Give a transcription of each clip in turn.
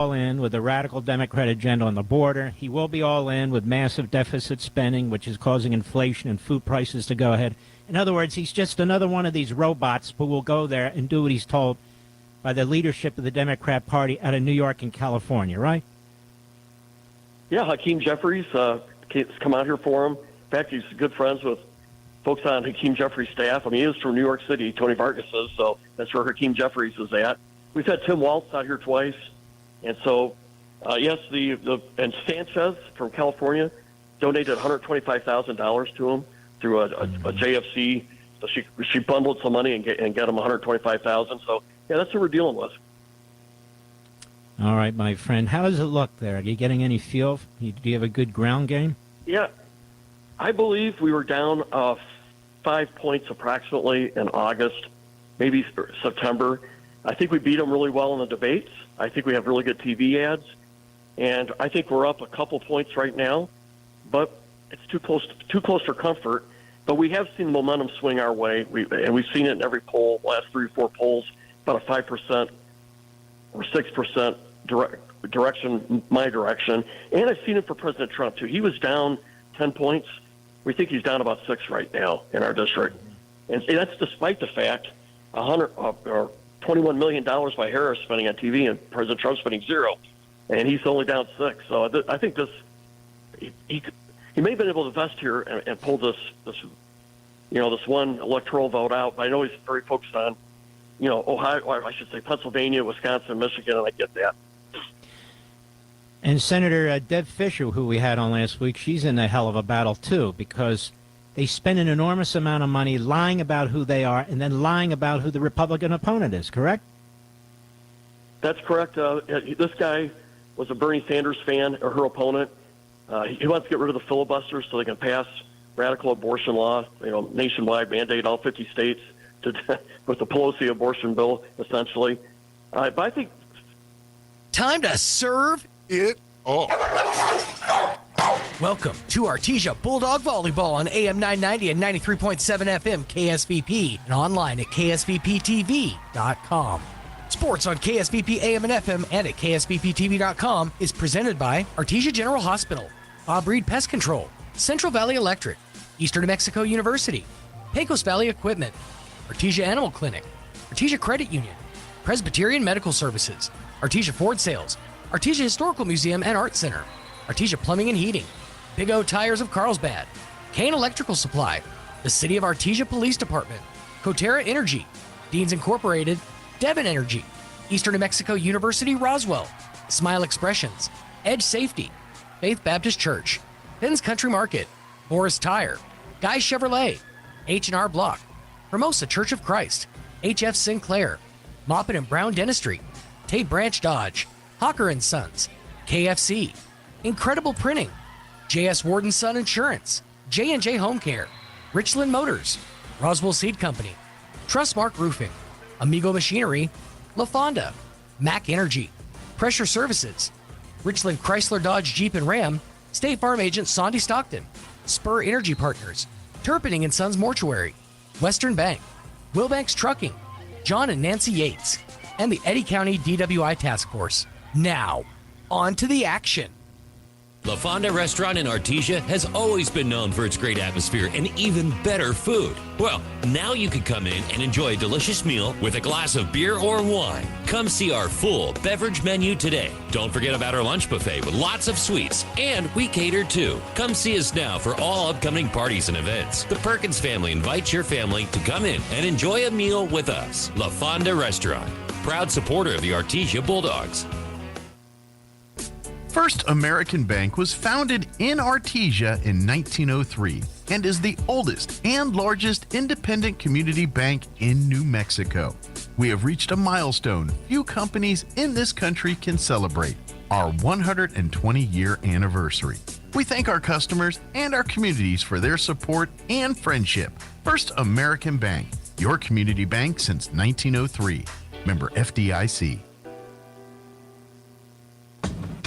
all in with a radical Democrat agenda on the border. He will be all in with massive deficit spending, which is causing inflation and food prices to go ahead. In other words, he's just another one of these robots who will go there and do what he's told by the leadership of the Democrat Party out of New York and California, right? Yeah, Hakeem Jeffries has come out here for him. In fact, he's good friends with folks on Hakeem Jeffries' staff. I mean, he is from New York City, Tony Vargas is, so that's where Hakeem Jeffries is at. We've had Tim Waltz out here twice. And so, yes, and Sanchez from California donated $125,000 to him through a JFC. So she bundled some money and get him $125,000. So, yeah, that's what we're dealing with. All right, my friend. How does it look there? Are you getting any feel? Do you have a good ground game? Yeah. I believe we were down 5 points approximately in August, maybe September. I think we beat them really well in the debates. I think we have really good TV ads. And I think we're up a couple points right now, but it's too close for comfort. But we have seen momentum swing our way, and we've seen it in every poll, last 3 or 4 polls, about a 5% or 6% direction, my direction. And I've seen it for President Trump, too. He was down 10 points. We think he's down about 6 right now in our district. And that's despite the fact $21 million by Harris spending on TV and President Trump spending 0, and he's only down 6. So I think he may have been able to vest here and pull this one electoral vote out. But I know he's very focused on Ohio, or I should say Pennsylvania, Wisconsin, Michigan, and I get that. And Senator Deb Fischer, who we had on last week, she's in a hell of a battle too, because they spend an enormous amount of money lying about who they are and then lying about who the Republican opponent is, correct? That's correct. This guy was a Bernie Sanders fan, or her opponent. He wants to get rid of the filibuster so they can pass radical abortion law, nationwide, mandate all 50 states with the Pelosi abortion bill, essentially. But I think... Time to serve it all. Welcome to Artesia Bulldog Volleyball on AM 990 and 93.7 FM KSVP and online at ksvptv.com. Sports on KSVP AM and FM and at ksvptv.com is presented by Artesia General Hospital, Bob Reed Pest Control, Central Valley Electric, Eastern New Mexico University, Pecos Valley Equipment, Artesia Animal Clinic, Artesia Credit Union, Presbyterian Medical Services, Artesia Ford Sales, Artesia Historical Museum and Art Center, Artesia Plumbing and Heating, Big O Tires of Carlsbad, Kane Electrical Supply, the City of Artesia Police Department, Coterra Energy, Deans Incorporated, Devon Energy, Eastern New Mexico University Roswell, Smile Expressions, Edge Safety, Faith Baptist Church, Penn's Country Market, Boris Tire, Guy Chevrolet, H&R Block, Hermosa Church of Christ, HF Sinclair, Moppin and Brown Dentistry, Tate Branch Dodge, Hawker & Sons, KFC, Incredible Printing, J.S. Warden Son Insurance, J&J Home Care, Richland Motors, Roswell Seed Company, Trustmark Roofing, Amigo Machinery, La Fonda, Mac Energy, Pressure Services, Richland Chrysler Dodge Jeep and Ram, State Farm Agent Sandy Stockton, Spur Energy Partners, Turpinning & Sons Mortuary, Western Bank, Wilbanks Trucking, John and Nancy Yates, and the Eddy County DWI Task Force. Now, on to the action. La Fonda Restaurant in Artesia has always been known for its great atmosphere and even better food. Well, now you can come in and enjoy a delicious meal with a glass of beer or wine. Come see our full beverage menu today. Don't forget about our lunch buffet with lots of sweets, and we cater too. Come see us now for all upcoming parties and events. The Perkins family invites your family to come in and enjoy a meal with us. La Fonda Restaurant, proud supporter of the Artesia Bulldogs. First American Bank was founded in Artesia in 1903 and is the oldest and largest independent community bank in New Mexico. We have reached a milestone few companies in this country can celebrate, our 120-year anniversary. We thank our customers and our communities for their support and friendship. First American Bank, your community bank since 1903. Member FDIC.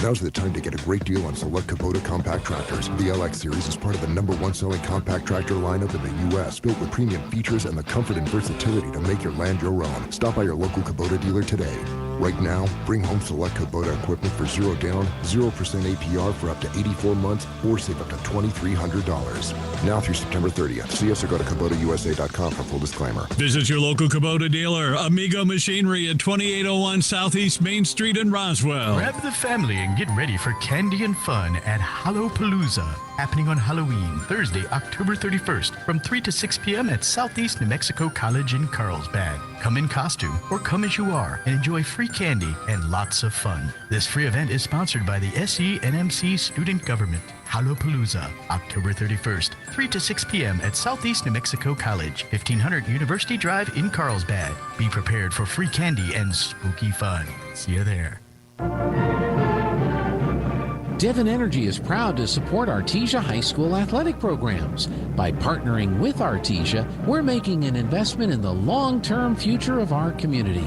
Now's the time to get a great deal on select Kubota compact tractors. The LX series is part of the #1 selling compact tractor lineup in the U.S., built with premium features and the comfort and versatility to make your land your own. Stop by your local Kubota dealer today. Right now, bring home select Kubota equipment for 0 down, 0% APR for up to 84 months, or save up to $2,300. Now through September 30th. See us or go to KubotaUSA.com for full disclaimer. Visit your local Kubota dealer, Amigo Machinery at 2801 Southeast Main Street in Roswell. Grab the family and get ready for candy and fun at Hallowpalooza, happening on Halloween, Thursday, October 31st, from 3 to 6 p.m. at Southeast New Mexico College in Carlsbad. Come in costume or come as you are and enjoy free candy and lots of fun. This free event is sponsored by the SENMC Student Government. Hallowpalooza, October 31st, 3 to 6 p.m. at Southeast New Mexico College, 1500 University Drive in Carlsbad. Be prepared for free candy and spooky fun. See you there. Devon Energy is proud to support Artesia High School athletic programs. By partnering with Artesia, we're making an investment in the long-term future of our community.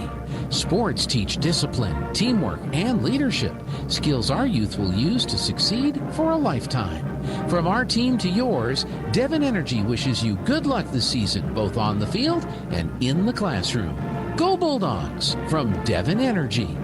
Sports teach discipline, teamwork, and leadership, skills our youth will use to succeed for a lifetime. From our team to yours, Devon Energy wishes you good luck this season, both on the field and in the classroom. Go Bulldogs from Devon Energy.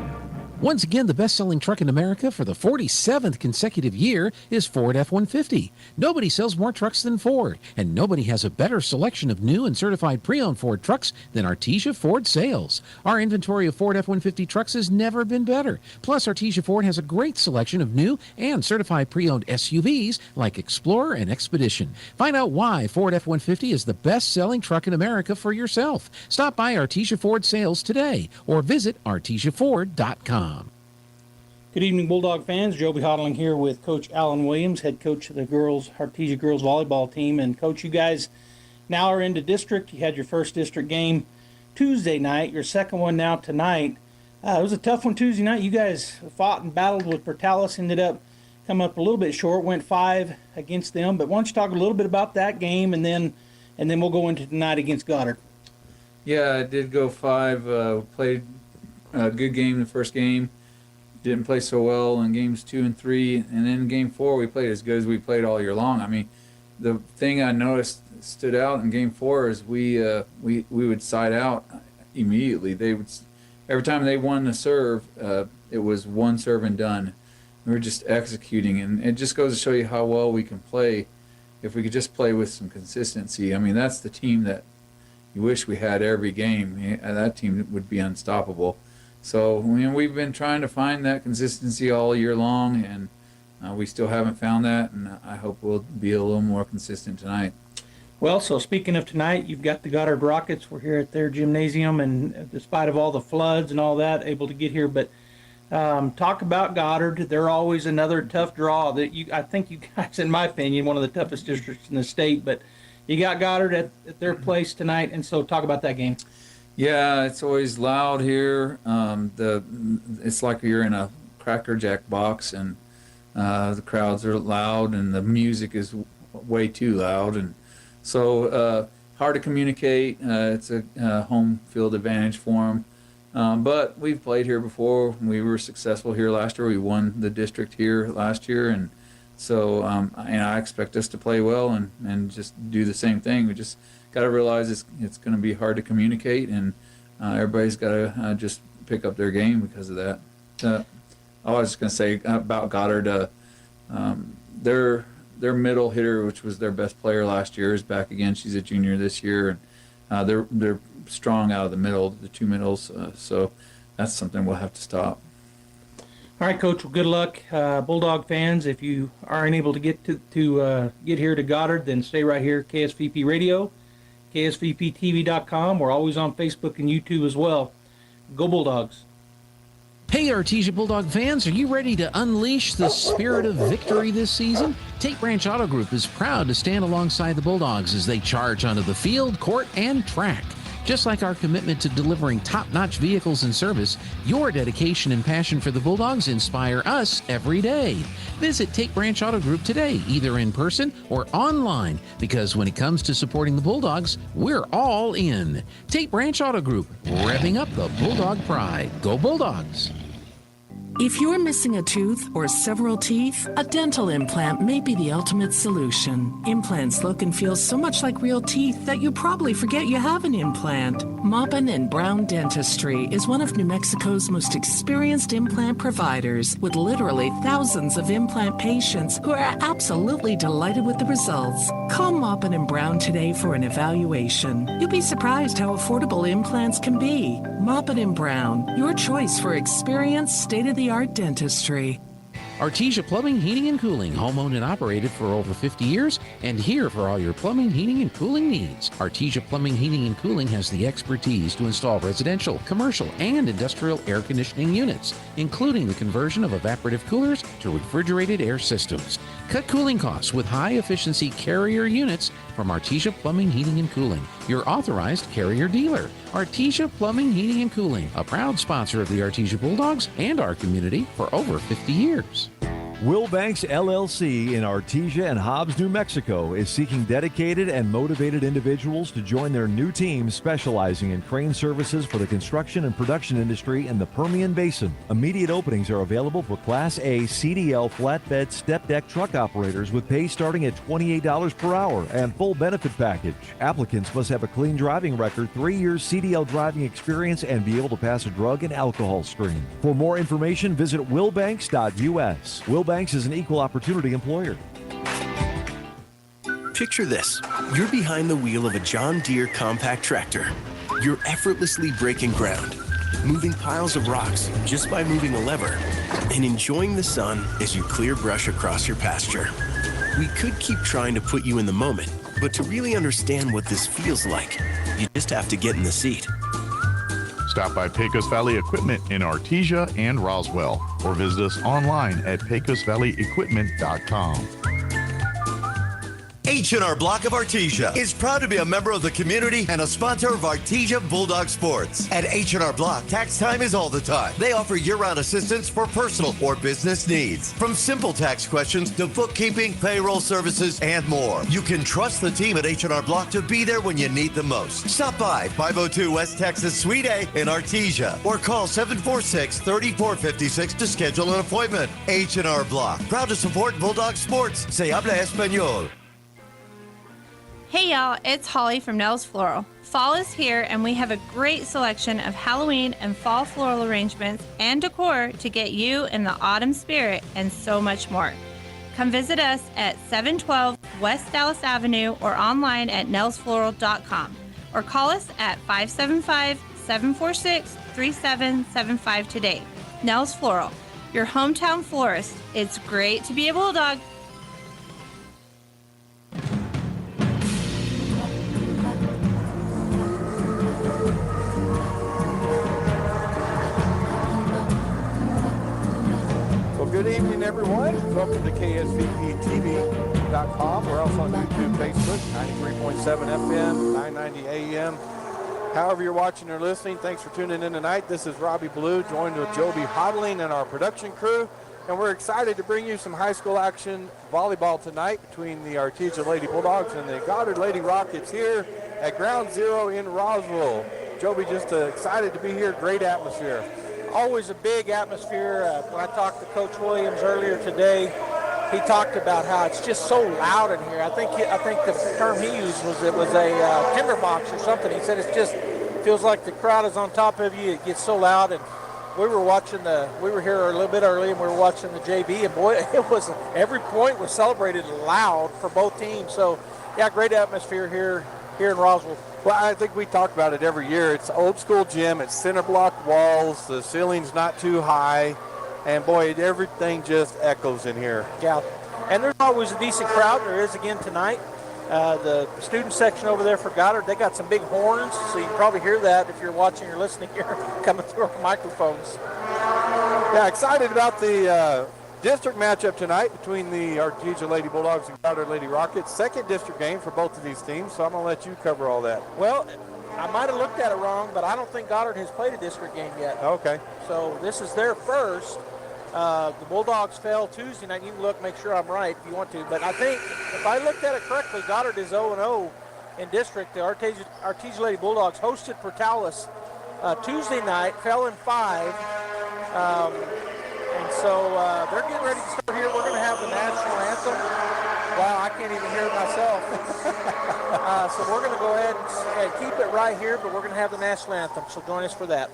Once again, the best-selling truck in America for the 47th consecutive year is Ford F-150. Nobody sells more trucks than Ford, and nobody has a better selection of new and certified pre-owned Ford trucks than Artesia Ford Sales. Our inventory of Ford F-150 trucks has never been better. Plus, Artesia Ford has a great selection of new and certified pre-owned SUVs like Explorer and Expedition. Find out why Ford F-150 is the best-selling truck in America for yourself. Stop by Artesia Ford Sales today or visit artesiaford.com. Good evening, Bulldog fans. Joby Hodling here with Coach Alan Williams, head coach of the Artesia girls volleyball team. And Coach, you guys now are into district. You had your first district game Tuesday night, your second one now tonight. It was a tough one Tuesday night. You guys fought and battled with Portales, ended up coming up a little bit short, went 5 against them. But why don't you talk a little bit about that game, and then we'll go into tonight against Goddard. Yeah, I did go 5. Played a good game the first game. Didn't play so well in games 2 and 3, and then in game 4 we played as good as we played all year long. I mean, the thing I noticed stood out in game 4 is we would side out immediately. They would, every time they won the serve, it was one serve and done. We were just executing, and it just goes to show you how well we can play if we could just play with some consistency. I mean, that's the team that you wish we had every game. That team would be unstoppable. So we've been trying to find that consistency all year long, and we still haven't found that, and I hope we'll be a little more consistent tonight. Well, so speaking of tonight, you've got the Goddard Rockets. We're here at their gymnasium, and despite of all the floods and all that, able to get here. But talk about Goddard. They're always another tough draw. I think you guys, in my opinion, one of the toughest districts in the state. But you got Goddard at their place tonight, and so talk about that game. Yeah, it's always loud here. It's like you're in a Cracker Jack box, and the crowds are loud, and the music is way too loud, and so hard to communicate. It's a home field advantage for them. But we've played here before. We were successful here last year. We won the district here last year, and so I expect us to play well and just do the same thing. We just got to realize it's going to be hard to communicate, and everybody's got to just pick up their game because of that. I was going to say about Goddard, their middle hitter, which was their best player last year, is back again. She's a junior this year, and they're strong out of the middle, the two middles. So that's something we'll have to stop. All right, Coach. Well, good luck, Bulldog fans. If you are unable to get get here to Goddard, then stay right here, KSVP Radio. KSVPTV.com. We're always on Facebook and YouTube as well. Go Bulldogs. Hey, Artesia Bulldog fans, are you ready to unleash the spirit of victory this season? Tate Branch Auto Group is proud to stand alongside the Bulldogs as they charge onto the field, court, and track. Just like our commitment to delivering top-notch vehicles and service, your dedication and passion for the Bulldogs inspire us every day. Visit Tate Branch Auto Group today, either in person or online, because when it comes to supporting the Bulldogs, we're all in. Tate Branch Auto Group, revving up the Bulldog pride. Go Bulldogs! If you're missing a tooth or several teeth, a dental implant may be the ultimate solution. Implants look and feel so much like real teeth that you probably forget you have an implant. Maupin & Brown Dentistry is one of New Mexico's most experienced implant providers, with literally thousands of implant patients who are absolutely delighted with the results. Call Maupin & Brown today for an evaluation. You'll be surprised how affordable implants can be. Maupin & Brown, your choice for experienced, state-of-the-art dentistry. Artesia Plumbing, Heating, and Cooling, home-owned and operated for over 50 years, and here for all your plumbing, heating, and cooling needs. Artesia Plumbing, Heating, and Cooling has the expertise to install residential, commercial, and industrial air conditioning units, including the conversion of evaporative coolers to refrigerated air systems. Cut cooling costs with high-efficiency Carrier units from Artesia Plumbing, Heating, and Cooling, your authorized Carrier dealer. Artesia Plumbing, Heating, and Cooling, a proud sponsor of the Artesia Bulldogs and our community for over 50 years. Will Banks LLC in Artesia and Hobbs, New Mexico is seeking dedicated and motivated individuals to join their new team specializing in crane services for the construction and production industry in the Permian Basin. Immediate openings are available for Class A CDL flatbed step deck truck operators with pay starting at $28 per hour and full benefit package. Applicants must have a clean driving record, 3 years CDL driving experience, and be able to pass a drug and alcohol screen. For more information, visit willbanks.us. Willbanks is an equal opportunity employer. Picture this. You're behind the wheel of a John Deere compact tractor. You're effortlessly breaking ground, moving piles of rocks just by moving a lever, and enjoying the sun as you clear brush across your pasture. We could keep trying to put you in the moment, but to really understand what this feels like, you just have to get in the seat. Stop by Pecos Valley Equipment in Artesia and Roswell, or visit us online at pecosvalleyequipment.com. H&R Block of Artesia is proud to be a member of the community and a sponsor of Artesia Bulldog Sports. At H&R Block, tax time is all the time. They offer year-round assistance for personal or business needs. From simple tax questions to bookkeeping, payroll services, and more. You can trust the team at H&R Block to be there when you need them most. Stop by 502 West Texas Suite A in Artesia or call 746-3456 to schedule an appointment. H&R Block, proud to support Bulldog Sports. Se habla español. Hey y'all, it's Holly from Nell's Floral. Fall is here and we have a great selection of Halloween and fall floral arrangements and decor to get you in the autumn spirit and so much more. Come visit us at 712 West Dallas Avenue or online at nellsfloral.com or call us at 575-746-3775 today. Nell's Floral, your hometown florist. It's great to be a Bulldog. Good evening, everyone. Welcome to KSVPTV.com. We're also on YouTube, Facebook, 93.7 FM, 990 AM. However you're watching or listening, thanks for tuning in tonight. This is Robbie Blue, joined with Joby Hodling and our production crew. And we're excited to bring you some high school action volleyball tonight between the Artesia Lady Bulldogs and the Goddard Lady Rockets here at Ground Zero in Roswell. Joby, just excited to be here. Great atmosphere. Always a big atmosphere. When I talked to Coach Williams earlier today, he talked about how it's just so loud in here. I think the term he used was it was a tinderbox or something. He said it just feels like the crowd is on top of you. It gets so loud. And we were here a little bit early and we were watching the JV, and boy, it was every point was celebrated loud for both teams. So yeah, great atmosphere here in Roswell. Well, I think we talk about it every year. It's old school gym. It's center block walls. The ceiling's not too high. And, boy, everything just echoes in here. Yeah. And there's always a decent crowd. There is again tonight. The student section over there for Goddard, they got some big horns, so you can probably hear that if you're watching or listening here coming through our microphones. Yeah, excited about the district matchup tonight between the Artesia Lady Bulldogs and Goddard Lady Rockets. Second district game for both of these teams, so I'm going to let you cover all that. Well, I might have looked at it wrong, but I don't think Goddard has played a district game yet. Okay. So this is their first. The Bulldogs fell Tuesday night. You can look, make sure I'm right if you want to. But I think if I looked at it correctly, Goddard is 0-0 in district. The Artesia Lady Bulldogs hosted Portales Tuesday night, fell in 5. And so they're getting ready to start here. We're going to have the national anthem. Wow, I can't even hear it myself. So we're going to go ahead and keep it right here, but we're going to have the national anthem. So join us for that.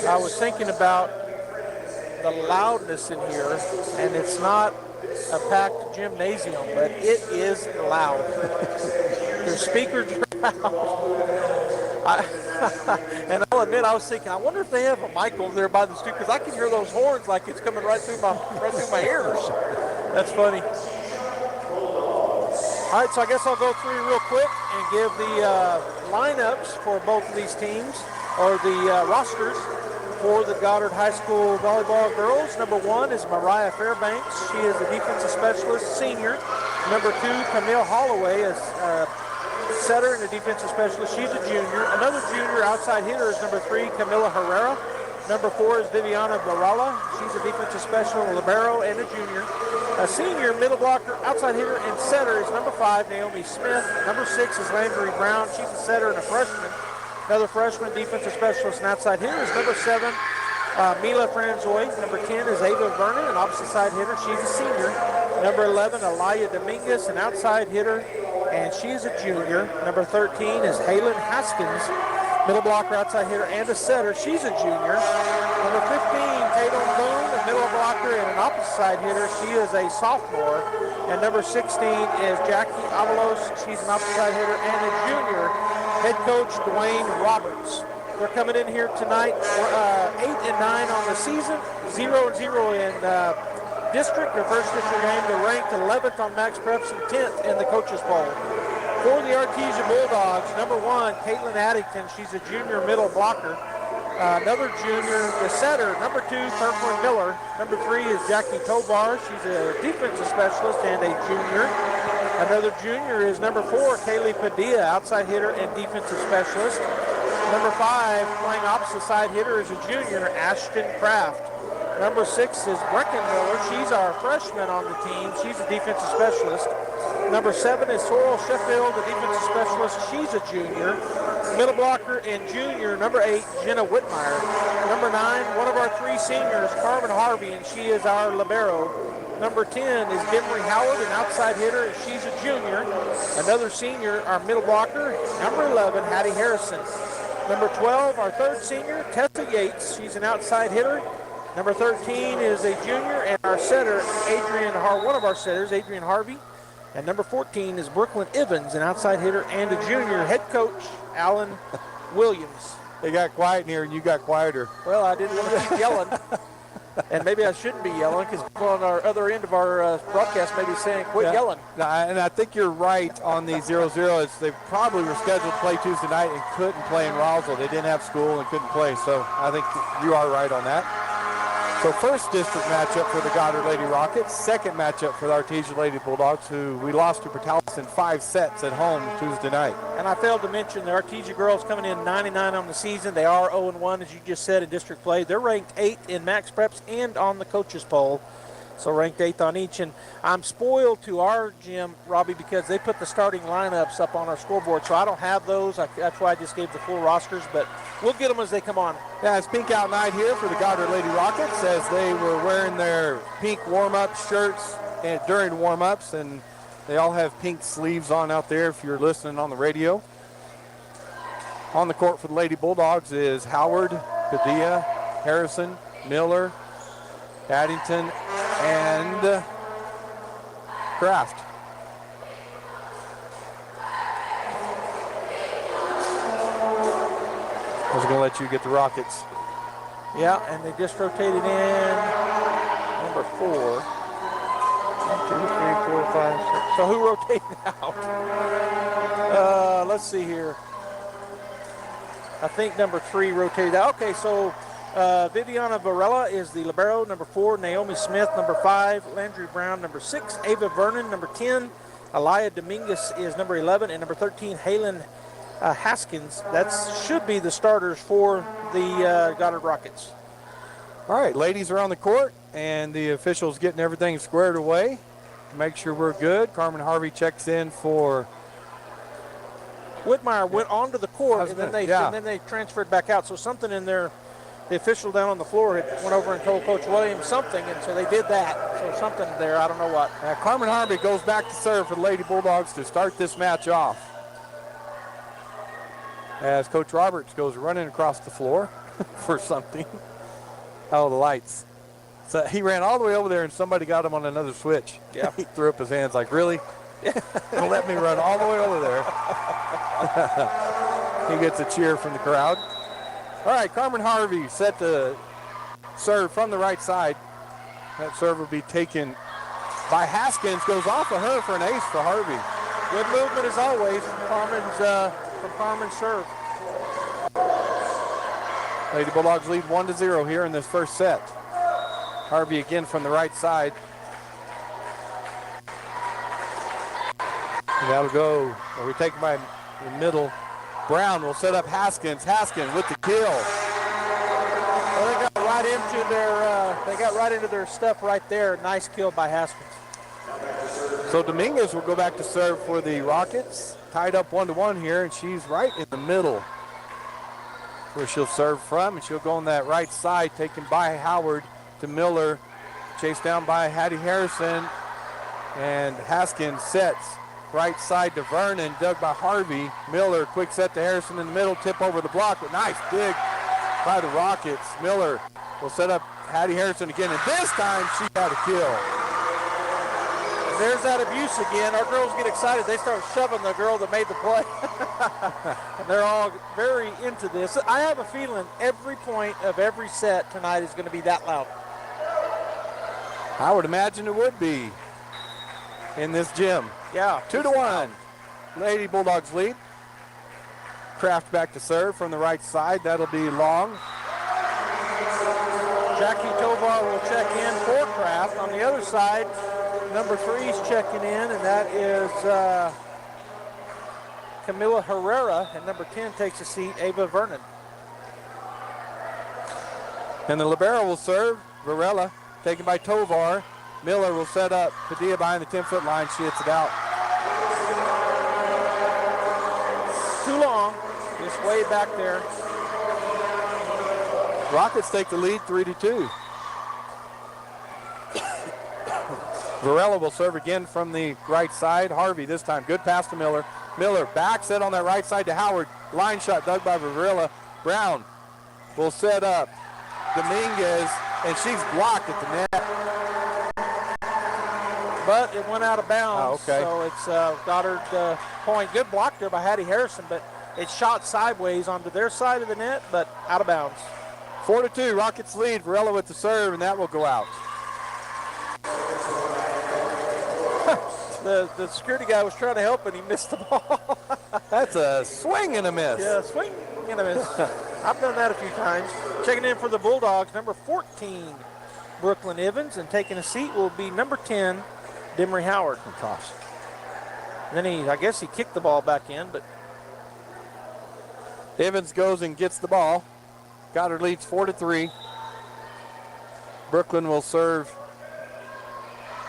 I was thinking about the loudness in here, and it's not a packed gymnasium, but it is loud. The speakers are loud. And I'll admit, I was thinking, I wonder if they have a mic over there by the street, because I can hear those horns like it's coming right through my ears. That's funny. All right, so I guess I'll go through real quick and give the lineups for both of these teams, or the rosters for the Goddard High School volleyball girls. Number 1 is Mariah Fairbanks. She is a defensive specialist, senior. Number 2, Camille Holloway, is a setter and a defensive specialist. She's a junior. Another junior outside hitter is number 3, Camila Herrera. Number 4 is Viviana Barala. She's a defensive specialist, libero, and a junior. A senior middle blocker, outside hitter, and setter is number 5, Naomi Smith. Number 6 is Landry Brown. She's a setter and a freshman. Another freshman defensive specialist and outside hitter is number 7, Mila Franzoy. Number 10 is Ava Vernon, an opposite side hitter. She's a senior. Number 11, Alaya Dominguez, an outside hitter, and she's a junior. Number 13 is Halen Haskins, middle blocker, outside hitter, and a setter. She's a junior. Number 15, Tatum Boone, a middle blocker and an opposite side hitter. She is a sophomore. And number 16 is Jackie Avalos. She's an opposite side hitter and a junior. Head coach Dwayne Roberts. They're coming in here tonight, 8-9 on the season, 0-0 in district. Their first district game, they're ranked 11th on Max Preps and 10th in the coaches poll. For the Artesia Bulldogs, number 1, Caitlin Addington. She's a junior middle blocker. Another junior, the setter, number 2, Kirkland Miller. Number 3 is Jackie Tobar. She's a defensive specialist and a junior. Another junior is number 4, Kaylee Padilla, outside hitter and defensive specialist. Number 5, playing opposite side hitter, is a junior, Ashton Kraft. Number 6 is Brecken Miller. She's our freshman on the team. She's a defensive specialist. Number 7 is Sorrel Sheffield, a defensive specialist. She's a junior. Middle blocker and junior, number 8, Jenna Whitmire. Number 9, one of our 3 seniors, Carmen Harvey, and she is our libero. Number 10 is Demery Howard, an outside hitter, and she's a junior. Another senior, our middle blocker, number 11, Hattie Harrison. Number 12, our 3rd senior, Tessa Yates. She's an outside hitter. Number 13 is a junior, and our setter, one of our setters, Adrian Harvey. And number 14 is Brooklyn Evans, an outside hitter and a junior. Head coach, Alan Williams. They got quiet in here, and you got quieter. Well, I didn't want to keep yelling. And maybe I shouldn't be yelling, because people on our other end of our broadcast may be saying, quit yelling. And I think you're right on the 0-0. They probably were scheduled to play Tuesday night and couldn't play in Roswell. They didn't have school and couldn't play. So I think you are right on that. So first district matchup for the Goddard Lady Rockets. Second matchup for the Artesia Lady Bulldogs, who we lost to Portales in 5 sets at home Tuesday night. And I failed to mention the Artesia girls coming in 99 on the season. They are 0-1, as you just said, in district play. They're ranked 8th in Max Preps and on the coaches poll. So ranked 8th on each. And I'm spoiled to our gym, Robbie, because they put the starting lineups up on our scoreboard. So I don't have those. That's why I just gave the full rosters. But we'll get them as they come on. Yeah, it's pink out night here for the Goddard Lady Rockets as they were wearing their pink warm-up shirts during warm-ups. And they all have pink sleeves on out there if you're listening on the radio. On the court for the Lady Bulldogs is Howard, Padilla, Harrison, Miller, Addington, and Kraft. I was going to let you get the Rockets. Yeah, and they just rotated in number 4. 1, 2, 3, 4, 5, 6. So who rotated out? Let's see here. I think number 3 rotated out. Okay, so Viviana Varela is the libero, number 4. Naomi Smith, number 5. Landry Brown, number 6. Ava Vernon, number 10. Alaya Dominguez is number 11. And number 13, Halen Haskins. That should be the starters for the Goddard Rockets. All right, ladies are on the court, and the officials getting everything squared away. Make sure we're good. Carmen Harvey checks in for... Whitmire went onto the court, and then they transferred back out. So something in there, the official down on the floor had went over and told Coach Williams something, and so they did that. So something there, I don't know what. Carmen Harvey goes back to serve for the Lady Bulldogs to start this match off. As Coach Roberts goes running across the floor for something. Oh, the lights. So he ran all the way over there, and somebody got him on another switch. Yeah. He threw up his hands like, really? Don't let me run all the way over there. He gets a cheer from the crowd. All right, Carmen Harvey set to serve from the right side. That serve will be taken by Haskins. Goes off of her for an ace for Harvey. Good movement as always from Carmen's serve. Lady Bulldogs lead 1-0 here in this first set. Harvey again from the right side. And that'll go. We're taken by the middle. Brown will set up Haskins. Haskins with the kill. Well, they got right into their stuff right there. Nice kill by Haskins. So Dominguez will go back to serve for the Rockets. Tied up 1-1 here, and she's right in the middle where she'll serve from, and she'll go on that right side, taken by Howard to Miller, chased down by Hattie Harrison, and Haskins sets right side to Vernon, dug by Harvey. Miller, quick set to Harrison in the middle, tip over the block, but nice dig by the Rockets. Miller will set up Hattie Harrison again, and this time she got a kill. There's that abuse again. Our girls get excited. They start shoving the girl that made the play. And they're all very into this. I have a feeling every point of every set tonight is going to be that loud. I would imagine it would be in this gym. Yeah. 2-1. Lady Bulldogs lead. Kraft back to serve from the right side. That'll be long. Jackie Tovar will check in for Kraft. On the other side, number 3 is checking in, and that is Camila Herrera. And number 10 takes a seat, Ava Vernon. And the libero will serve. Varela taken by Tovar. Miller will set up Padilla behind the 10-foot line. She hits it out. Too long. Just way back there. Rockets take the lead 3-2. Varela will serve again from the right side. Harvey this time. Good pass to Miller. Miller back set on that right side to Howard. Line shot dug by Varela. Brown will set up Dominguez, and she's blocked at the net. But it went out of bounds. Oh, okay. So it's Goddard point. Good block there by Hattie Harrison, but it shot sideways onto their side of the net, but out of bounds. 4-2, Rockets lead. Varela with the serve, and that will go out. The security guy was trying to help, and he missed the ball. That's a swing and a miss. Yeah, swing and a miss. I've done that a few times. Checking in for the Bulldogs, number 14, Brooklyn Evans, and taking a seat will be number 10, Demery Howard. Gosh. Then I guess he kicked the ball back in, but Evans goes and gets the ball. Goddard leads 4-3. Brooklyn will serve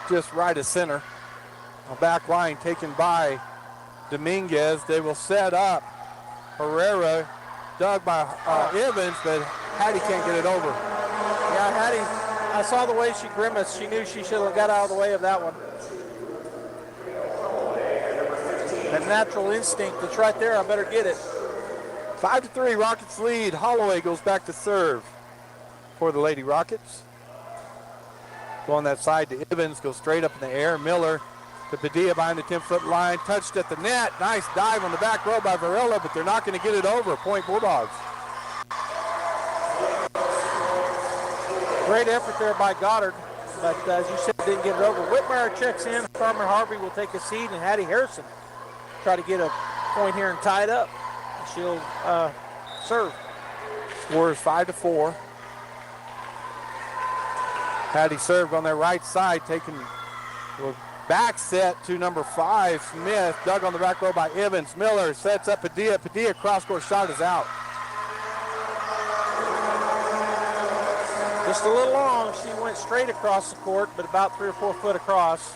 just right of center. A back line taken by Dominguez. They will set up Herrera, dug by Evans, but Hattie can't get it over. Yeah, Hattie, I saw the way she grimaced. She knew she should have got out of the way of that one. That natural instinct that's right there, I better get it. 5-3, Rockets lead. Holloway goes back to serve for the Lady Rockets. Go on that side to Evans, goes straight up in the air. Miller to Padilla behind the 10-foot line, touched at the net. Nice dive on the back row by Varela, but they're not going to get it over. Point Bulldogs. Great effort there by Goddard, but as you said, didn't get it over. Whitmire checks in. Carmen Harvey will take a seat, and Hattie Harrison try to get a point here and tie it up. She'll serve. Score is 5-4. Hattie served on their right side, taking the back set to number 5, Smith. Dug on the back row by Evans. Miller sets up Padilla. Padilla cross-court shot is out. Just a little long. She went straight across the court, but about 3 or 4 foot across.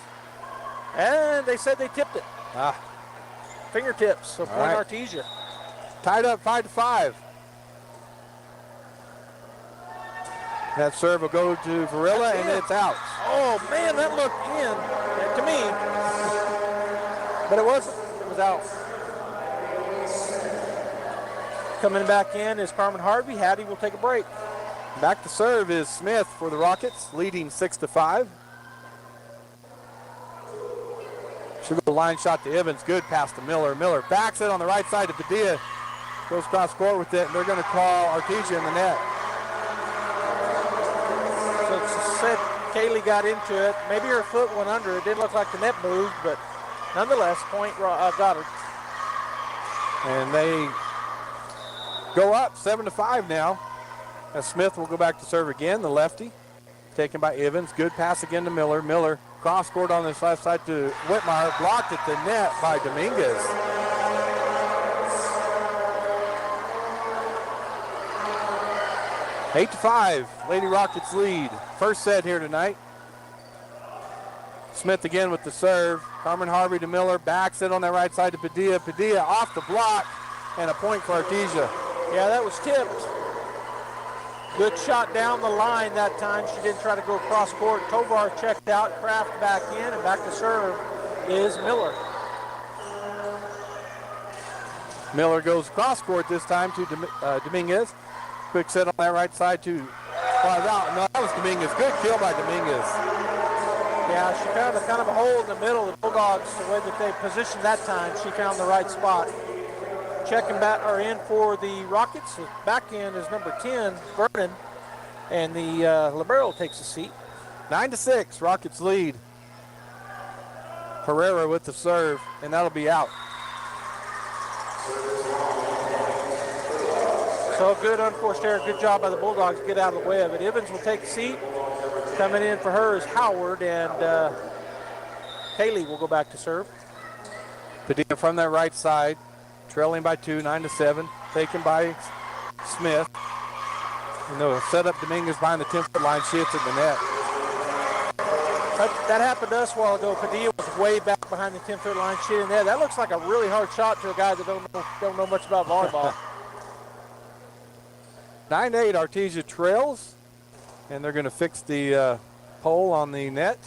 And they said they tipped it. Fingertips, so point right. Artesia. Tied up 5-5. That serve will go to Varela, and it's out. Oh, man, that looked in to me. But it wasn't. It was out. Coming back in is Carmen Harvey. Hattie will take a break. Back to serve is Smith for the Rockets, leading 6-5. Should go line shot to Evans. Good pass to Miller. Miller backs it on the right side to Padilla. Goes cross court with it, and they're going to call Artesia in the net. So it said Kaylee got into it. Maybe her foot went under. It didn't look like the net moved, but nonetheless, point Goddard. And they go up 7-5 now. As Smith will go back to serve again, the lefty. Taken by Evans. Good pass again to Miller. Miller cross court on this left side to Whitmire. Blocked at the net by Dominguez. Eight to 5. Lady Rockets lead. First set here tonight. Smith again with the serve. Carmen Harvey to Miller. Backs it on that right side to Padilla. Padilla off the block. And a point for Artesia. Yeah, that was tipped. Good shot down the line that time. She didn't try to go cross court. Tovar checked out. Kraft back in, and back to serve is Miller. Miller goes cross court this time to Dominguez. Quick set on that right side to out. No, that was Dominguez. Good kill by Dominguez. Yeah, she found a kind of a hole in the middle. The Bulldogs, the way that they positioned that time, she found the right spot. Checking back or in for the Rockets. Back in is number 10, Vernon, and the libero takes a seat. 9-6, Rockets lead. Herrera with the serve, and that'll be out. So good unforced error. Good job by the Bulldogs to get out of the way of it. Evans will take a seat. Coming in for her is Howard, and Haley will go back to serve. Padilla from that right side. Trailing by 2, 9-7. Taken by Smith. And they'll set up Dominguez behind the 10-foot line. She hits it in the net. That happened to us a while ago. Padilla was way back behind the 10-foot line. She in there. That looks like a really hard shot to a guy that don't know much about volleyball. 9-8, Artesia trails. And they're going to fix the pole on the net.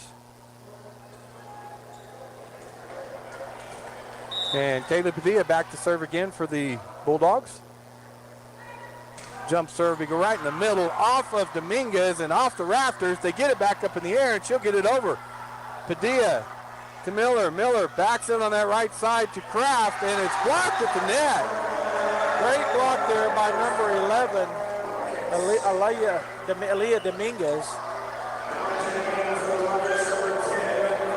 And Kayla Padilla back to serve again for the Bulldogs. Jump serve, we go right in the middle, off of Dominguez and off the rafters. They get it back up in the air, and she'll get it over. Padilla to Miller. Miller backs it on that right side to Kraft, and it's blocked at the net. Great block there by number 11, Aaliyah Dominguez.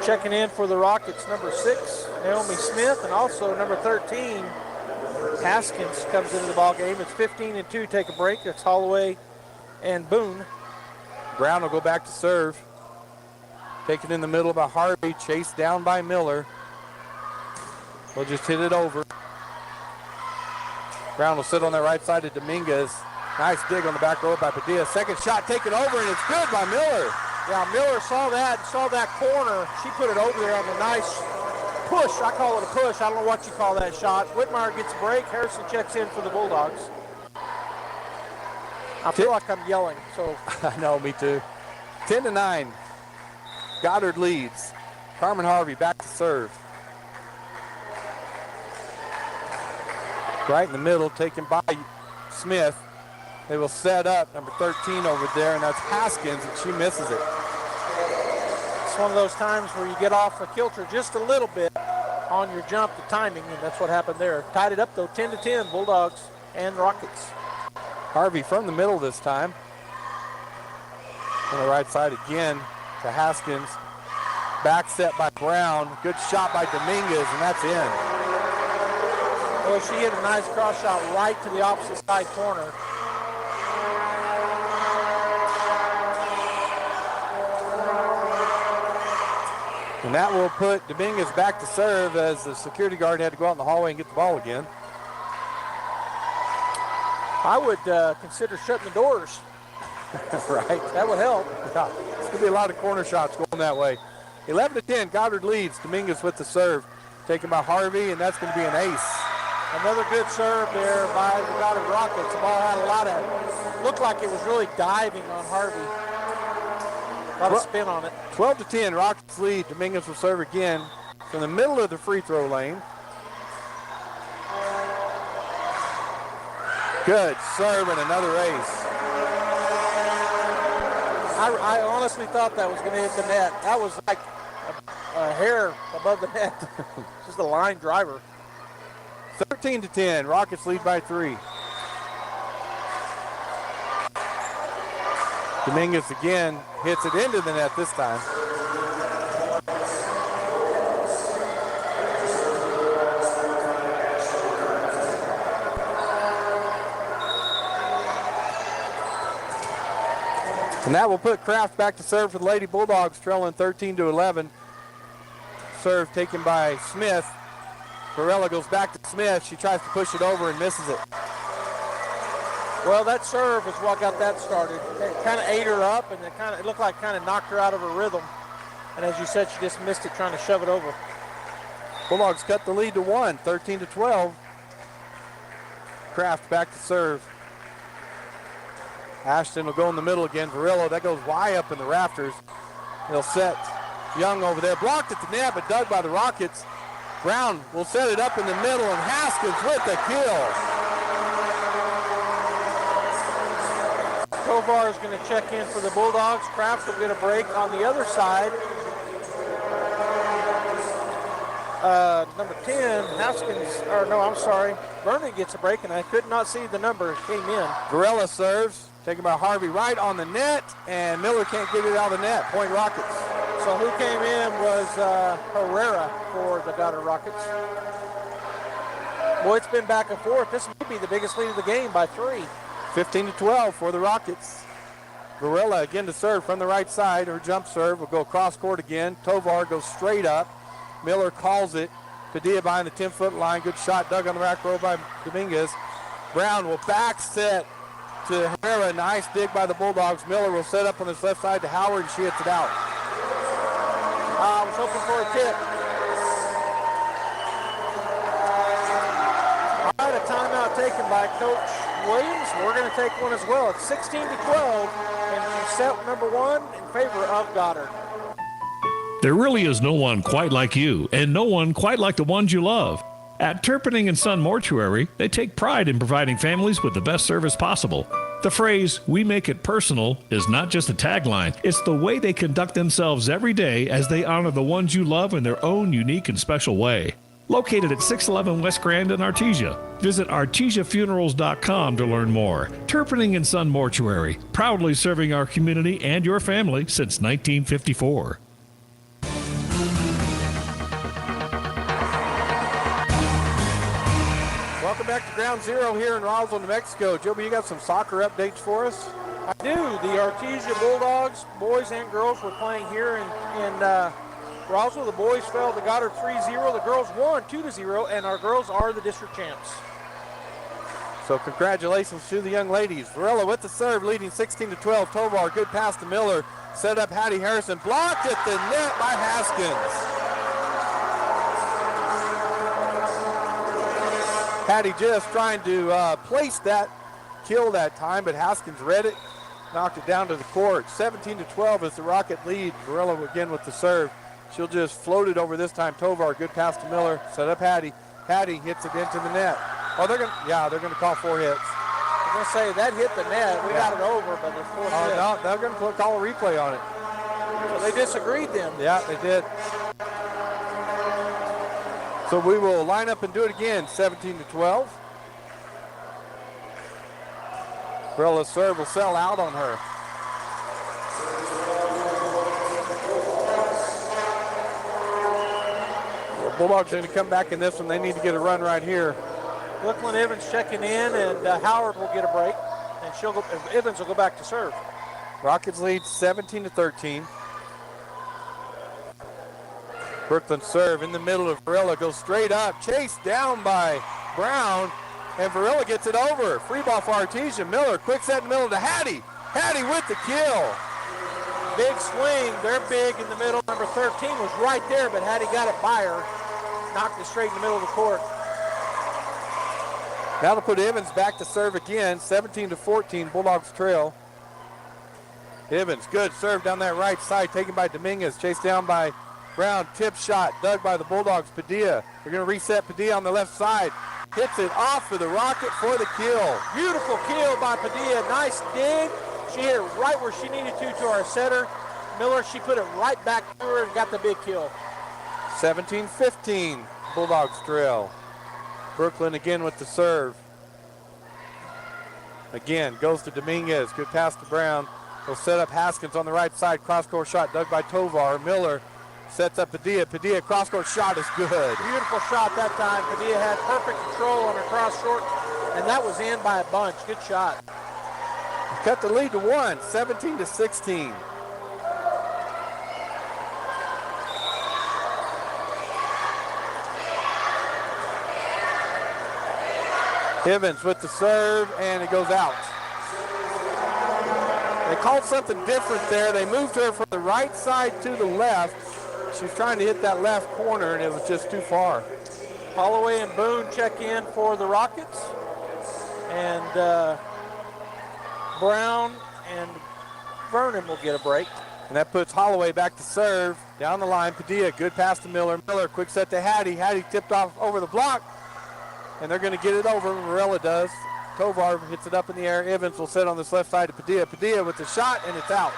Checking in for the Rockets, number 6, Naomi Smith, and also number 13, Haskins comes into the ball game. It's 15-2. Take a break. It's Holloway and Boone. Brown will go back to serve. Taken in the middle by Harvey, chased down by Miller. We'll just hit it over. Brown will sit on the right side of Dominguez. Nice dig on the back row by Padilla. Second shot taken over, and it's good by Miller. Yeah, Miller saw that corner. She put it over there on the nice push. I call it a push. I don't know what you call that shot. Whitmire gets a break. Harrison checks in for the Bulldogs. I feel like I'm yelling, so. I know, me too. 10-9. Goddard leads. Carmen Harvey back to serve. Right in the middle, taken by Smith. They will set up number 13 over there, and that's Haskins, and she misses it. It's one of those times where you get off a kilter just a little bit on your jump, the timing, and that's what happened there. Tied it up, though, 10-10, Bulldogs and Rockets. Harvey from the middle this time. On the right side again to Haskins. Back set by Brown. Good shot by Dominguez, and that's in. Well, she hit a nice cross shot right to the opposite side corner. And that will put Dominguez back to serve as the security guard had to go out in the hallway and get the ball again. I would consider shutting the doors. Right. That would help. Yeah. It's going to be a lot of corner shots going that way. 11-10, Goddard leads. Dominguez with the serve. Taken by Harvey, and that's going to be an ace. Another good serve there by the Goddard Rockets. The ball had a lot of, looked like it was really diving on Harvey. A lot of spin on it. 12-10, Rockets lead. Dominguez will serve again from the middle of the free throw lane. Good serve and another ace. I honestly thought that was going to hit the net. That was like a hair above the net. Just a line driver. 13-10, Rockets lead by 3. Dominguez again hits it into the net this time. And that will put Kraft back to serve for the Lady Bulldogs, trailing 13-11. Serve taken by Smith. Varela goes back to Smith. She tries to push it over and misses it. Well, that serve is what got that started. It kind of ate her up, and it looked like kind of knocked her out of her rhythm. And as you said, she just missed it trying to shove it over. Bulldogs cut the lead to 1, 13-12. Kraft back to serve. Ashton will go in the middle again. Varillo, that goes way up in the rafters. They'll set Young over there. Blocked at the net, but dug by the Rockets. Brown will set it up in the middle, and Haskins with the kill. Tovar is going to check in for the Bulldogs. Kraft will get a break on the other side. Number 10, Haskins, or no, I'm sorry. Vernon gets a break, and I could not see the number. It came in. Varela serves, taken by Harvey right on the net, and Miller can't get it out of the net. Point Rockets. So who came in was Herrera for the Goddard Rockets. Boy, it's been back and forth. This may be the biggest lead of the game by 3. 15-12 for the Rockets. Varela again to serve from the right side. Her jump serve will go cross court again. Tovar goes straight up. Miller calls it. Padilla behind the 10-foot line. Good shot dug on the back row by Dominguez. Brown will back set to Herrera. Nice dig by the Bulldogs. Miller will set up on his left side to Howard, and she hits it out. I was hoping for a tip. All right, a timeout taken by Coach Williams. We're going to take one as well. It's 16-12, and she's set number 1 in favor of Goddard. There really is no one quite like you, and no one quite like the ones you love. At Turpinning & Son Mortuary, they take pride in providing families with the best service possible. The phrase, "we make it personal," is not just a tagline. It's the way they conduct themselves every day as they honor the ones you love in their own unique and special way. Located at 611 West Grand in Artesia. Visit artesiafunerals.com to learn more. Turpinning & Son Mortuary, proudly serving our community and your family since 1954. Welcome back to Ground Zero here in Roswell, New Mexico. Joby, you got some soccer updates for us? I do. The Artesia Bulldogs, boys and girls, were playing here in Roswell. The boys fell to Goddard 3-0. The girls won 2-0, and our girls are the district champs. So congratulations to the young ladies. Varela with the serve, leading 16-12. Tovar, good pass to Miller. Set up Hattie Harrison. Blocked at the net by Haskins. Hattie just trying to place that kill that time, but Haskins read it, knocked it down to the court. 17-12 is the Rocket lead. Varela again with the serve. She'll just float it over this time. Tovar, good pass to Miller. Set up Hattie. Hattie hits it into the net. Oh, they're gonna call 4 hits. I'm going to say that hit the net. We got it over, but there's 4 hits. No, they're going to call a replay on it. So they disagreed then. Yeah, they did. So we will line up and do it again. 17-12. Varela's serve will sell out on her. Bulldogs are going to come back in this one. They need to get a run right here. Brooklyn Evans checking in, and Howard will get a break, and Evans will go back to serve. Rockets lead 17-13. Brooklyn serve in the middle of Varela, goes straight up, chased down by Brown, and Varela gets it over. Free ball for Artesia. Miller, quick set in the middle to Hattie. Hattie with the kill. Big swing, they're big in the middle. Number 13 was right there, but Hattie got it by her. Knocked it straight in the middle of the court. That'll put Evans back to serve again. 17-14, Bulldogs trail. Evans, good serve down that right side, taken by Dominguez, chased down by Brown. Tip shot, dug by the Bulldogs. Padilla, they're going to reset Padilla on the left side. Hits it off for the Rocket for the kill. Beautiful kill by Padilla. Nice dig. She hit it right where she needed to our setter. Miller, she put it right back to her and got the big kill. 17-15, Bulldogs trail. Brooklyn again with the serve. Again, goes to Dominguez. Good pass to Brown. He'll set up Haskins on the right side. Cross-court shot dug by Tovar. Miller sets up Padilla. Padilla, cross-court shot is good. Beautiful shot that time. Padilla had perfect control on her cross-court, and that was in by a bunch. Good shot. Cut the lead to 1, 17-16. Evans with the serve, and it goes out. They called something different there. They moved her from the right side to the left. She was trying to hit that left corner, and it was just too far. Holloway and Boone check in for the Rockets. And Brown and Vernon will get a break. And that puts Holloway back to serve. Down the line, Padilla, good pass to Miller. Miller, quick set to Hattie. Hattie tipped off over the block. And they're going to get it over. Varela does. Tovar hits it up in the air. Evans will set on this left side to Padilla. Padilla with the shot, and it's out.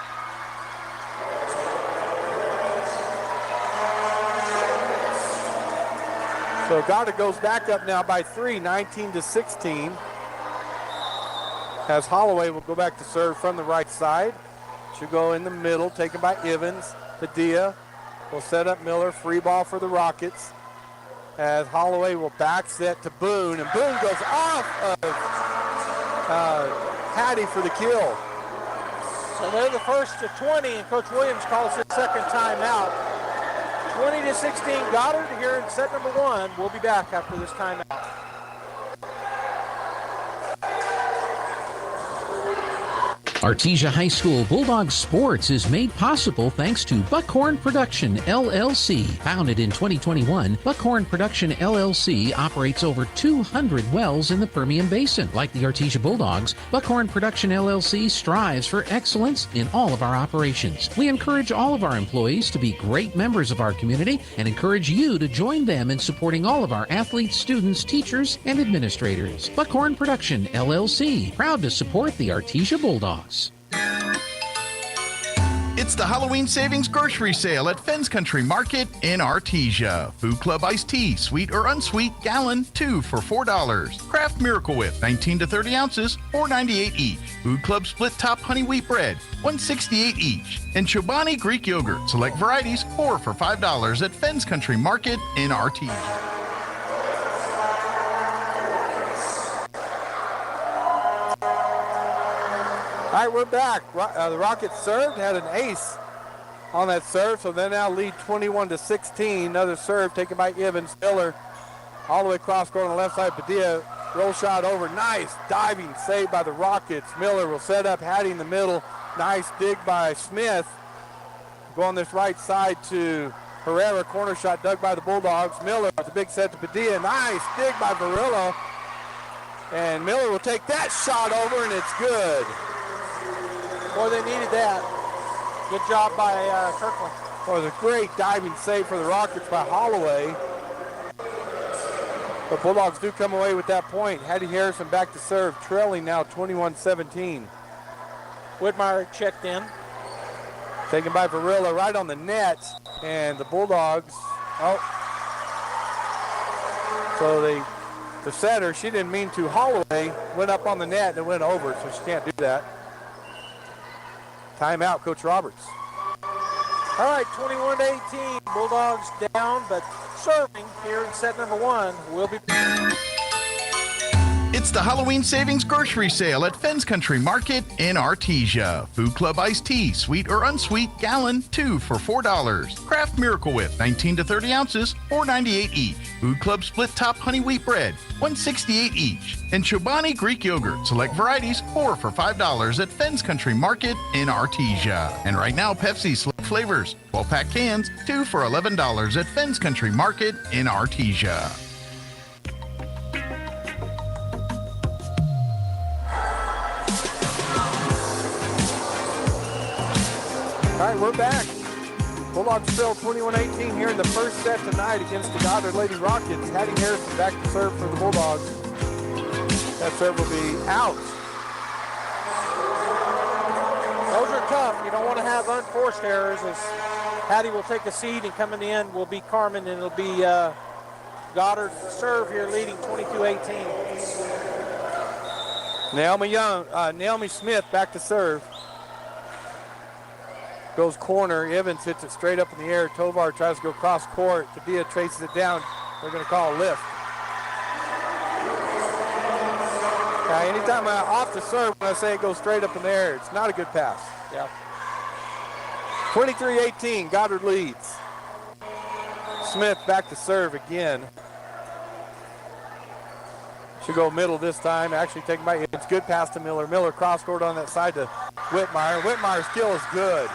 So Goddard goes back up now by 3, 19-16. As Holloway will go back to serve from the right side. She'll go in the middle, taken by Evans. Padilla will set up Miller. Free ball for the Rockets. As Holloway will back set to Boone, and Boone goes off of Hattie for the kill. So they're the first to 20, and Coach Williams calls his second timeout. 20-16 Goddard here in set number 1. We'll be back after this timeout. Artesia High School Bulldog Sports is made possible thanks to Buckhorn Production, LLC. Founded in 2021, Buckhorn Production, LLC operates over 200 wells in the Permian Basin. Like the Artesia Bulldogs, Buckhorn Production, LLC strives for excellence in all of our operations. We encourage all of our employees to be great members of our community and encourage you to join them in supporting all of our athletes, students, teachers, and administrators. Buckhorn Production, LLC, proud to support the Artesia Bulldogs. It's the Halloween Savings Grocery Sale at Fens Country Market in Artesia. Food Club iced tea, sweet or unsweet, gallon, 2 for $4. Kraft Miracle Whip, 19 to 30 ounces, $4.98 each. Food Club Split Top Honey Wheat Bread, $1.68 each. And Chobani Greek Yogurt, select varieties, 4 for $5 at Fens Country Market in Artesia. All right, we're back. The Rockets served, had an ace on that serve, so they now lead 21-16. Another serve taken by Evans. Miller all the way across court on the left side. Padilla, roll shot over. Nice diving save by the Rockets. Miller will set up Hattie in the middle. Nice dig by Smith. Go on this right side to Herrera. Corner shot dug by the Bulldogs. Miller with a big set to Padilla. Nice dig by Varillo. And Miller will take that shot over, and it's good. Boy, they needed that. Good job by Kirkland. Boy, it was a great diving save for the Rockets by Holloway. But Bulldogs do come away with that point. Hattie Harrison back to serve, trailing now 21-17. Whitmire checked in. Taken by Varillo right on the net. And the Bulldogs, so the setter, she didn't mean to. Holloway went up on the net and went over, so she can't do that. Timeout, Coach Roberts. All right, 21-18. Bulldogs down, but serving here in set number 1. We'll be It's the Halloween Savings Grocery Sale at Fens Country Market in Artesia. Food Club iced tea, sweet or unsweet, gallon, 2 for $4. Kraft Miracle Whip, 19 to 30 ounces, $4.98 each. Food Club Split Top Honey Wheat Bread, $1.68 each. And Chobani Greek Yogurt, select varieties, 4 for $5 at Fens Country Market in Artesia. And right now, Pepsi select flavors, 12-pack cans, 2 for $11 at Fens Country Market in Artesia. All right, we're back. Bulldogs trail 21-18 here in the first set tonight against the Goddard Lady Rockets. Hattie Harrison back to serve for the Bulldogs. That serve will be out. Those are tough. You don't want to have unforced errors, as Hattie will take a seat, and coming in will be Carmen, and it'll be Goddard serve here leading 22-18. Naomi Smith back to serve. Goes corner. Evans hits it straight up in the air. Tovar tries to go cross court. Padilla traces it down. They're going to call a lift. Anytime off the serve, when I say it goes straight up in the air, it's not a good pass. Yeah. 23-18, Goddard leads. Smith back to serve again. Should go middle this time. Actually taken by, it's good pass to Miller. Miller cross court on that side to Whitmire. Whitmire's kill is good.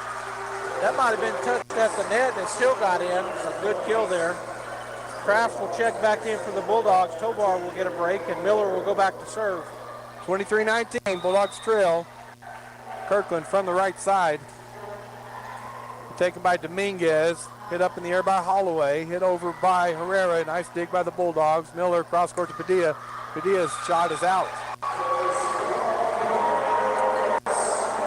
That might have been touched at the net and it still got in. A good kill there. Kraft will check back in for the Bulldogs. Tovar will get a break, and Miller will go back to serve. 23-19, Bulldogs trail. Kirkland from the right side. Taken by Dominguez. Hit up in the air by Holloway. Hit over by Herrera. Nice dig by the Bulldogs. Miller cross court to Padilla. Padilla's shot is out.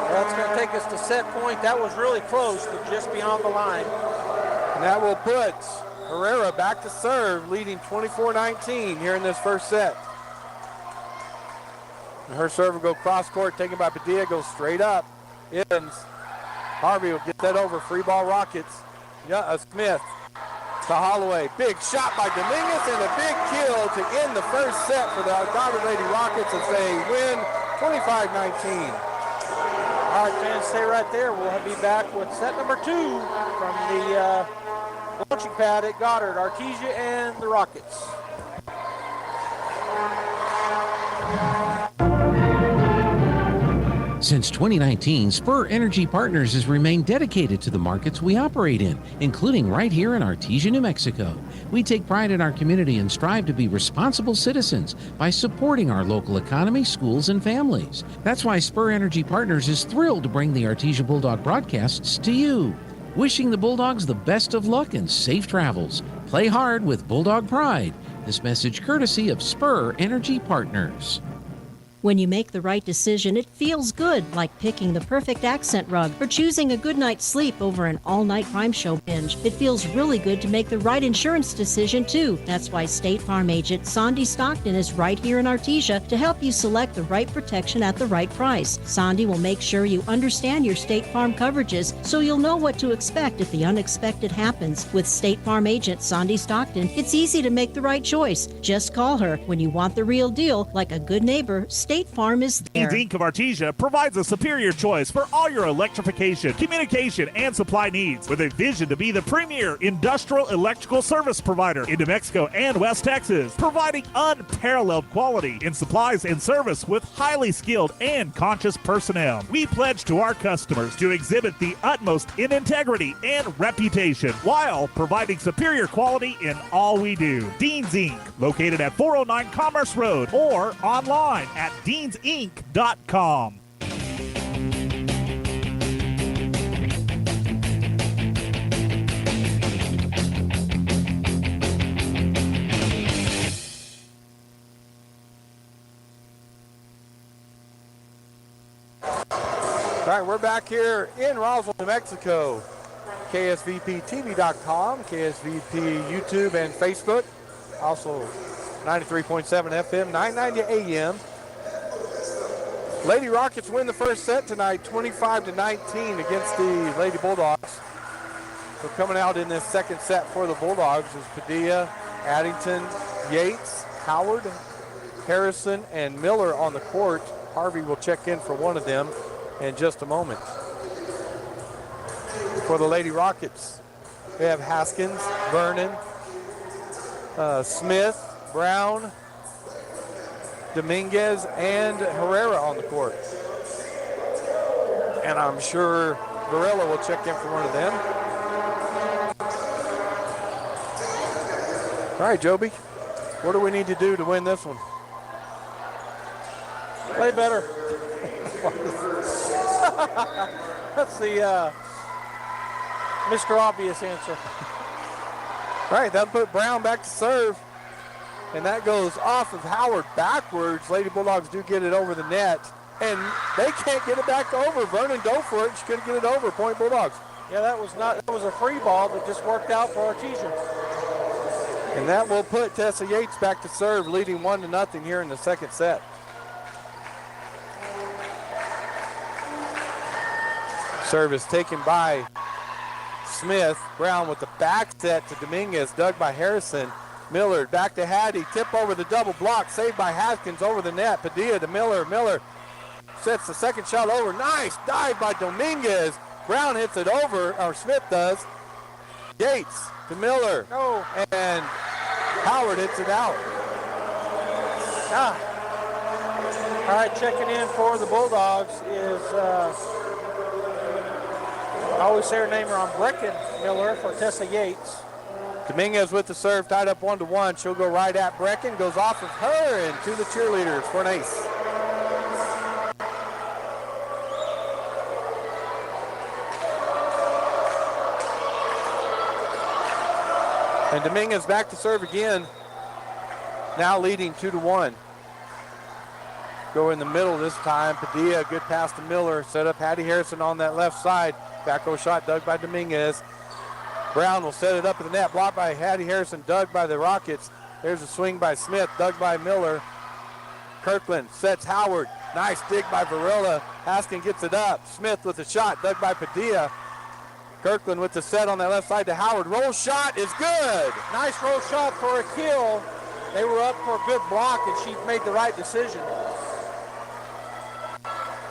That's going to take us to set point. That was really close, but just beyond the line. And that will put Herrera back to serve, leading 24-19 here in this first set. And her serve will go cross court, taken by Padilla, goes straight up. Evans. Harvey will get that over. Free ball Rockets. Smith to Holloway. Big shot by Dominguez and a big kill to end the first set for the Goddard Lady Rockets as they win 25-19. All right, fans, stay right there. We'll be back with set number 2 from the launching pad at Goddard, Artesia and the Rockets. Since 2019, Spur Energy Partners has remained dedicated to the markets we operate in, including right here in Artesia, New Mexico. We take pride in our community and strive to be responsible citizens by supporting our local economy, schools, and families. That's why Spur Energy Partners is thrilled to bring the Artesia Bulldog broadcasts to you. Wishing the Bulldogs the best of luck and safe travels. Play hard with Bulldog pride. This message courtesy of Spur Energy Partners. When you make the right decision, it feels good, like picking the perfect accent rug or choosing a good night's sleep over an all-night crime show binge. It feels really good to make the right insurance decision, too. That's why State Farm agent Sandy Stockton is right here in Artesia to help you select the right protection at the right price. Sandy will make sure you understand your State Farm coverages so you'll know what to expect if the unexpected happens. With State Farm agent Sandy Stockton, it's easy to make the right choice. Just call her when you want the real deal, like a good neighbor. State Farm is there. Deans Inc. of Artesia provides a superior choice for all your electrification, communication, and supply needs with a vision to be the premier industrial electrical service provider in New Mexico and West Texas, providing unparalleled quality in supplies and service with highly skilled and conscious personnel. We pledge to our customers to exhibit the utmost in integrity and reputation while providing superior quality in all we do. Deans Inc., located at 409 Commerce Road or online at deansinc.com. All right, we're back here in Roswell, New Mexico. KSVPTV.com, KSVP YouTube and Facebook. Also 93.7 FM, 990 AM. Lady Rockets win the first set tonight, 25-19 against the Lady Bulldogs. So coming out in this second set for the Bulldogs is Padilla, Addington, Yates, Howard, Harrison, and Miller on the court. Harvey will check in for one of them in just a moment. For the Lady Rockets, we have Haskins, Vernon, Smith, Brown, Dominguez, and Herrera on the court. And I'm sure Varela will check in for one of them. All right, Joby, what do we need to do to win this one? Play better. That's the Mr. Obvious answer. All right, that'll put Brown back to serve. And that goes off of Howard backwards. Lady Bulldogs do get it over the net. And they can't get it back over. Vernon dove for it. She couldn't get it over. Point Bulldogs. Yeah, that was a free ball that just worked out for Artesia. And that will put Tessa Yates back to serve, leading 1-0 here in the second set. Service taken by Smith. Brown with the back set to Dominguez, dug by Harrison. Miller back to Hattie, tip over the double block, saved by Haskins over the net. Padilla to Miller. Miller sets the second shot over. Nice dive by Dominguez. Brown hits it over, or Smith does. Yates to Miller. No. And Howard hits it out. All right, checking in for the Bulldogs is, I always say her name wrong, Brecken Miller for Tessa Yates. Dominguez with the serve, tied up 1-1. She'll go right at Brecken, goes off of her and to the cheerleaders for an ace. And Dominguez back to serve again, now leading 2-1. Go in the middle this time. Padilla, good pass to Miller. Set up Hattie Harrison on that left side. Back row shot dug by Dominguez. Brown will set it up at the net. Blocked by Hattie Harrison, dug by the Rockets. There's a swing by Smith, dug by Miller. Kirkland sets Howard. Nice dig by Varela. Haskins gets it up. Smith with the shot, dug by Padilla. Kirkland with the set on that left side to Howard. Roll shot is good. Nice roll shot for a kill. They were up for a good block, and she made the right decision.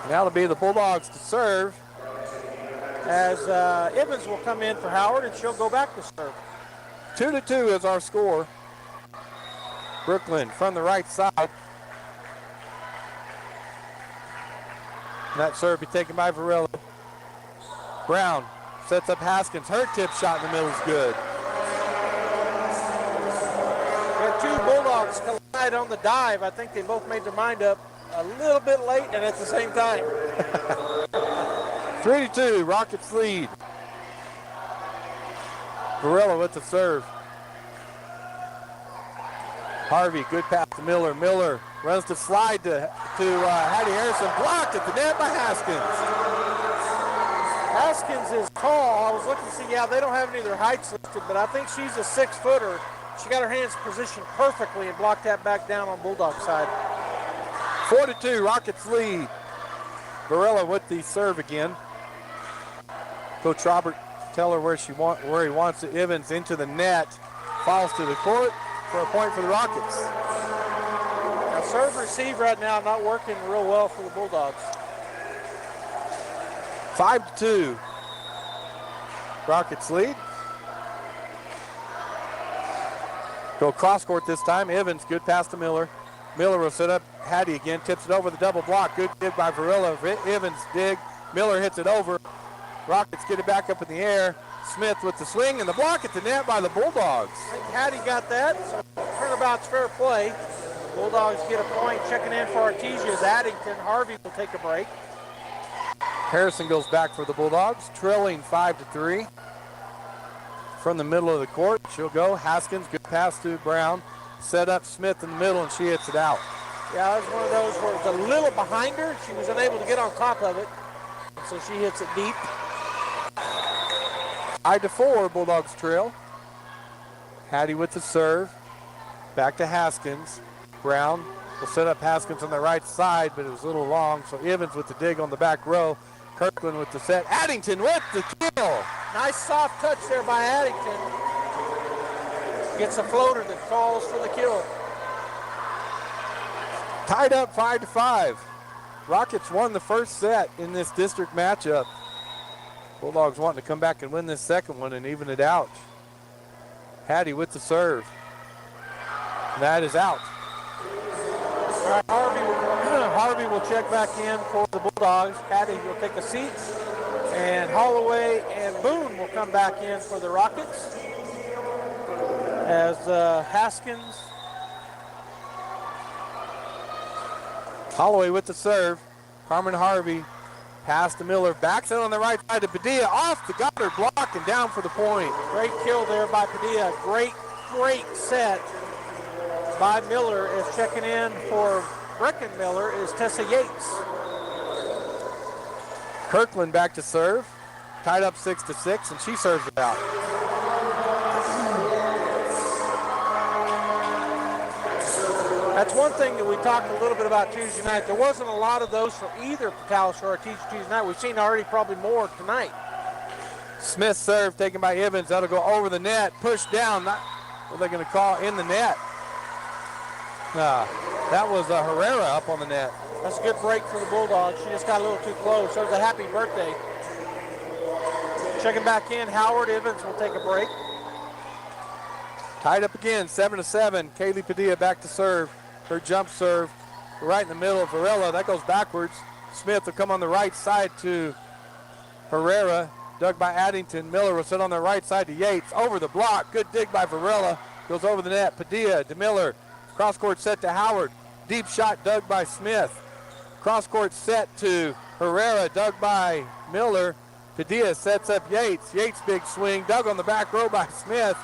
Now it'll be the Bulldogs to serve. As Evans will come in for Howard, and she'll go back to serve. 2-2 is our score. Brooklyn from the right side. And that serve be taken by Varela. Brown sets up Haskins. Her tip shot in the middle is good. We have two Bulldogs collide on the dive. I think they both made their mind up a little bit late and at the same time. 3-2, Rockets lead. Varela with the serve. Harvey, good pass to Miller. Miller runs the slide to Hattie Harrison. Blocked at the net by Haskins. Haskins is tall. I was looking to see, they don't have any of their heights listed, but I think she's a 6-footer. She got her hands positioned perfectly and blocked that back down on Bulldog side. 4-2, Rockets lead. Varela with the serve again. Coach Robert tell her where he wants it. Evans into the net. Falls to the court for a point for the Rockets. Now, serve receive right now not working real well for the Bulldogs. 5-2. Rockets lead. Go cross court this time. Evans, good pass to Miller. Miller will set up Hattie again, tips it over the double block. Good dig by Varela. Evans dig. Miller hits it over. Rockets get it back up in the air. Smith with the swing and the block at the net by the Bulldogs. I think Hattie got that, so turnabout's fair play. Bulldogs get a point. Checking in for Artesia is Addington. Harvey will take a break. Harrison goes back for the Bulldogs, trailing 5-3. From the middle of the court, she'll go. Haskins, good pass to Brown. Set up Smith in the middle, and she hits it out. Yeah, it was one of those where it was a little behind her. She was unable to get on top of it, so she hits it deep. 5-4, Bulldogs trail. Hattie with the serve. Back to Haskins. Brown will set up Haskins on the right side, but it was a little long, so Evans with the dig on the back row. Kirkland with the set. Addington with the kill. Nice soft touch there by Addington. Gets a floater that falls for the kill. Tied up 5-5. Rockets won the first set in this district matchup. Bulldogs wanting to come back and win this second one and even it out. Hattie with the serve. That is out. All right, Harvey will check back in for the Bulldogs. Hattie will take a seat. And Holloway and Boone will come back in for the Rockets. As Haskins. Holloway with the serve. Carmen Harvey. Pass to Miller. Backs it on the right side to Padilla. Off the Goddard block and down for the point. Great kill there by Padilla. Great set by Miller. Is checking in for Brecken Miller is Tessa Yates. Kirkland back to serve. Tied up 6-6, and she serves it out. That's one thing that we talked a little bit about Tuesday night. There wasn't a lot of those for either Patalis or Artesia Tuesday night. We've seen already probably more tonight. Smith serve taken by Evans. That'll go over the net. Pushed down. What are they going to call? In the net. That was Herrera up on the net. That's a good break for the Bulldogs. She just got a little too close. There's a happy birthday. Checking back in, Howard Evans will take a break. Tied up again, 7-7. Kaylee Padilla back to serve. Her jump serve right in the middle of Varela. That goes backwards. Smith will come on the right side to Herrera. Dug by Addington. Miller will sit on the right side to Yates. Over the block. Good dig by Varela. Goes over the net. Padilla to Miller. Cross-court set to Howard. Deep shot dug by Smith. Cross-court set to Herrera. Dug by Miller. Padilla sets up Yates. Yates big swing. Dug on the back row by Smith.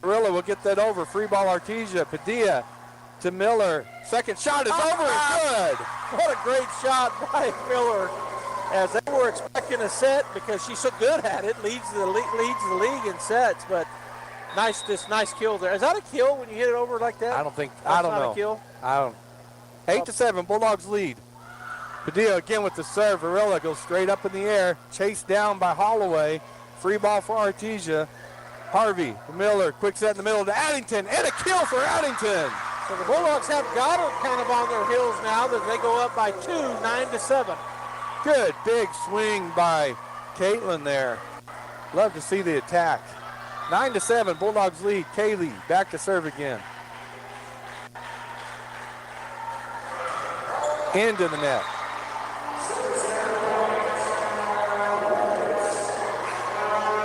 Varela will get that over. Free ball Artesia. Padilla to Miller. Second shot is over and good. What a great shot by Miller. As they were expecting a set because she's so good at it. Leads the league in sets, but nice kill there. Is that a kill when you hit it over like that? I don't That's know. Not a kill? 8-7, Bulldogs lead. Padilla again with the serve. Varela goes straight up in the air. Chased down by Holloway. Free ball for Artesia. Harvey, Miller, quick set in the middle to Addington, and a kill for Addington. So the Bulldogs have Goddard kind of on their heels now that they go up by 2, 9-7. Good big swing by Caitlin there. Love to see the attack. 9-7, Bulldogs lead. Kaylee back to serve again. Into the net.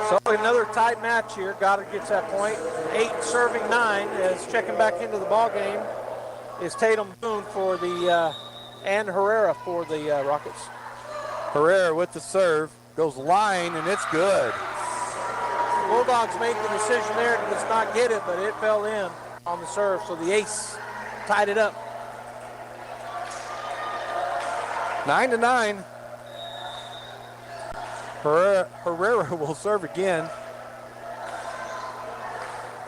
So another tight match here. Goddard gets that point. 8 serving 9 as checking back into the ball game is Tatum Boone for the and Herrera for the Rockets. Herrera with the serve goes line and it's good. Bulldogs made the decision there to just not get it, but it fell in on the serve. So the ace tied it up. 9-9. Herrera will serve again.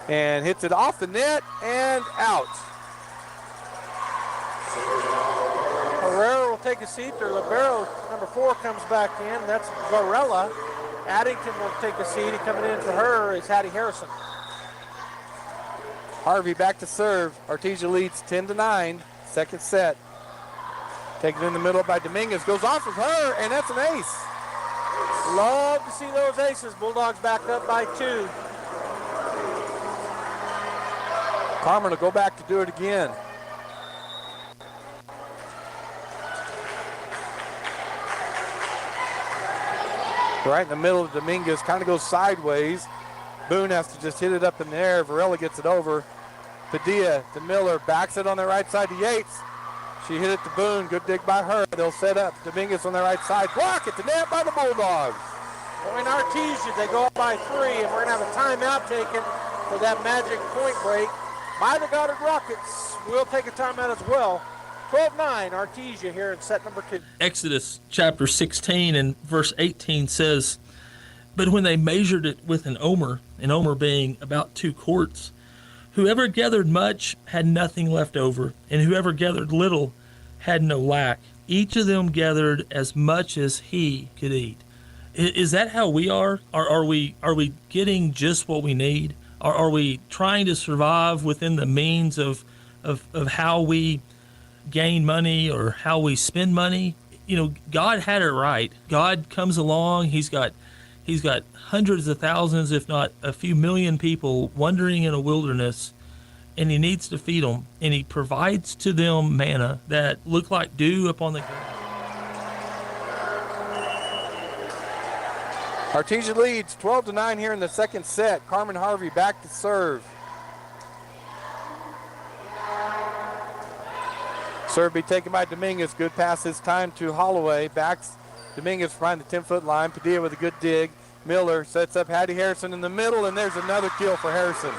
And hits it off the net and out. Herrera will take a seat. Their libero, number 4, comes back in. That's Varela. Addington will take a seat. And coming in for her is Hattie Harrison. Harvey back to serve. Artesia leads 10-9. Second set. Taken in the middle by Dominguez. Goes off of her, and that's an ace. Love to see those aces. Bulldogs back up by 2. Carmen will go back to do it again. Right in the middle of Dominguez, kind of goes sideways. Boone has to just hit it up in the air. Varela gets it over. Padilla to Miller, backs it on the right side to Yates. She hit it to Boone, good dig by her. They'll set up Dominguez on the right side. Block at the net by the Bulldogs. Well, in Artesia, they go up by 3, and we're going to have a timeout taken for that magic point break by the Goddard Rockets. We'll take a timeout as well. 12-9, Artesia here in set number 2. Exodus chapter 16 and verse 18 says, "But when they measured it with an omer being about 2 quarts, whoever gathered much had nothing left over, and whoever gathered little had no lack. Each of them gathered as much as he could eat." Is that how we are? Are we getting just what we need? Are we trying to survive within the means of how we gain money or how we spend money? You know, God had it right. God comes along. He's got hundreds of thousands, if not a few million people wandering in a wilderness, and he needs to feed them, and he provides to them manna that look like dew upon the ground. Artesia leads 12-9 here in the second set. Carmen Harvey back to serve. Serve be taken by Dominguez. Good pass this time to Holloway. Backs Dominguez behind the 10-foot line. Padilla with a good dig. Miller sets up Hattie Harrison in the middle, and there's another kill for Harrison.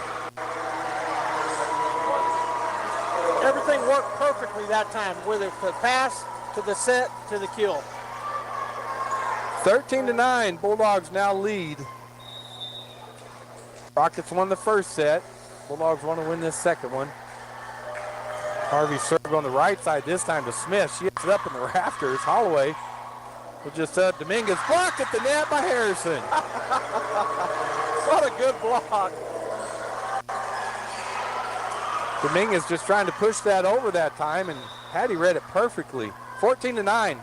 Everything worked perfectly that time, with the pass to the set to the kill. 13-9, Bulldogs now lead. Rockets won the first set. Bulldogs want to win this second one. Harvey served on the right side this time to Smith. She hits it up in the rafters. Holloway will just set up Dominguez. Blocked at the net by Harrison. What a good block. Dominguez just trying to push that over that time, and Hattie read it perfectly. 14-9.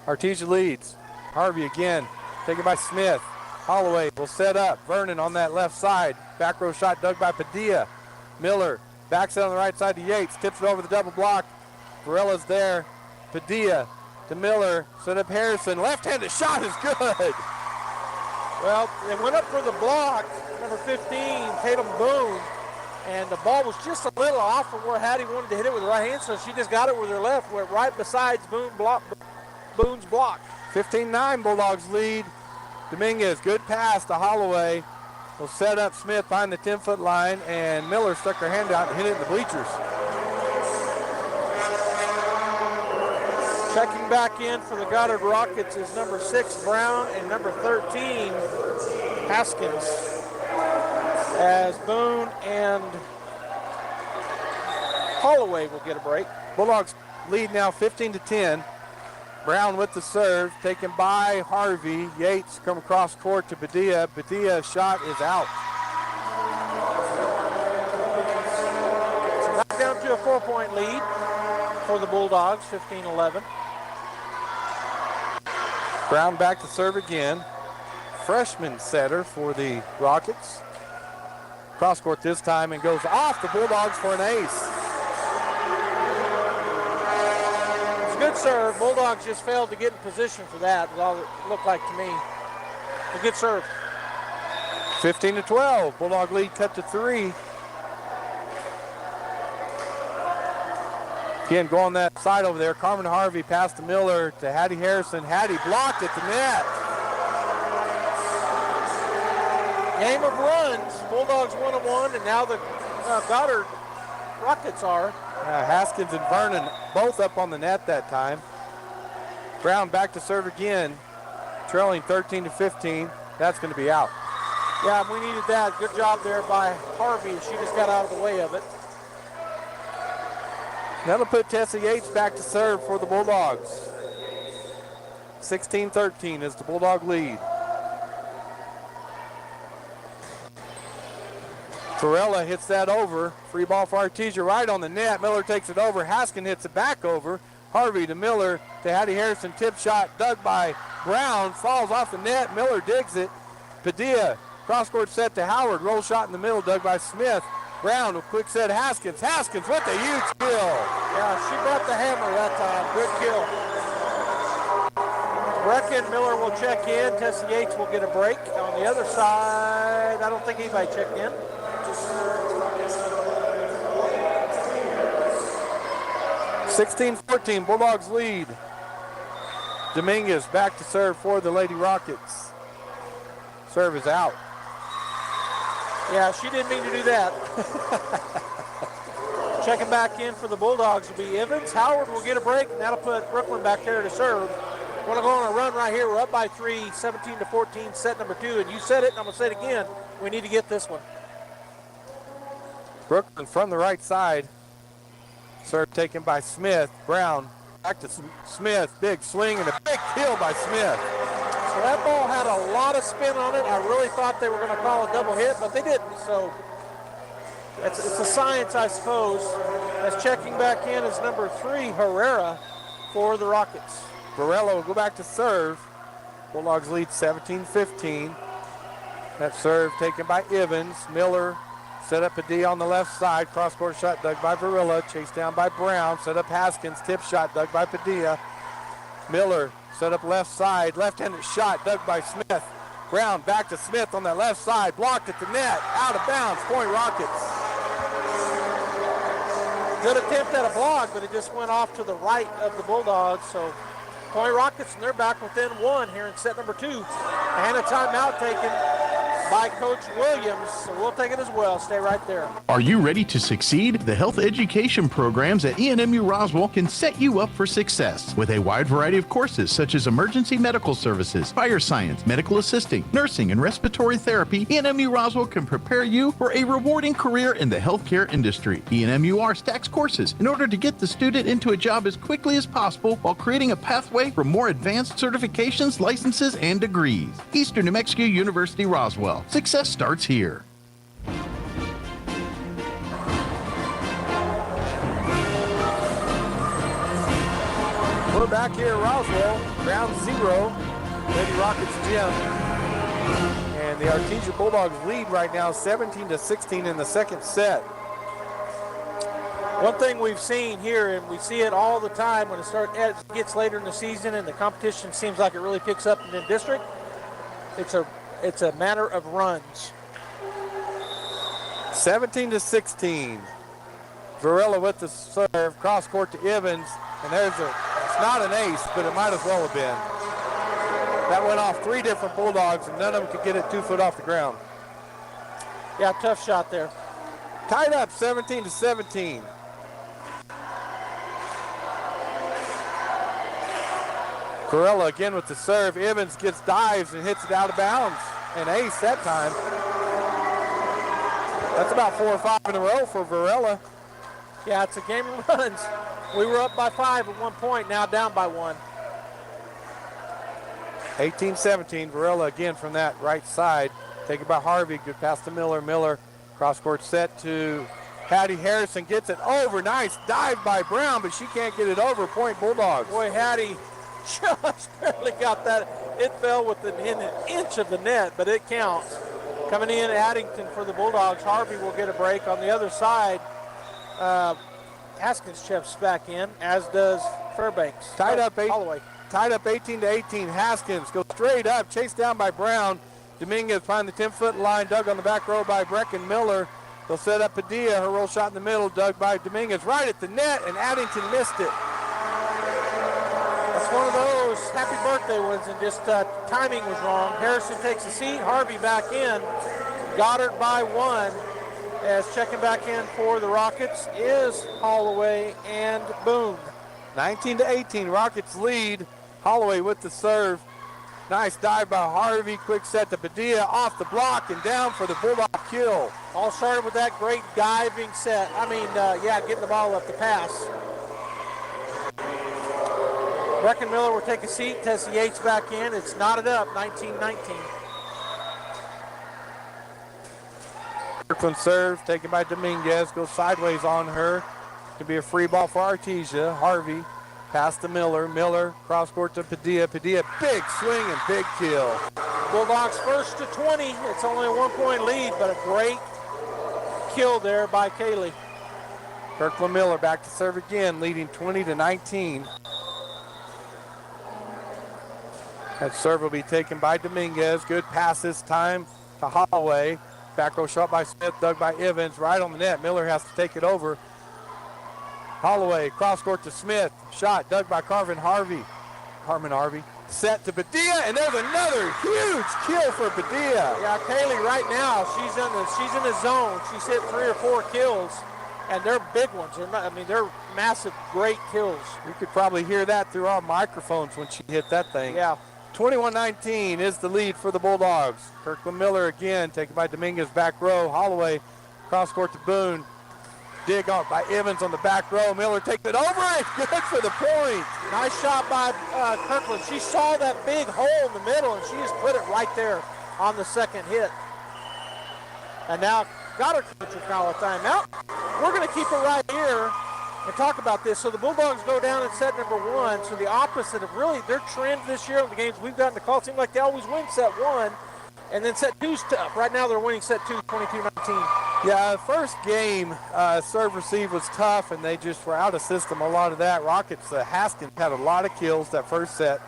Artesia leads. Harvey again, taken by Smith. Holloway will set up. Vernon on that left side. Back row shot dug by Padilla. Miller backs it on the right side to Yates. Tips it over the double block. Varela's there. Padilla to Miller. Set up Harrison. Left-handed shot is good. Well, they went up for the block, number 15, Tatum Boone, and the ball was just a little off from where Hattie wanted to hit it with her right hand, so she just got it with her left, went right besides Boone's block. 15-9, Bulldogs lead. Dominguez, good pass to Holloway. Will set up Smith behind the 10-foot line, and Miller stuck her hand out and hit it in the bleachers. Checking back in for the Goddard Rockets is number 6, Brown, and number 13, Haskins, as Boone and Holloway will get a break. Bulldogs lead now 15-10. Brown with the serve, taken by Harvey. Yates come across court to Padilla. Padilla's shot is out. So back down to a 4-point lead for the Bulldogs, 15-11. Brown back to serve again. Freshman setter for the Rockets. Cross court this time and goes off the Bulldogs for an ace. It's a good serve. Bulldogs just failed to get in position for that, is all it looked like to me. A good serve. 15-12. Bulldog lead cut to 3. Again, go on that side over there. Carmen Harvey passed to Miller to Hattie Harrison. Hattie blocked at the net. Game of runs. Bulldogs 1-1, and now the Goddard Rockets are. Haskins and Vernon both up on the net that time. Brown back to serve again, trailing 13-15. That's going to be out. Yeah, we needed that. Good job there by Harvey. She just got out of the way of it. That'll put Tessa Yates back to serve for the Bulldogs. 16-13 is the Bulldog lead. Varela hits that over. Free ball for Artesia right on the net. Miller takes it over. Haskin hits it back over. Harvey to Miller to Hattie Harrison. Tip shot dug by Brown. Falls off the net. Miller digs it. Padilla. Cross-court set to Howard. Roll shot in the middle dug by Smith. Brown with quick set Haskins. Haskins with a huge kill. Yeah, she brought the hammer that time. Good kill. Brecken Miller will check in. Tessie Yates will get a break. On the other side, I don't think anybody checked in. 16-14, Bulldogs lead. Dominguez back to serve for the Lady Rockets. Serve is out. Yeah, she didn't mean to do that. Checking back in for the Bulldogs will be Evans. Howard will get a break, and that'll put Brooklyn back there to serve. We're going to go on a run right here. We're up by 3, 17-14, set number 2. And you said it, and I'm going to say it again. We need to get this one. Brooklyn from the right side. Serve taken by Smith. Brown back to Smith. Big swing and a big kill by Smith. So that ball had a lot of spin on it. I really thought they were going to call a double hit, but they didn't. So it's a science, I suppose. As checking back in is number 3, Herrera, for the Rockets. Varela will go back to serve. Bulldogs lead 17-15. That serve taken by Evans. Miller set up a D on the left side. Cross-court shot dug by Varela. Chased down by Brown. Set up Haskins. Tip shot dug by Padilla. Miller set up left side. Left-handed shot dug by Smith. Brown back to Smith on that left side. Blocked at the net. Out of bounds. Point Rockets. Good attempt at a block, but it just went off to the right of the Bulldogs. So Point Rockets, and they're back within 1 here in set number 2. And a timeout taken by Coach Williams, so we'll take it as well. Stay right there. Are you ready to succeed? The health education programs at ENMU Roswell can set you up for success with a wide variety of courses such as emergency medical services, fire science, medical assisting, nursing, and respiratory therapy. ENMU Roswell can prepare you for a rewarding career in the healthcare industry. ENMUR stacks courses in order to get the student into a job as quickly as possible while creating a pathway for more advanced certifications, licenses, and degrees. Eastern New Mexico University Roswell. Success starts here. We're back here at Roswell, ground 0, Lady Rockets gym. And the Artesia Bulldogs lead right now 17-16 in the second set. One thing we've seen here, and we see it all the time when it gets later in the season and the competition seems like it really picks up in the district, it's a matter of runs. 17-16. Varela with the serve, cross court to Evans, and it's not an ace, but it might as well have been. That went off 3 different Bulldogs, and none of them could get it 2 foot off the ground. Yeah, tough shot there. Tied up 17-17. Varela again with the serve. Evans gets dives and hits it out of bounds. An ace that time. That's about 4 or 5 in a row for Varela. Yeah, it's a game of runs. We were up by 5 at one point, now down by 1. 18-17, Varela again from that right side. Taken by Harvey, good pass to Miller. Miller, cross-court set to Hattie Harrison, gets it over. Nice dive by Brown, but she can't get it over. Point Bulldogs. Boy, Hattie just barely got that. It fell within an inch of the net, but it counts. Coming in, Addington for the Bulldogs. Harvey will get a break. On the other side, Haskins checks back in, as does Fairbanks. Tied up 18-18. Haskins goes straight up, chased down by Brown. Dominguez find the 10-foot line, dug on the back row by Brecken Miller. They'll set up Padilla, her roll shot in the middle, dug by Dominguez right at the net, and Addington missed it. That's one of those happy birthday ones, and just timing was wrong. Harrison takes a seat, Harvey back in. Goddard by 1. As checking back in for the Rockets is Holloway and Boone. 19-18, Rockets lead. Holloway with the serve. Nice dive by Harvey. Quick set to Padilla off the block and down for the Bulldog kill. All started with that great diving set. Getting the ball up the pass. Brecken Miller will take a seat. Tessie Yates back in. It's knotted up, 19-19. Kirkland serves, taken by Dominguez, goes sideways on her. Could be a free ball for Artesia. Harvey, pass to Miller. Miller, cross court to Padilla. Padilla, big swing and big kill. Bulldogs first to 20. It's only a 1-point lead, but a great kill there by Kaylee. Kirkland Miller back to serve again, leading 20-19. That serve will be taken by Dominguez. Good pass this time to Holloway. Back row shot by Smith, dug by Evans, right on the net. Miller has to take it over. Holloway, cross court to Smith. Shot dug by Carmen Harvey. Set to Padilla, and there's another huge kill for Padilla. Yeah, Kaylee right now, she's in the zone. She's hit 3 or 4 kills, and they're big ones. They're massive, great kills. You could probably hear that through our microphones when she hit that thing. Yeah. 21-19 is the lead for the Bulldogs. Kirkland Miller again, taken by Dominguez, back row. Holloway, cross court to Boone. Dig off by Evans on the back row. Miller takes it over it. Good for the point. Nice shot by Kirkland. She saw that big hole in the middle, and she just put it right there on the second hit. And now got her coach will call a timeout. We're going to keep it right here and talk about this. So the Bulldogs go down in set number 1. So the opposite of really their trend this year on the games we've gotten to call. It seems like they always win set 1. And then set 2's tough. Right now they're winning set 2, 22-19. Yeah, first game, serve receive was tough, and they just were out of system a lot of that. Rockets, Haskins had a lot of kills that first set.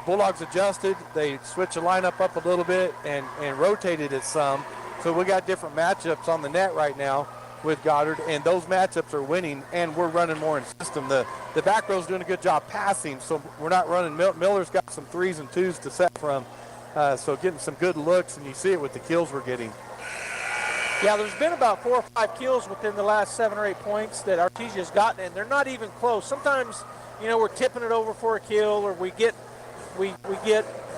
Bulldogs adjusted. They switched the lineup up a little bit and rotated it some. So we got different matchups on the net right now with Goddard, and those matchups are winning, and we're running more in system. The back row's doing a good job passing, so we're not running. Miller's got some 3s and 2s to set from. So getting some good looks, and you see it with the kills we're getting. Yeah, there's been about 4 or 5 kills within the last 7 or 8 points that Artesia's gotten, and they're not even close. Sometimes, we're tipping it over for a kill, or we get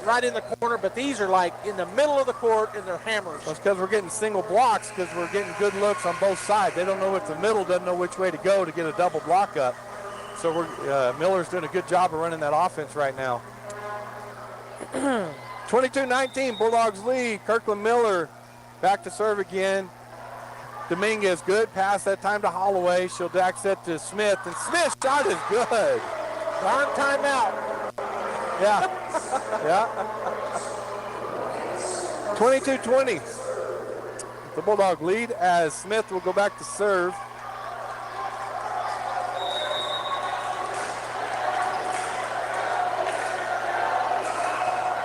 right in the corner, but these are like in the middle of the court, and they're hammers. That's because we're getting single blocks, because we're getting good looks on both sides. They don't know if the middle doesn't know which way to go to get a double block up. So Miller's doing a good job of running that offense right now. 22-19, Bulldogs lead. Kirkland Miller back to serve again. Dominguez, good pass that time to Holloway. She'll back set to Smith, and Smith's shot is good. Darn timeout. Yeah. Yeah. 22-20. The Bulldog lead as Smith will go back to serve.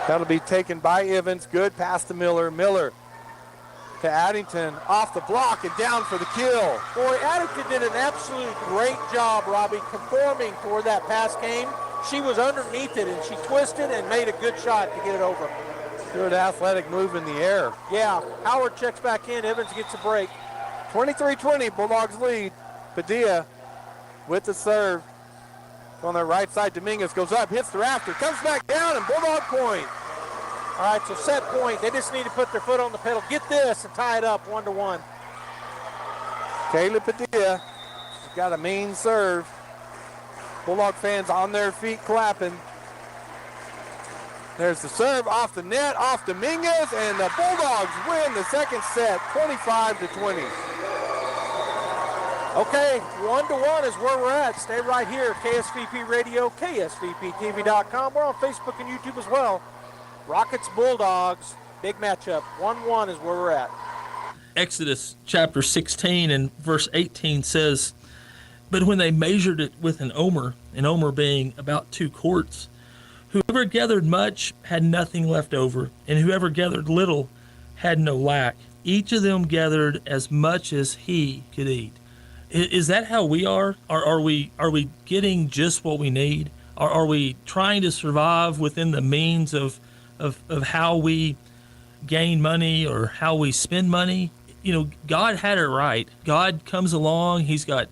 That'll be taken by Evans. Good pass to Miller. Miller to Addington. Off the block and down for the kill. Boy, Addington did an absolute great job, Robbie, conforming to where that pass came. She was underneath it, and she twisted and made a good shot to get it over. Good athletic move in the air. Yeah, Howard checks back in. Evans gets a break. 23-20, Bulldogs lead. Padilla with the serve. On the right side, Dominguez goes up, hits the rafter, comes back down, and Bulldog point. All right, so set point. They just need to put their foot on the pedal. Get this and tie it up 1-1. Kayla Padilla, she's got a mean serve. Bulldog fans on their feet clapping. There's the serve off the net, off Dominguez, and the Bulldogs win the second set, 25-20. Okay, 1-1 is where we're at. Stay right here, KSVP Radio, KSVPTV.com. We're on Facebook and YouTube as well. Rockets, Bulldogs, big matchup. 1-1 is where we're at. Exodus chapter 16 and verse 18 says, "But when they measured it with an omer being about 2 quarts, whoever gathered much had nothing left over, and whoever gathered little had no lack. Each of them gathered as much as he could eat." Is that how we are? Are we getting just what we need? Are we trying to survive within the means of how we gain money or how we spend money? God had it right. God comes along. He's got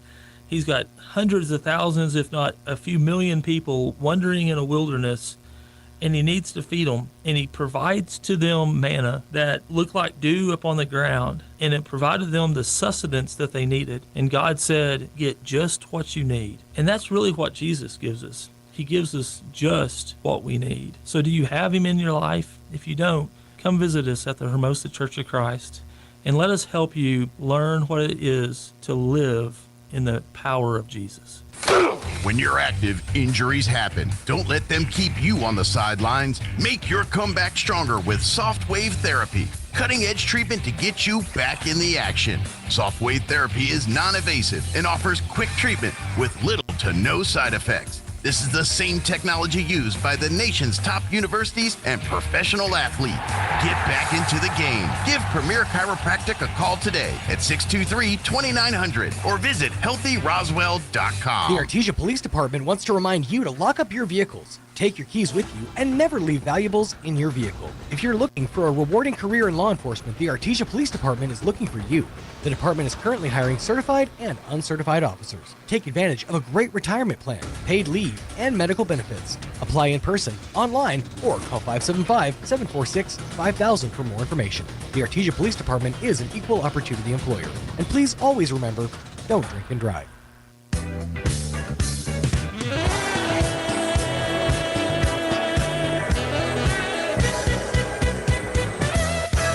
hundreds of thousands, if not a few million people wandering in a wilderness, and he needs to feed them, and he provides to them manna that looked like dew upon the ground, and it provided them the sustenance that they needed. And God said, get just what you need. And that's really what Jesus gives us. He gives us just what we need. So do you have him in your life? If you don't, come visit us at the Hermosa Church of Christ. and let us help you learn what it is to live in the power of Jesus. When you're active, injuries happen. Don't let them keep you on the sidelines. Make your comeback stronger with Soft Wave Therapy. Cutting-edge treatment to get you back in the action. Soft Wave Therapy is non-invasive and offers quick treatment with little to no side effects. This is the same technology used by the nation's top universities and professional athletes. Get back into the game. Give Premier Chiropractic a call today at 623-2900 or visit healthyroswell.com. The Artesia Police Department wants to remind you to lock up your vehicles, take your keys with you, and never leave valuables in your vehicle. If you're looking for a rewarding career in law enforcement, the Artesia Police Department is looking for you. The department is currently hiring certified and uncertified officers. Take advantage of a great retirement plan, paid leave, and medical benefits. Apply in person, online, or call 575-746-5000 for more information. The Artesia Police Department is an equal opportunity employer. And please always remember, don't drink and drive.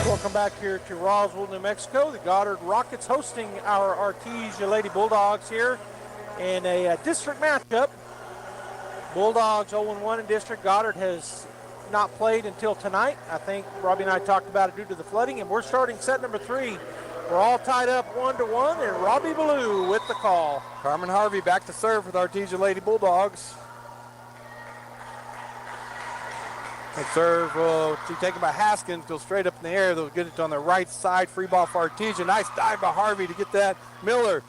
Welcome back here to Roswell, New Mexico. The Goddard Rockets hosting our Artesia Lady Bulldogs here in a district matchup. Bulldogs 0-1 in district. Goddard has not played until tonight. I think Robbie and I talked about it due to the flooding, and we're starting set number 3. We're all tied up 1-1, and Robbie Ballou with the call. Carmen Harvey back to serve with Artesia Lady Bulldogs. And serve will be taken by Haskins, goes straight up in the air. They'll get it on the right side. Free ball for Artesia. Nice dive by Harvey to get that. Miller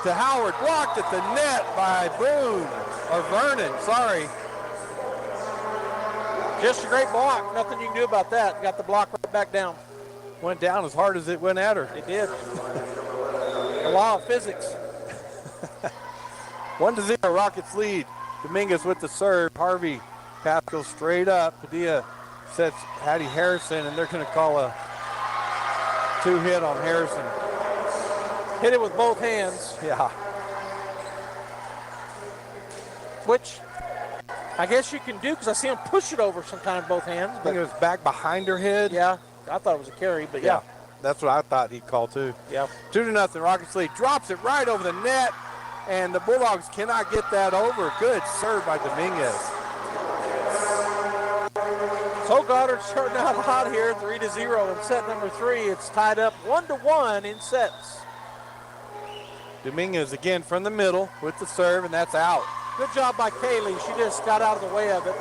to Howard. Blocked at the net by Boone. Or Vernon, sorry. Just a great block. Nothing you can do about that. Got the block right back down. Went down as hard as it went at her. It did. The law of physics. 1-0, Rockets lead. Dominguez with the serve. Harvey. Pass goes straight up. Padilla sets Hattie Harrison, and they're going to call a 2-hit on Harrison. Hit it with both hands. Yeah. Which I guess you can do because I see him push it over sometimes both hands. I think it was back behind her head. Yeah. I thought it was a carry, but yeah. That's what I thought he'd call too. Yeah. 2-0, Rockets lead. Drops it right over the net, and the Bulldogs cannot get that over. Good serve by Dominguez. So Goddard starting out hot here, 3-0 in set number 3. It's tied up 1-1 in sets. Dominguez again from the middle with the serve, and that's out. Good job by Kaylee. She just got out of the way of it.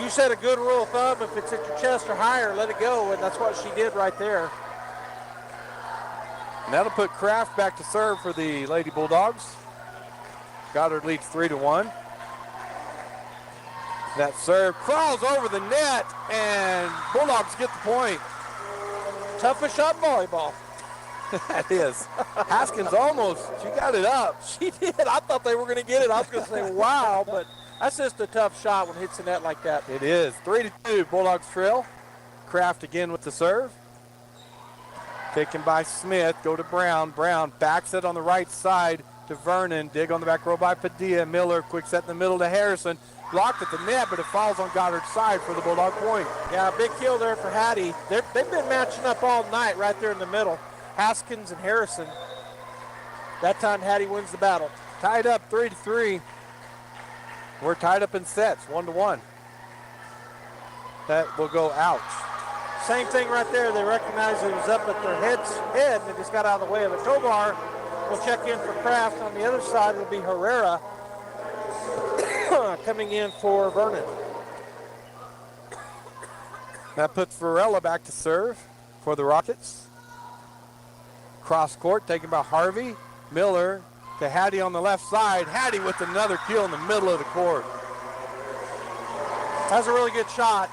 You said a good rule of thumb, if it's at your chest or higher, let it go, and that's what she did right there. And that'll put Kraft back to serve for the Lady Bulldogs. Goddard leads 3-1. That serve crawls over the net, and Bulldogs get the point. Toughest shot volleyball. That is. Haskins almost, she got it up. She did. I thought they were going to get it. I was going to say, wow, but that's just a tough shot when it hits the net like that. It is. 3-2, Bulldogs trail. Kraft again with the serve. Taken by Smith, go to Brown. Brown backs it on the right side to Vernon. Dig on the back row by Padilla. Miller, quick set in the middle to Harrison. Blocked at the net, but it falls on Goddard's side for the Bulldog point. Yeah, big kill there for Hattie. They've been matching up all night right there in the middle. Haskins and Harrison. That time Hattie wins the battle. Tied up 3-3. We're tied up in sets, 1-1. That will go out. Same thing right there. They recognize it was up at their head, and they just got out of the way of it. Tovar will check in for Kraft. On the other side will be Herrera coming in for Vernon. That puts Varela back to serve for the Rockets. Cross court taken by Harvey. Miller to Hattie on the left side. Hattie with another kill in the middle of the court. That's a really good shot.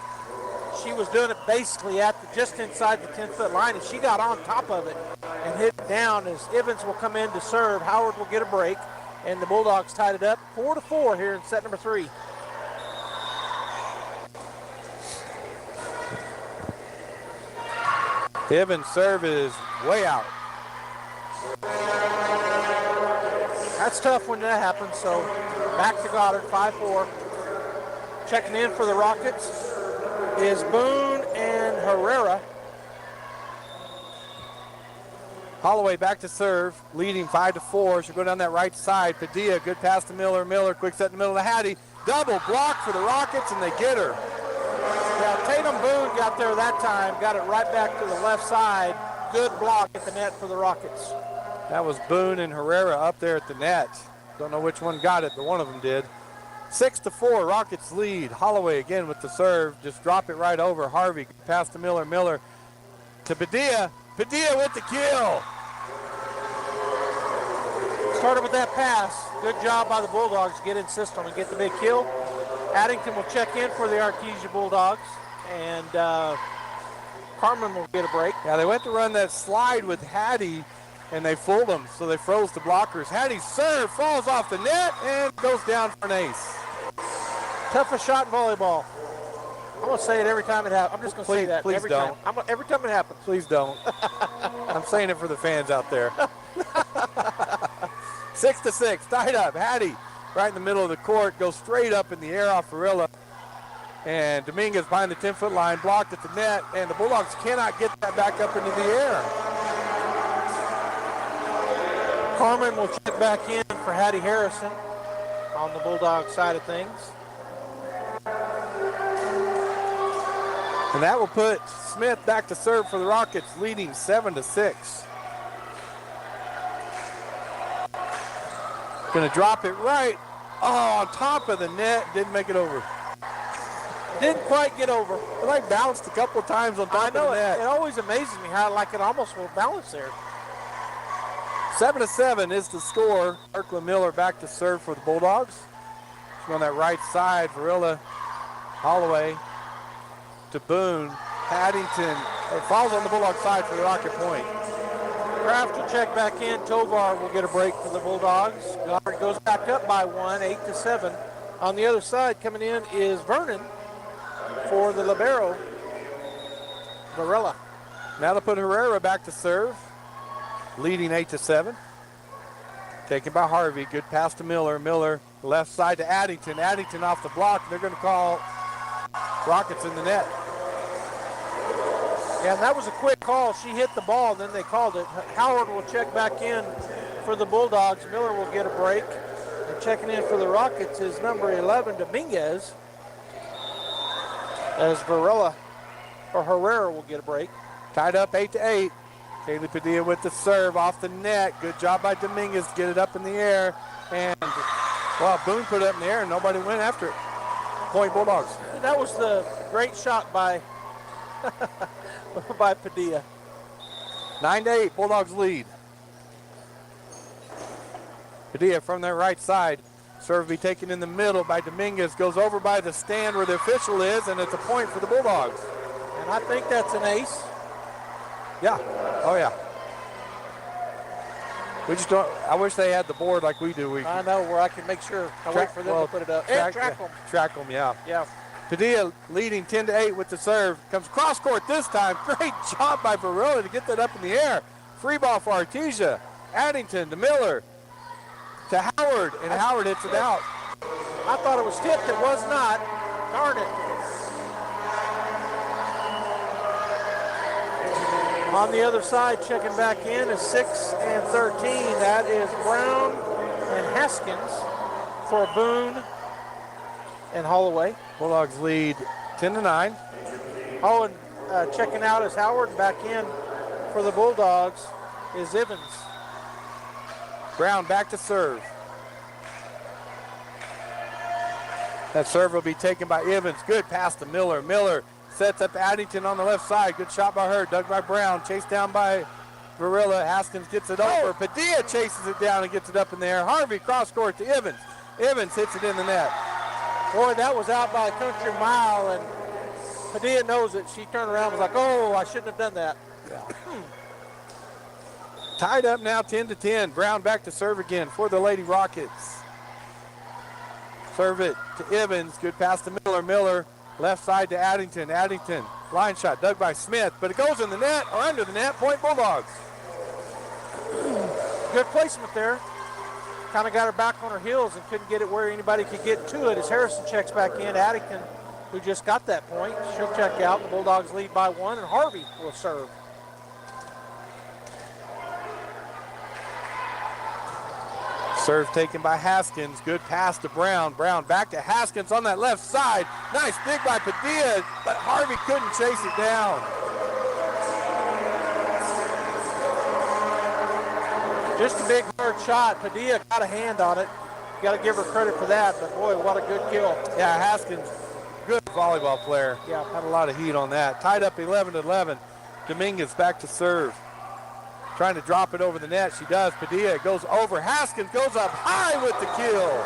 She was doing it basically just inside the 10-foot line, and she got on top of it and hit it down as Evans will come in to serve. Howard will get a break, and the Bulldogs tied it up 4-4 here in set number 3. Evans' serve is way out. That's tough when that happens, so back to Goddard, 5-4. Checking in for the Rockets is Boone and Herrera. Holloway back to serve, leading 5-4. She'll go down that right side. Padilla, good pass to Miller. Miller, quick set in the middle of Hattie. Double block for the Rockets, and they get her. Yeah, Tatum Boone got there that time, got it right back to the left side. Good block at the net for the Rockets. That was Boone and Herrera up there at the net. Don't know which one got it, but one of them did. 6-4, Rockets lead. Holloway again with the serve. Just drop it right over. Harvey, pass to Miller. Miller to Padilla. Padilla with the kill. Started with that pass. Good job by the Bulldogs to get in system and get the big kill. Addington will check in for the Artesia Bulldogs, and Carmen will get a break. Yeah, they went to run that slide with Hattie, and they fooled them, so they froze the blockers. Hattie's serve falls off the net and goes down for an ace. Toughest shot in volleyball. I'm going to say it every time it happens. I'm just going to say that please every don't. time. Every time it happens. Please don't. I'm saying it for the fans out there. 6-6, tied up. Hattie right in the middle of the court, goes straight up in the air off Varela. And Dominguez behind the 10-foot line, blocked at the net, and the Bulldogs cannot get that back up into the air. Carmen will check back in for Hattie Harrison on the Bulldog side of things. And that will put Smith back to serve for the Rockets, leading 7-6. Gonna drop it right, on top of the net, didn't make it over. Didn't quite get over. It like bounced a couple of times on top of the net. It always amazes me how it almost will bounce there. 7-7 is the score. Kirkland Miller back to serve for the Bulldogs. She's on that right side. Varela, Holloway to Boone. Paddington. It falls on the Bulldog side for the Rocket point. Kraft will check back in. Tovar will get a break for the Bulldogs. Goddard goes back up by 1, 8-7. On the other side coming in is Vernon for the libero, Varela. Now to put Herrera back to serve, leading 8-7. Taken by Harvey. Good pass to Miller. Miller left side to Addington. Addington off the block. They're going to call Rockets in the net. Yeah, and that was a quick call. She hit the ball, then they called it. Howard will check back in for the Bulldogs. Miller will get a break. And checking in for the Rockets is number 11, Dominguez. As Varela or Herrera will get a break. Tied up 8-8. Kaylee Padilla with the serve off the net. Good job by Dominguez to get it up in the air. And, well, Boone put it up in the air and nobody went after it. Point Bulldogs. That was the great shot by by Padilla. 9-8, Bulldogs lead. Padilla from their right side. Serve be taken in the middle by Dominguez. Goes over by the stand where the official is, and it's a point for the Bulldogs. And I think that's an ace. Yeah. Oh, yeah. We just don't. I wish they had the board like we do. I know, where I can make sure. I wait for them to put it up. And track them. Track them, yeah. Yeah. Padilla leading 10-8 with the serve. Comes cross court this time. Great job by Varela to get that up in the air. Free ball for Artesia. Addington to Miller to Howard, and Howard hits it out. I thought it was tipped. It was not. Darn it. On the other side, checking back in is 6 and 13. That is Brown and Haskins for Boone and Holloway. Bulldogs lead 10-9. Oh, and checking out is Howard. Back in for the Bulldogs is Evans. Brown back to serve. That serve will be taken by Evans. Good pass to Miller. Miller sets up Addington on the left side. Good shot by her. Dug by Brown. Chased down by Varela. Haskins gets it over. Padilla chases it down and gets it up in the air. Harvey cross court to Evans. Evans hits it in the net. Boy, that was out by a country mile, and Padilla knows it. She turned around and was like, oh, I shouldn't have done that. Yeah. Tied up now 10-10. Brown back to serve again for the Lady Rockets. Serve it to Evans. Good pass to Miller. Miller left side to Addington. Addington line shot dug by Smith, but it goes in the net or under the net. Point Bulldogs. Good placement there. Kind of got her back on her heels and couldn't get it where anybody could get to it as Harrison checks back in. Addington, who just got that point, she'll check out. The Bulldogs lead by 1, and Harvey will serve. Serve taken by Haskins. Good pass to Brown. Brown back to Haskins on that left side. Nice dig by Padilla, but Harvey couldn't chase it down. Just a big hard shot. Padilla got a hand on it. You got to give her credit for that, but boy, what a good kill. Yeah, Haskins, good volleyball player. Yeah. Had a lot of heat on that. Tied up 11-11. Dominguez back to serve. Trying to drop it over the net. She does. Padilla goes over. Haskins goes up high with the kill.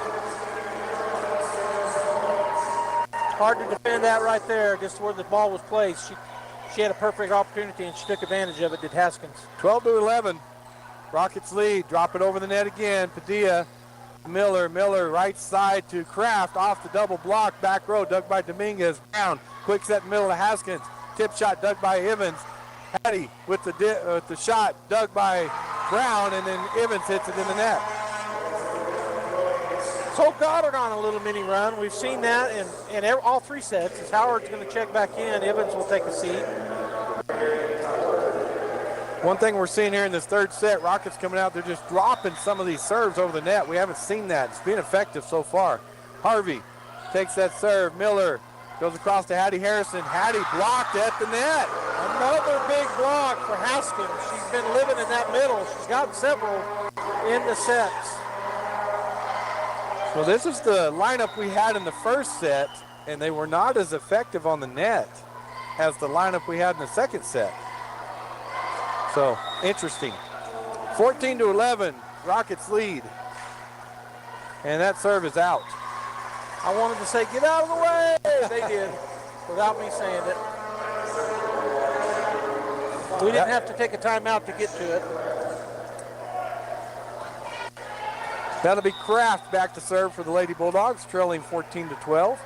Hard to defend that right there, just where the ball was placed. She had a perfect opportunity, and she took advantage of it, did Haskins. 12-11. Rockets lead. Drop it over the net again. Padilla. Miller right side to Kraft. Off the double block. Back row dug by Dominguez. Brown. Quick set middle to Haskins. Tip shot dug by Evans. Hattie with the shot dug by Brown, and then Evans hits it in the net. So Goddard on a little mini run. We've seen that in all three sets. As Howard's going to check back in, Evans will take a seat. One thing we're seeing here in this third set, Rockets coming out, they're just dropping some of these serves over the net. We haven't seen that. It's been effective so far. Harvey takes that serve. Miller goes across to Hattie Harrison. Hattie blocked at the net. Another big block for Haskins. She's been living in that middle. She's gotten several in the sets. So this is the lineup we had in the first set, and they were not as effective on the net as the lineup we had in the second set. So, interesting. 14-11, Rockets lead. And that serve is out. I wanted to say, get out of the way. They did, without me saying it. We didn't have to take a timeout to get to it. That'll be Kraft back to serve for the Lady Bulldogs, trailing 14-12.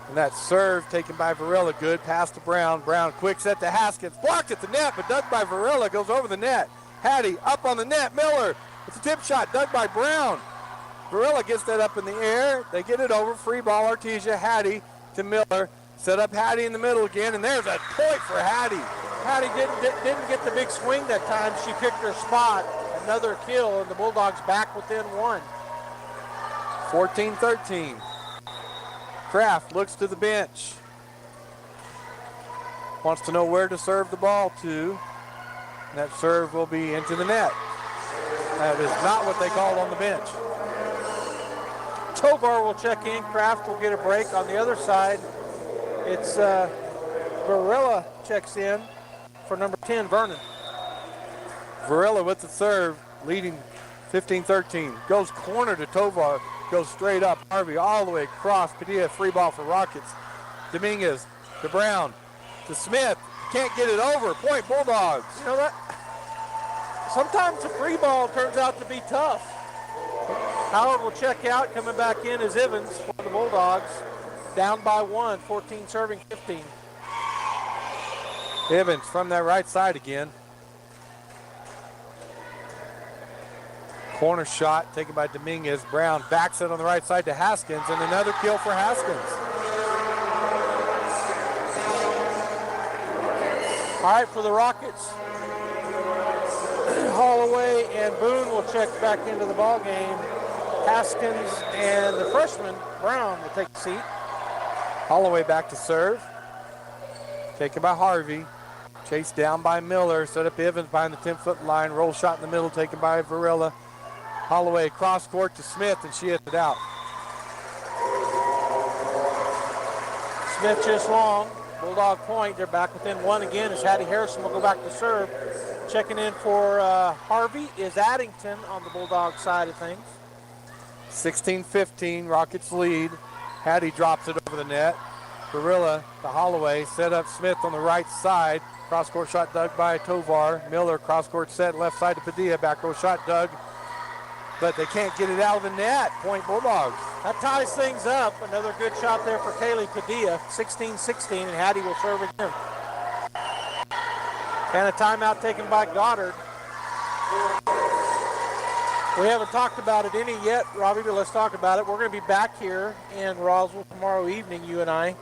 And that serve taken by Varela. Good pass to Brown. Brown quick set to Haskins. Blocked at the net, but dug by Varela. Goes over the net. Hattie up on the net. Miller. It's a tip shot dug by Brown. Varela gets that up in the air. They get it over. Free ball, Artesia. Hattie to Miller. Set up Hattie in the middle again, and there's a point for Hattie. Hattie didn't get the big swing that time. She picked her spot. Another kill, and the Bulldogs back within one. 14-13. Kraft looks to the bench. Wants to know where to serve the ball to. And that serve will be into the net. That is not what they called on the bench. Tovar will check in. Kraft will get a break. On the other side, it's Varela checks in for number 10, Vernon. Varela with the serve, leading 15-13. Goes corner to Tovar. Goes straight up. Harvey all the way across. Padilla, free ball for Rockets. Dominguez to Brown to Smith. Can't get it over. Point Bulldogs. You know that? Sometimes the free ball turns out to be tough. Howard will check out. Coming back in is Evans for the Bulldogs. Down by one. 14 serving 15. Evans from that right side again. Corner shot taken by Dominguez. Brown backs it on the right side to Haskins, and another kill for Haskins. All right, for the Rockets, Holloway and Boone will check back into the ball game. Haskins and the freshman, Brown, will take a seat. Holloway back to serve. Taken by Harvey. Chased down by Miller. Set up Evans behind the 10-foot line. Roll shot in the middle taken by Varela. Holloway cross court to Smith, and she hit it out. Smith just long. Bulldog point. They're back within one again as Hattie Harrison will go back to serve. Checking in for Harvey is Addington on the Bulldog side of things. 16-15, Rockets lead. Hattie drops it over the net. Varela to Holloway. Set up Smith on the right side. Cross court shot dug by Tovar. Miller cross court set left side to Padilla. Back row shot dug. But they can't get it out of the net. Point Bulldogs. That ties things up. Another good shot there for Kaylee Padilla. 16-16, and Hattie will serve again. And a timeout taken by Goddard. We haven't talked about it any yet, Robbie, but let's talk about it. We're going to be back here in Roswell tomorrow evening, you and I,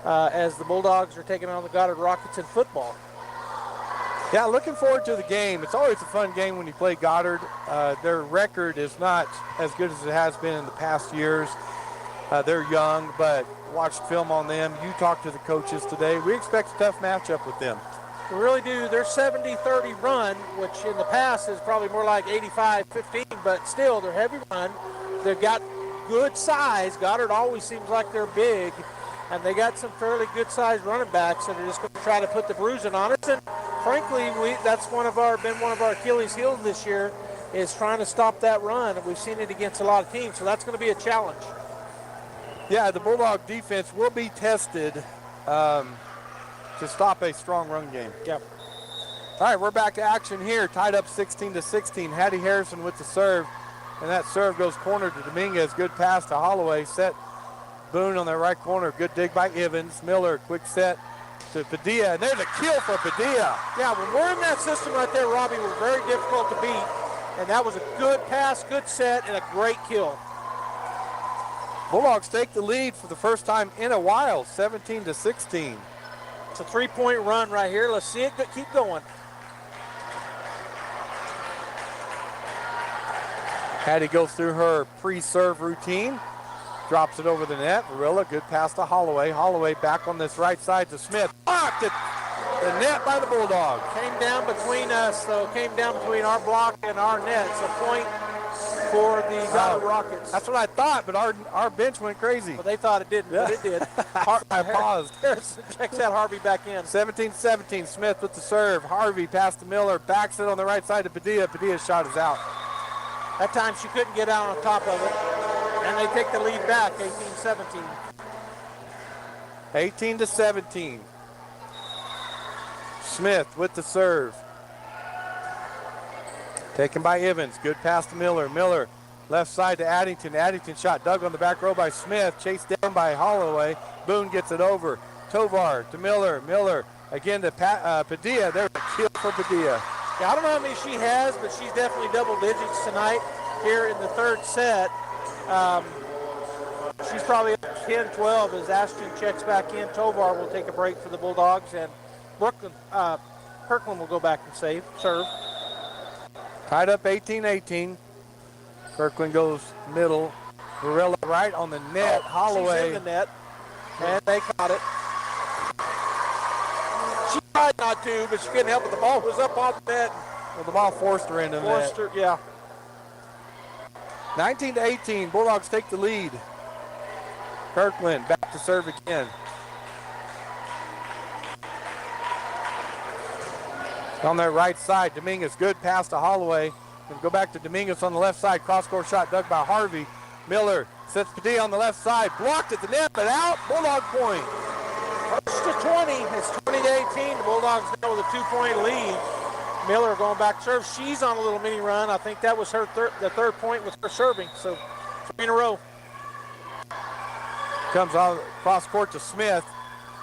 as the Bulldogs are taking on the Goddard Rockets in football. Yeah, looking forward to the game. It's always a fun game when you play Goddard. Their record is not as good as it has been in the past years. They're young, but watched film on them. You talked to the coaches today. We expect a tough matchup with them. We really do. Their 70-30 run, which in the past is probably more like 85-15, but still, they're heavy run. They've got good size. Goddard always seems like they're big, and they got some fairly good-sized running backs that are just going to try to put the bruising on us. And frankly, that's been one of our Achilles' heels this year, is trying to stop that run, and we've seen it against a lot of teams, so that's going to be a challenge. Yeah, the Bulldog defense will be tested to stop a strong run game. Yep. All right, we're back to action here. Tied up 16-16. Hattie Harrison with the serve, and that serve goes corner to Dominguez. Good pass to Holloway. Set Boone on the right corner. Good dig by Evans. Miller, quick set to Padilla, and there's a kill for Padilla. Yeah, when we're in that system right there, Robbie, we're very difficult to beat, and that was a good pass, good set, and a great kill. Bulldogs take the lead for the first time in a while, 17-16. It's a three-point run right here. Let's see it keep going. Hattie goes through her pre-serve routine, drops it over the net. Varilla, good pass to Holloway. Holloway back on this right side to Smith. Blocked at the net by the Bulldogs. Came down between us, so came down between our block and our net. So point for the Goddard Rockets. That's what I thought, but our bench went crazy. Well, they thought it didn't, but it did. I paused. Harrison checks out Harvey back in. 17-17, Smith with the serve. Harvey pass to Miller, backs it on the right side to Padilla. Padilla's shot is out. That time she couldn't get out on top of it, and they take the lead back, 18-17. 18-17. Smith with the serve. Taken by Evans. Good pass to Miller. Miller left side to Addington. Addington shot dug on the back row by Smith. Chased down by Holloway. Boone gets it over. Tovar to Miller. Miller again to Padilla. There's a kill for Padilla. Yeah, I don't know how many she has, but she's definitely double digits tonight here in the third set. She's probably up 10-12 as Ashton checks back in. Tovar will take a break for the Bulldogs, and Kirkland will go back and serve. Tied up 18-18. Kirkland goes middle. Varela right on the net. Holloway. She's in the net, and they caught it. She tried not to, but she couldn't help it. The ball was up on the net. Well, the ball forced her into the net. Forced her, yeah. 19-18. Bulldogs take the lead. Kirkland back to serve again. On their right side, Dominguez, good pass to Holloway. And go back to Dominguez on the left side. Cross-court shot dug by Harvey. Miller sets Padilla on the left side. Blocked at the net, but out. Bulldog point. First to 20. It's 20-18. The Bulldogs now with a 2-point lead. Miller going back to serve. She's on a little mini run. I think that was her the third point with her serving. So 3 in a row. Comes on cross-court to Smith.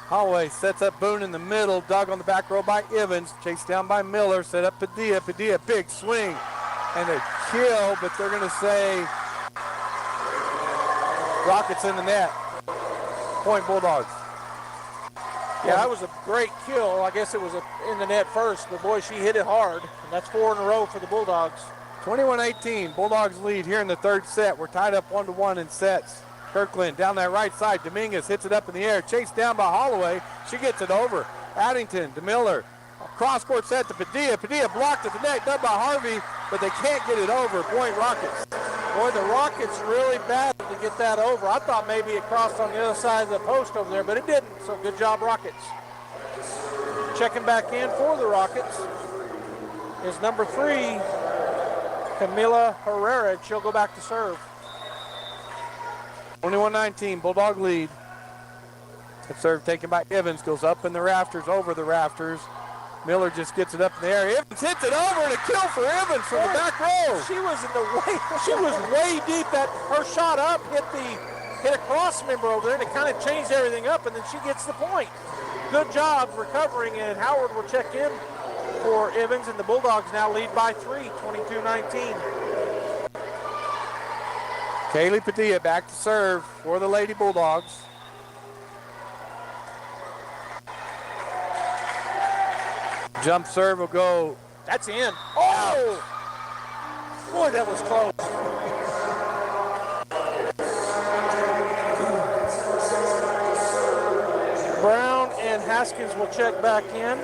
Holloway sets up Boone in the middle. Dug on the back row by Evans. Chased down by Miller. Set up Padilla. Padilla, big swing. And a kill, but they're going to say Rockets in the net. Point Bulldogs. Yeah, that was a great kill. I guess it was in the net first, but boy, she hit it hard. And that's 4 in a row for the Bulldogs. 21-18. Bulldogs lead here in the third set. We're tied up 1-1 in sets. Kirkland down that right side. Dominguez hits it up in the air. Chased down by Holloway. She gets it over. Addington to Miller. Cross-court set to Padilla. Padilla blocked at the net. Done by Harvey, but they can't get it over. Point Rockets. Boy, the Rockets really battled to get that over. I thought maybe it crossed on the other side of the post over there, but it didn't. So good job, Rockets. Checking back in for the Rockets is number 3, Camila Herrera. She'll go back to serve. 21-19, Bulldog lead. The serve taken by Evans, goes up in the rafters, over the rafters. Miller just gets it up in the air. Evans hits it over, and a kill for Evans from the back row. She was in the way. She was way deep. That her shot up hit a cross member over there, and it kind of changed everything up. And then she gets the point. Good job recovering, and Howard will check in for Evans, and the Bulldogs now lead by 3, 22-19. Kaylee Padilla back to serve for the Lady Bulldogs. Jump serve will go. That's in. Oh! Boy, that was close. Brown and Haskins will check back in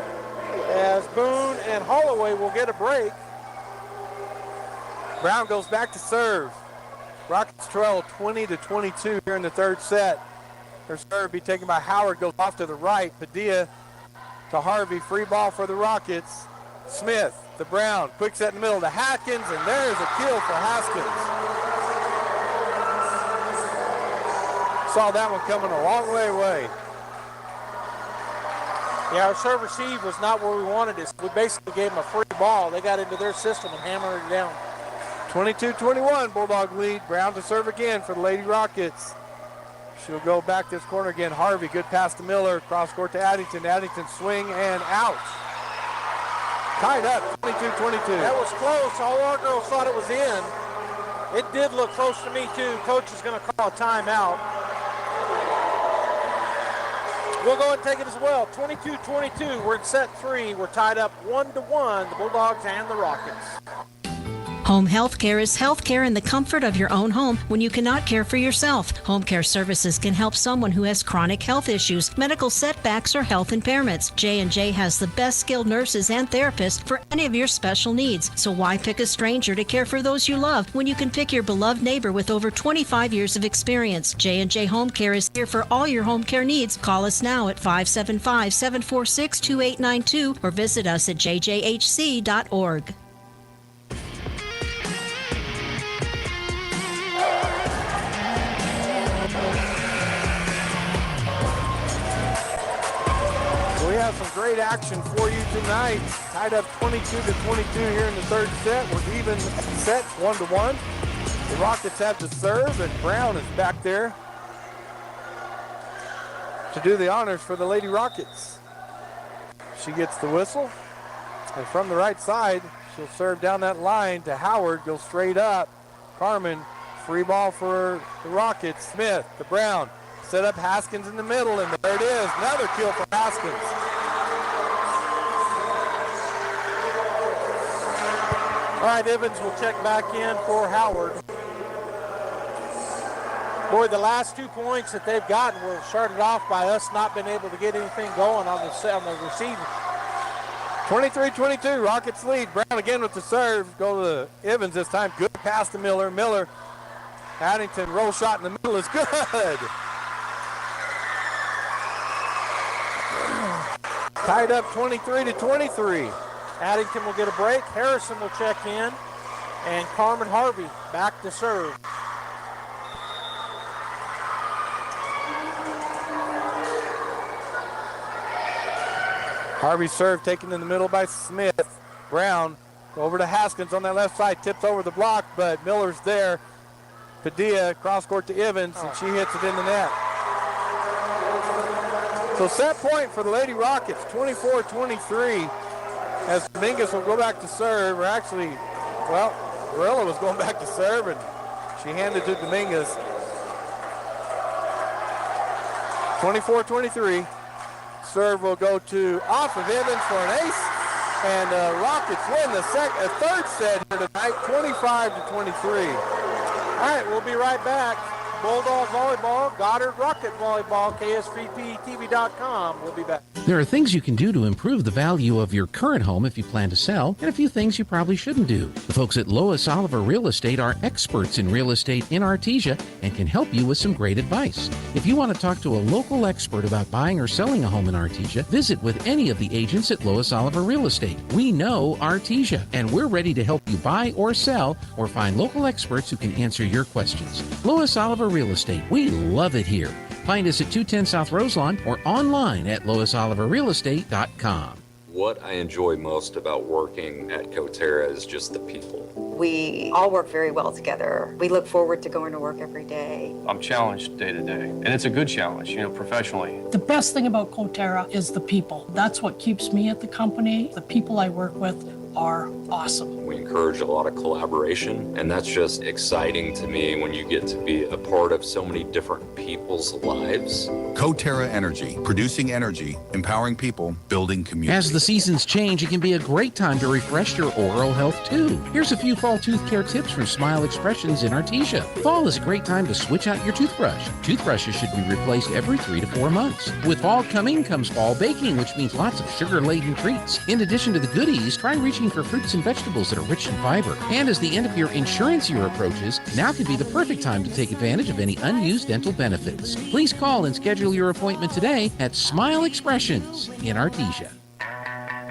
as Boone and Holloway will get a break. Brown goes back to serve. Rockets trail 20-22 here in the third set. Her serve be taken by Howard, goes off to the right. Padilla to Harvey, free ball for the Rockets. Smith to Brown, quick set in the middle to Haskins, and there's a kill for Haskins. Saw that one coming a long way away. Yeah, our serve receive was not where we wanted it. We basically gave them a free ball. They got into their system and hammered it down. 22-21, Bulldog lead. Brown to serve again for the Lady Rockets. She'll go back this corner again. Harvey, good pass to Miller. Cross court to Addington. Addington swing and out. Tied up, 22-22. That was close. All our girls thought it was in. It did look close to me, too. Coach is going to call a timeout. We'll go and take it as well. 22-22. We're in set 3. We're tied up 1-1, the Bulldogs and the Rockets. Home health care is health care in the comfort of your own home when you cannot care for yourself. Home care services can help someone who has chronic health issues, medical setbacks, or health impairments. J&J has the best skilled nurses and therapists for any of your special needs. So why pick a stranger to care for those you love when you can pick your beloved neighbor with over 25 years of experience? J&J Home Care is here for all your home care needs. Call us now at 575-746-2892 or visit us at jjhc.org. We have some great action for you tonight. Tied up 22-22 here in the third set. We're even set 1-1. The Rockets have to serve, and Brown is back there to do the honors for the Lady Rockets. She gets the whistle, and from the right side, she'll serve down that line to Howard, go straight up. Carmen, free ball for the Rockets. Smith to Brown. Set up Haskins in the middle, and there it is. Another kill for Haskins. All right, Evans will check back in for Howard. Boy, the last 2 points that they've gotten were started off by us not being able to get anything going on the receiver. 23-22, Rockets lead. Brown again with the serve. Go to Evans this time. Good pass to Miller. Miller, Addington, roll shot in the middle is good. Tied up 23-23. Addington will get a break. Harrison will check in. And Carmen Harvey back to serve. Harvey serve taken in the middle by Smith. Brown over to Haskins on that left side. Tips over the block, but Miller's there. Padilla cross court to Evans, and she hits it in the net. So set point for the Lady Rockets, 24-23, as Dominguez will go back to serve, or actually, well, Varela was going back to serve, and she handed to Dominguez. 24-23. Serve will go to off of Evans for an ace, and Rockets win the third set here tonight, 25-23. All right, we'll be right back. Bulldog Volleyball, Goddard Rocket Volleyball, KSVPTV.com. We'll be back. There are things you can do to improve the value of your current home if you plan to sell, and a few things you probably shouldn't do. The folks at Lois Oliver Real Estate are experts in real estate in Artesia and can help you with some great advice. If you want to talk to a local expert about buying or selling a home in Artesia, visit with any of the agents at Lois Oliver Real Estate. We know Artesia, and we're ready to help you buy or sell or find local experts who can answer your questions. Lois Oliver Real Estate. We love it here. Find us at 210 South Roselawn or online at loisoliverrealestate.com. What I enjoy most about working at Coterra is just the people. We all work very well together. We look forward to going to work every day. I'm challenged day to day, and it's a good challenge, professionally. The best thing about Coterra is the people. That's what keeps me at the company. The people I work with are awesome. We encourage a lot of collaboration, and that's just exciting to me when you get to be a part of so many different people's lives. coterra Energy, producing energy, empowering people, building community. As the seasons change, it can be a great time to refresh your oral health too. Here's a few fall tooth care tips from Smile Expressions in Artesia. Fall is a great time to switch out your toothbrush. Toothbrushes should be replaced every 3 to 4 months. With fall coming comes fall baking, which means lots of sugar-laden treats. In addition to the goodies, try reaching for fruits and vegetables that are rich in fiber. And as the end of your insurance year approaches, now could be the perfect time to take advantage of any unused dental benefits. Please call and schedule your appointment today at Smile Expressions in Artesia.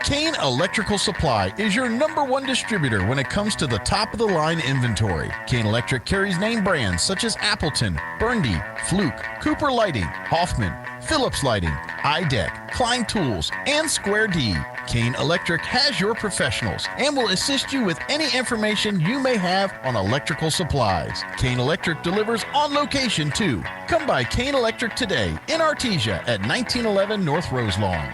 Kane Electrical Supply is your #1 distributor when it comes to the top-of-the-line inventory. Kane Electric carries name brands such as Appleton, Burndy, Fluke, Cooper Lighting, Hoffman, Phillips Lighting, iDeck, Klein Tools, and Square D. Kane Electric has your professionals and will assist you with any information you may have on electrical supplies. Kane Electric delivers on location too. Come by Kane Electric today in Artesia at 1911 North Roselawn.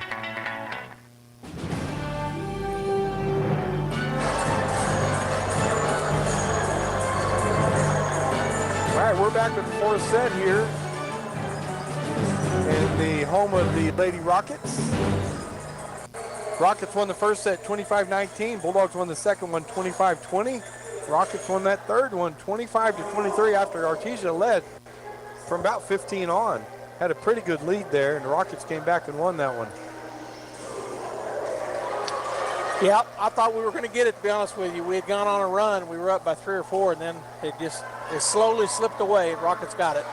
We're back with the fourth set here in the home of the Lady Rockets. Rockets won the first set 25-19. Bulldogs won the second one 25-20. Rockets won that third one 25-23 after Artesia led from about 15 on. Had a pretty good lead there, and the Rockets came back and won that one. Yeah, I thought we were going to get it, to be honest with you. We had gone on a run. We were up by 3 or 4, and then it slowly slipped away. Rockets got it.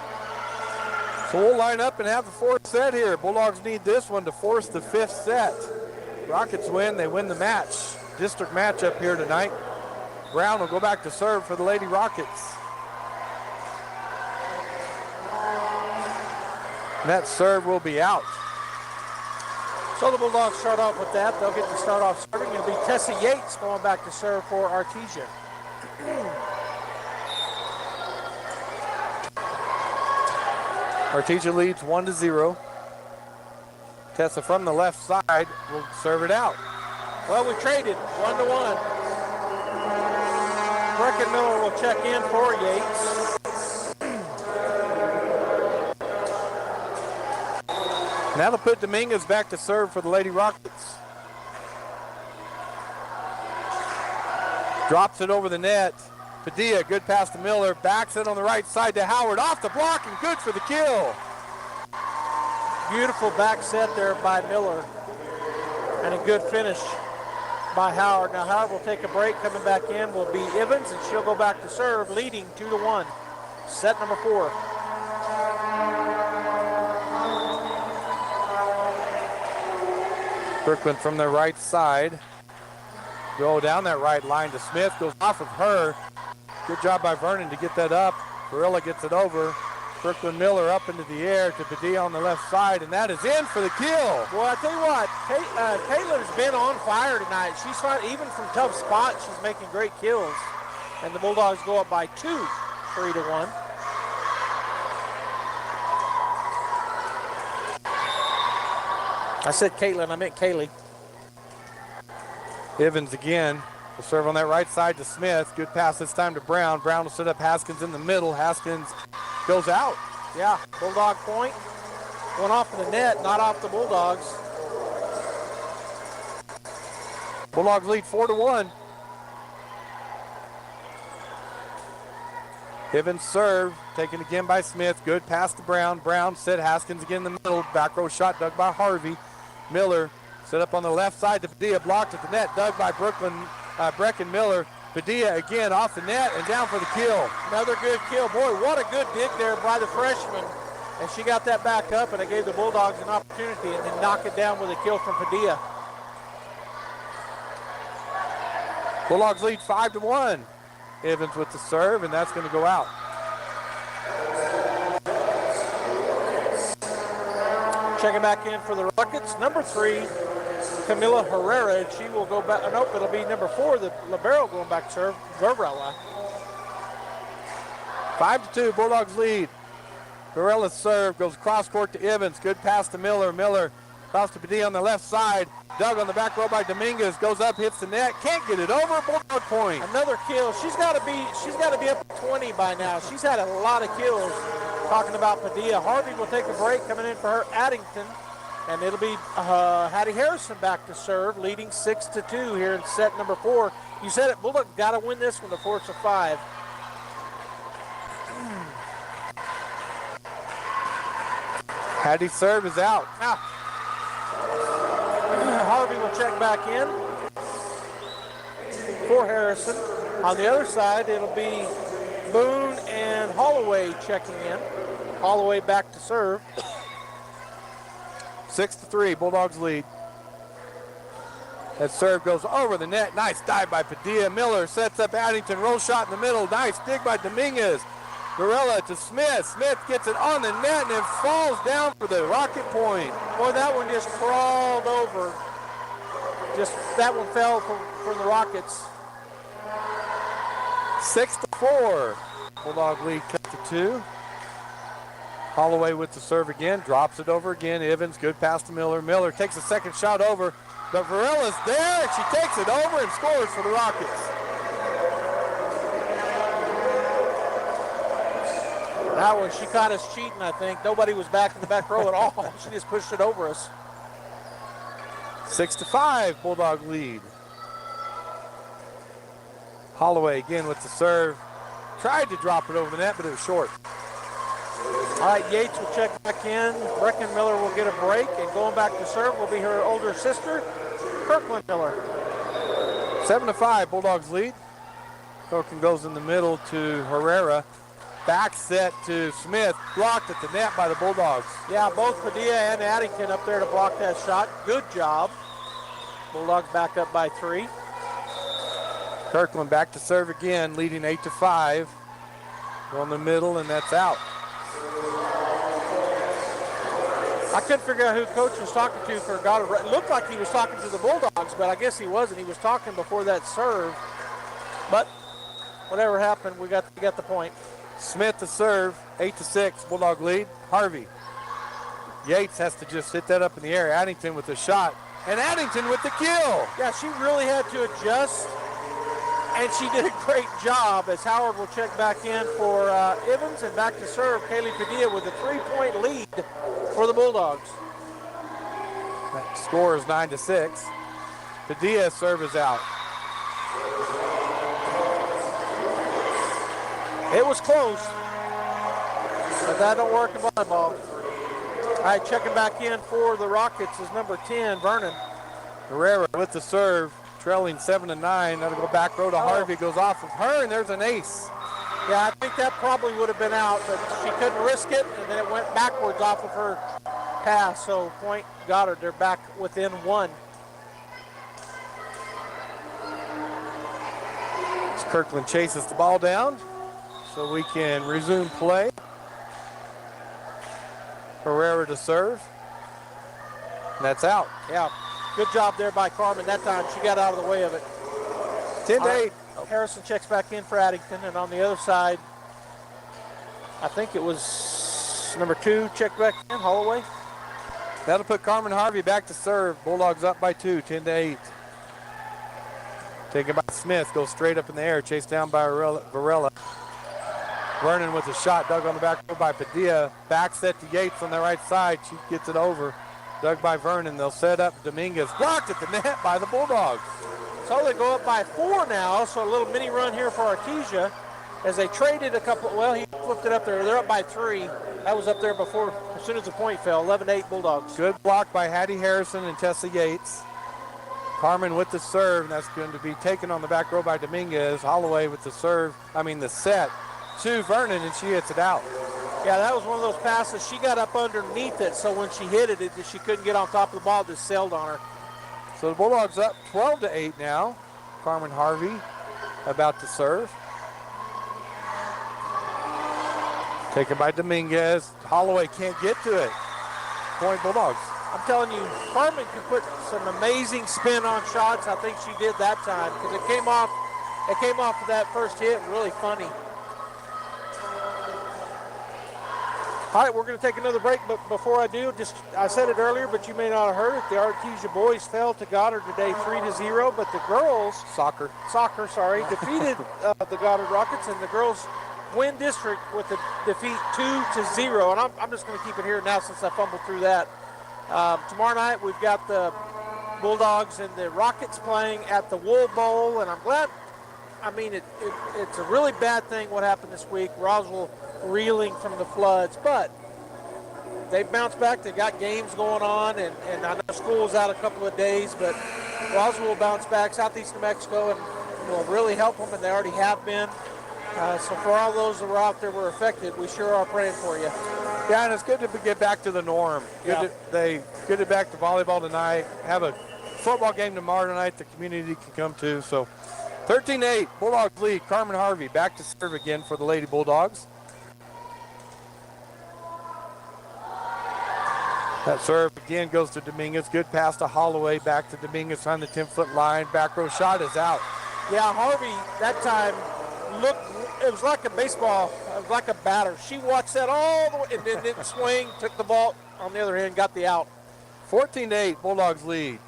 So we'll line up and have the fourth set here. Bulldogs need this one to force the fifth set. Rockets win. They win the match. District matchup here tonight. Brown will go back to serve for the Lady Rockets. And that serve will be out. So the Bulldogs start off with that. They'll get to start off serving. It'll be Tessa Yates going back to serve for Artesia. Artesia leads 1-0. Tessa from the left side will serve it out. Well, we traded 1-1. Brecken Miller will check in for Yates. And that'll put Dominguez back to serve for the Lady Rockets. Drops it over the net. Padilla, good pass to Miller. Backs it on the right side to Howard. Off the block and good for the kill. Beautiful back set there by Miller. And a good finish by Howard. Now Howard will take a break. Coming back in will be Evans, and she'll go back to serve, leading 2-1. Set number 4. Brooklyn from the right side. Go down that right line to Smith. Goes off of her. Good job by Vernon to get that up. Barilla gets it over. Brooklyn Miller up into the air to Padilla on the left side, and that is in for the kill. Well, I tell you what, Caitlin's been on fire tonight. She's fine, even from tough spots, she's making great kills. And the Bulldogs go up by 2, 3-1. I said Caitlin, I meant Kaylee. Evans again. will serve on that right side to Smith. Good pass this time to Brown. Brown will set up Haskins in the middle. Haskins goes out. Yeah, Bulldog point. Going off of the net, not off the Bulldogs. Bulldogs lead 4-1. Evans serve, taken again by Smith. Good pass to Brown. Brown set Haskins again in the middle. Back row shot dug by Harvey. Miller set up on the left side to Padilla. Blocked at the net. Dug by Brecken Miller. Padilla again off the net and down for the kill. Another good kill. Boy, what a good dig there by the freshman. And she got that back up, and it gave the Bulldogs an opportunity and then knock it down with a kill from Padilla. Bulldogs lead 5-1. Evans with the serve, and that's going to go out. Checking back in for the Rockets, number 3, Camila Herrera. She will go back. Nope, it'll be number 4, the libero going back to serve, Varela. 5-2, Bulldogs lead. Varela's serve goes cross court to Evans. Good pass to Miller. Miller Toss to Padilla on the left side. Dug on the back row by Dominguez. Goes up, hits the net. Can't get it over. Bulldog point. Another kill. She's got to be up to 20 by now. She's had a lot of kills. Talking about Padilla. Harvey will take a break. Coming in for her, Addington. And it'll be Hattie Harrison back to serve, leading 6-2 here in set number 4. You said it, Bulldog got to win this one to force a 5. Hattie's serve is out. Now, Harvey will check back in for Harrison. On the other side, it'll be Boone and Holloway checking in. Holloway back to serve. 6-3, Bulldogs lead. That serve goes over the net. Nice dive by Padilla. Miller sets up Addington. Roll shot in the middle. Nice dig by Dominguez. Varela to Smith. Smith gets it on the net and then falls down for the rocket point. Boy, that one just crawled over. That one fell for the Rockets. 6-4. Bulldog lead cut to 2. Holloway with the serve again. Drops it over again. Evans, good pass to Miller. Miller takes a second shot over. But Varela's there and she takes it over and scores for the Rockets. That one, she caught us cheating, I think. Nobody was back in the back row at all. She just pushed it over us. 6-5, Bulldog lead. Holloway again with the serve. Tried to drop it over the net, but it was short. All right, Yates will check back in. Brecken Miller will get a break, and going back to serve will be her older sister, Kirkland Miller. 7-5, Bulldogs lead. Kirkland goes in the middle to Herrera. Back set to Smith, blocked at the net by the Bulldogs. Yeah, both Padilla and Addington up there to block that shot. Good job. Bulldogs back up by 3. Kirkland back to serve again, leading 8-5. Go in the middle, and that's out. I couldn't figure out who coach was talking to for Goddard. It looked like he was talking to the Bulldogs, but I guess he wasn't. He was talking before that serve. But whatever happened, we got the point. Smith to serve, 8-6, Bulldog lead. Harvey. Yates has to just hit that up in the air. Addington with the shot, and Addington with the kill. Yeah, she really had to adjust, and she did a great job as Howard will check back in for Evans, and back to serve Kaylee Padilla with a 3-point lead for the Bulldogs. That score is 9-6. Padilla's serve is out. It was close, but that don't work in volleyball. All right, checking back in for the Rockets is number 10, Vernon. Herrera with the serve, trailing 7-9. That'll go back row to Harvey, goes off of her, and there's an ace. Yeah, I think that probably would have been out, but she couldn't risk it, and then it went backwards off of her pass. So point Goddard, they're back within 1. As Kirkland chases the ball down, so we can resume play. Herrera to serve. And that's out. Yeah, good job there by Carmen that time. She got out of the way of it. 10-8. Harrison checks back in for Addington, and on the other side, I think it was number 2 checked back in, Holloway. That'll put Carmen Harvey back to serve. Bulldogs up by 2, 10-8. Taken by Smith, goes straight up in the air, chased down by Varela. Vernon with a shot, dug on the back row by Padilla. Back set to Yates on the right side. She gets it over. Dug by Vernon. They'll set up Dominguez. Blocked at the net by the Bulldogs. So they go up by 4 now. So a little mini run here for Artesia as they traded a couple. Well, he flipped it up there. They're up by 3. That was up there before, as soon as the point fell. 11-8 Bulldogs. Good block by Hattie Harrison and Tessa Yates. Carmen with the serve, and that's going to be taken on the back row by Dominguez. Holloway with the serve, the set to Vernon, and she hits it out. Yeah, that was one of those passes. She got up underneath it, so when she hit it, she couldn't get on top of the ball. It just sailed on her. So the Bulldogs up 12-8 now. Carmen Harvey about to serve. Taken by Dominguez. Holloway can't get to it. Point Bulldogs. I'm telling you, Carmen can put some amazing spin on shots. I think she did that time because it came off of that first hit really funny. All right, we're going to take another break, but before I do, I said it earlier, but you may not have heard it. The Artesia boys fell to Goddard today 3-0, but the girls, soccer, defeated the Goddard Rockets, and the girls win district with a defeat 2-0. And I'm just going to keep it here now since I fumbled through that. Tomorrow night we've got the Bulldogs and the Rockets playing at the Wool Bowl, and I'm glad. I mean, it's a really bad thing what happened this week. Roswell reeling from the floods, but they've bounced back. They've got games going on, and I know school's out a couple of days, but Roswell will bounce back. Southeast New Mexico and will really help them, and they already have been. So for all those that were out there were affected, we sure are praying for you. Yeah, and it's good to get back to the norm. Good to get back to volleyball tonight. Have a football game tomorrow night the community can come to. So 13-8, Bulldogs lead. Carmen Harvey back to serve again for the Lady Bulldogs. That serve again goes to Dominguez. Good pass to Holloway. Back to Dominguez on the 10-foot line. Back row shot is out. Yeah, Harvey that time looked, it was like a baseball, it was like a batter. She watched that all the way and then didn't swing, took the ball on the other hand, got the out. 14-8, Bulldogs lead.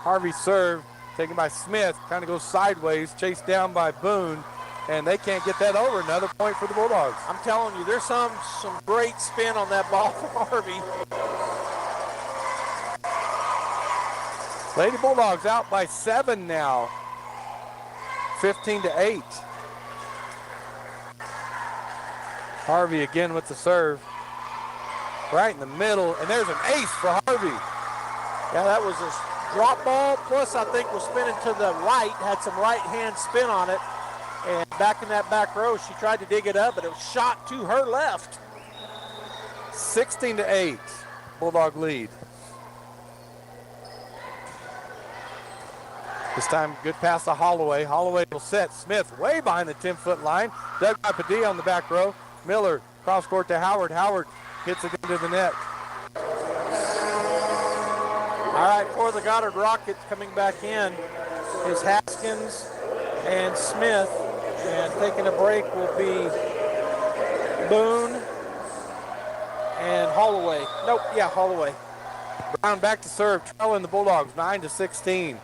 Harvey serve, taken by Smith, kind of goes sideways, chased down by Boone, and they can't get that over. Another point for the Bulldogs. I'm telling you, there's some great spin on that ball from Harvey. Lady Bulldogs out by 7 now. 15-8. Harvey again with the serve. Right in the middle, and there's an ace for Harvey. Yeah, that was a drop ball, plus I think was spinning to the right, had some right hand spin on it. And back in that back row, she tried to dig it up, but it was shot to her left. 16-8, Bulldog lead. This time, good pass to Holloway. Holloway will set. Smith way behind the 10-foot line. Dug by Padilla on the back row. Miller cross court to Howard. Howard hits it into the net. All right, for the Goddard Rockets coming back in is Haskins and Smith. And taking a break will be Boone and Holloway. Nope, yeah, Holloway. Brown back to serve, trailing the Bulldogs 9-16.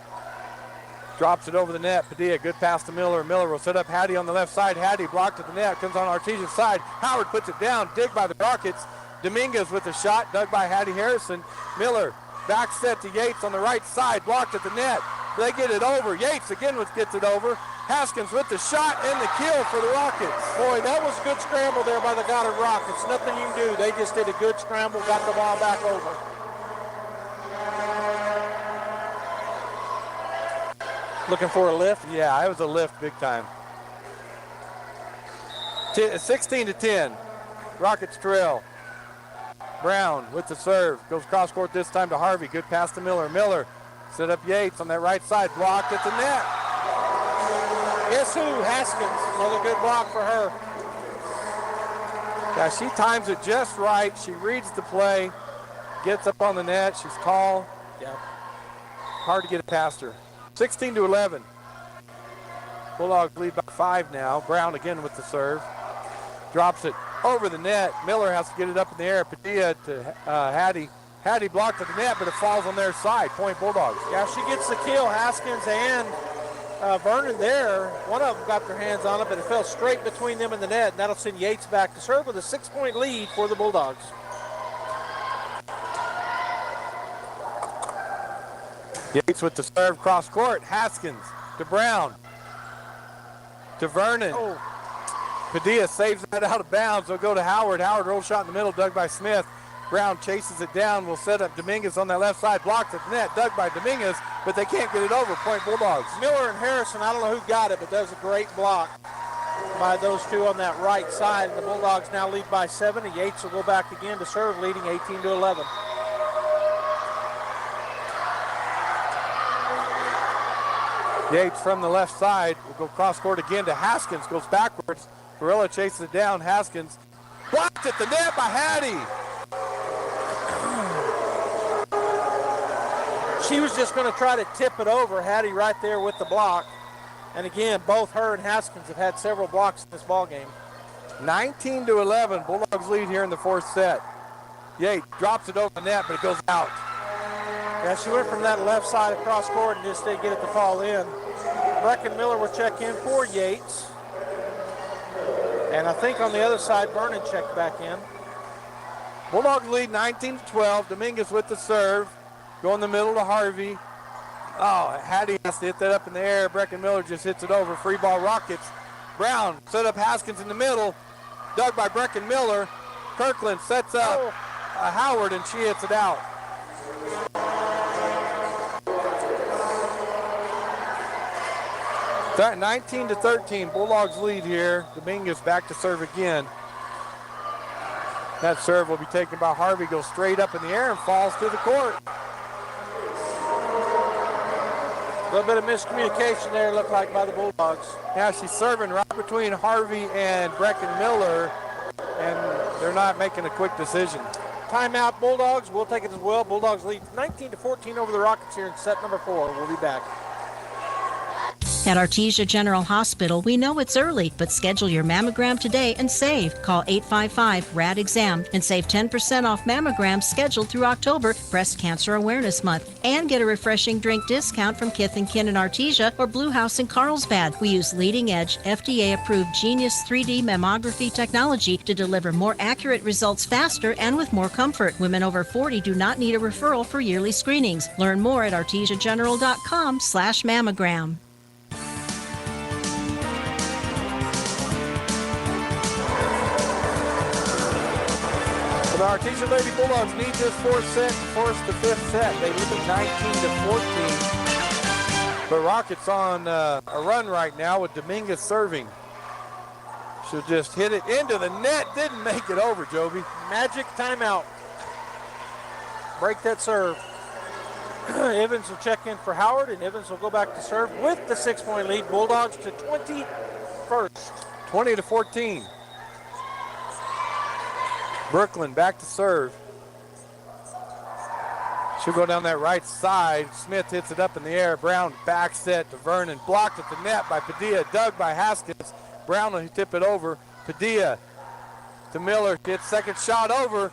Drops it over the net. Padilla, good pass to Miller. Miller will set up Hattie on the left side. Hattie blocked at the net, comes on Artesia's side. Howard puts it down, dig by the Rockets. Dominguez with a shot, dug by Hattie Harrison. Miller back set to Yates on the right side, blocked at the net. They get it over. Yates again gets it over. Haskins with the shot and the kill for the Rockets. Boy, that was a good scramble there by the Goddard Rockets. Nothing you can do. They just did a good scramble, got the ball back over. Looking for a lift? Yeah, it was a lift big time. 16-10. Rockets trail. Brown with the serve. Goes cross court this time to Harvey. Good pass to Miller. Miller set up Yates on that right side. Blocked at the net. Guess who? Haskins. Another good block for her. Yeah, she times it just right. She reads the play. Gets up on the net. She's tall. Yeah. Hard to get it past her. 16-11. Bulldogs lead by 5 now. Brown again with the serve. Drops it over the net. Miller has to get it up in the air. Padilla to Hattie. Hattie blocked at the net, but it falls on their side. Point Bulldogs. Yeah, she gets the kill. Haskins and Vernon there. One of them got their hands on it, but it fell straight between them and the net, and that'll send Yates back to serve with a 6-point lead for the Bulldogs. Yates with the serve cross court. Haskins to Brown. To Vernon. Oh. Padilla saves that out of bounds. They'll go to Howard. Howard roll shot in the middle, dug by Smith. Brown chases it down. Will set up Dominguez on that left side. Blocked at the net, dug by Dominguez, but they can't get it over. Point Bulldogs. Miller and Harrison, I don't know who got it, but that was a great block by those two on that right side. And the Bulldogs now lead by 7. And Yates will go back again to serve, leading 18-11. Yates from the left side will go cross court again to Haskins. Goes backwards. Barilla chases it down. Haskins blocked at the net by Hattie. She was just going to try to tip it over. Hattie right there with the block. And again, both her and Haskins have had several blocks in this ball game. 19-11, Bulldogs lead here in the fourth set. Yates drops it over the net, but it goes out. Yeah, she went from that left side across court and just didn't get it to fall in. Brecken Miller will check in for Yates. And I think on the other side, Vernon checked back in. Bulldogs lead 19-12. Dominguez with the serve. Go in the middle to Harvey. Oh, Hattie has to hit that up in the air. Brecken Miller just hits it over. Free ball Rockets. Brown set up Haskins in the middle. Dug by Brecken Miller. Kirkland sets up Howard, and she hits it out. That 19-13, Bulldogs lead here. Dominguez back to serve again. That serve will be taken by Harvey, goes straight up in the air and falls to the court. A little bit of miscommunication there, looked like, by the Bulldogs. Yeah, she's serving right between Harvey and Brecken Miller, and they're not making a quick decision. Timeout, Bulldogs. We'll take it as well. Bulldogs lead 19-14 over the Rockets here in set number 4. We'll be back. At Artesia General Hospital, we know it's early, but schedule your mammogram today and save. Call 855-RAD-EXAM and save 10% off mammograms scheduled through October, Breast Cancer Awareness Month. And get a refreshing drink discount from Kith & Kin in Artesia or Blue House in Carlsbad. We use leading-edge, FDA-approved Genius 3D mammography technology to deliver more accurate results faster and with more comfort. Women over 40 do not need a referral for yearly screenings. Learn more at artesiageneral.com/mammogram. The Artesia Lady Bulldogs need this fourth set, force the fifth set. They lead 19-14. But Rockets on a run right now with Dominguez serving. She'll just hit it into the net. Didn't make it over, Joby. Magic timeout. Break that serve. Evans will check in for Howard, and Evans will go back to serve with the 6-point lead. Bulldogs to 21st. 20-14. Brooklyn back to serve. She'll go down that right side. Smith hits it up in the air. Brown back set to Vernon. Blocked at the net by Padilla. Dug by Haskins. Brown will tip it over. Padilla to Miller. Gets second shot over.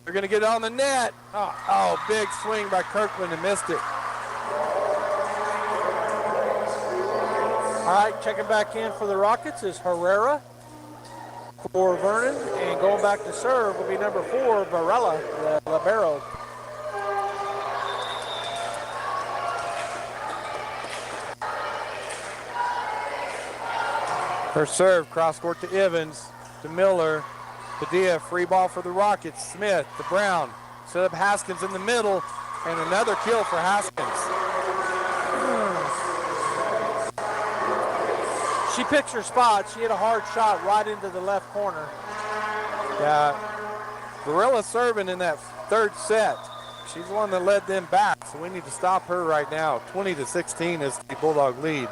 They're going to get it on the net. Oh, big swing by Kirkland and missed it. All right, checking back in for the Rockets is Herrera for Vernon, and going back to serve will be number 4, Varela, the libero. Her serve, cross court to Evans, to Miller, Padilla, free ball for the Rockets. Smith to Brown, set up Haskins in the middle, and another kill for Haskins. She picks her spot. She hit a hard shot right into the left corner. Yeah, Varela serving in that third set. She's the one that led them back, so we need to stop her right now. 20-16 is the Bulldog lead.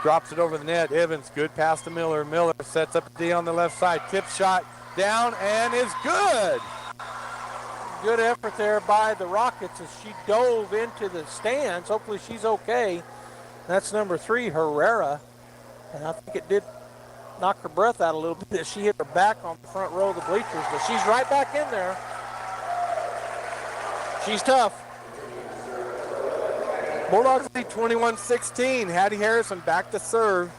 Drops it over the net. Evans, good pass to Miller. Miller sets up a D on the left side. Tip shot down and is good. Good effort there by the Rockets as she dove into the stands. Hopefully she's okay. That's number 3, Herrera. And I think it did knock her breath out a little bit as she hit her back on the front row of the bleachers. But she's right back in there. She's tough. Bulldogs lead 21-16. Hattie Harrison back to serve.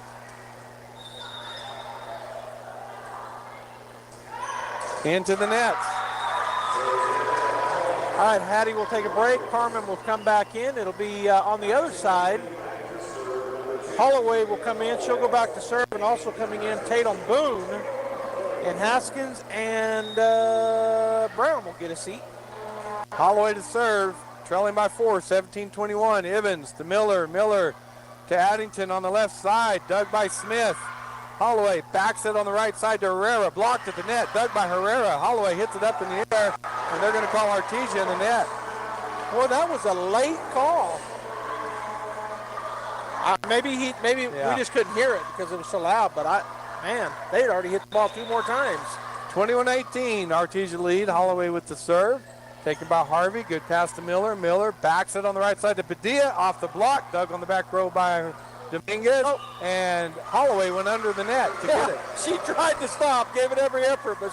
Into the nets. All right, Hattie will take a break. Carmen will come back in. It'll be on the other side. Holloway will come in. She'll go back to serve, and also coming in Tatum Boone. And Haskins and Brown will get a seat. Holloway to serve. Trailing by 4, 17-21. Evans to Miller. Miller to Addington on the left side. Dug by Smith. Holloway backs it on the right side to Herrera. Blocked at the net. Dug by Herrera. Holloway hits it up in the air, and they're going to call Artesia in the net. Well, that was a late call. Maybe we just couldn't hear it because it was so loud, but they had already hit the ball 2 more times. 21-18, Artesia lead. Holloway with the serve. Taken by Harvey. Good pass to Miller. Miller backs it on the right side to Padilla. Off the block. Dug on the back row by Dominguez, and Holloway went under the net to get it. She tried to stop, gave it every effort, but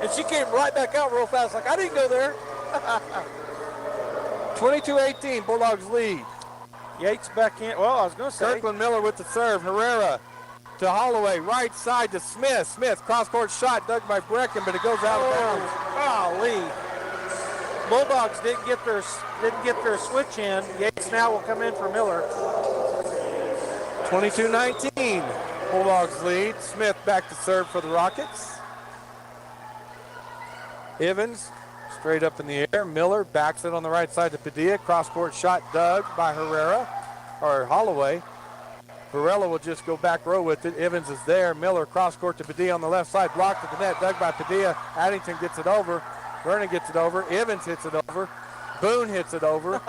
and she came right back out real fast, like, I didn't go there. 22-18, Bulldogs lead. Yates back in. Well, I was going to say. Kirkland Miller with the serve. Herrera to Holloway, right side to Smith. Smith, cross-court shot dug by Brecken, but it goes out of bounds. Golly. Bulldogs didn't get their switch in. Yates now will come in for Miller. 22-19, Bulldogs lead. Smith back to serve for the Rockets. Evans straight up in the air. Miller backs it on the right side to Padilla. Cross-court shot dug by Holloway. Varela will just go back row with it. Evans is there. Miller cross-court to Padilla on the left side. Blocked at the net. Dug by Padilla. Addington gets it over. Vernon gets it over. Evans hits it over. Boone hits it over.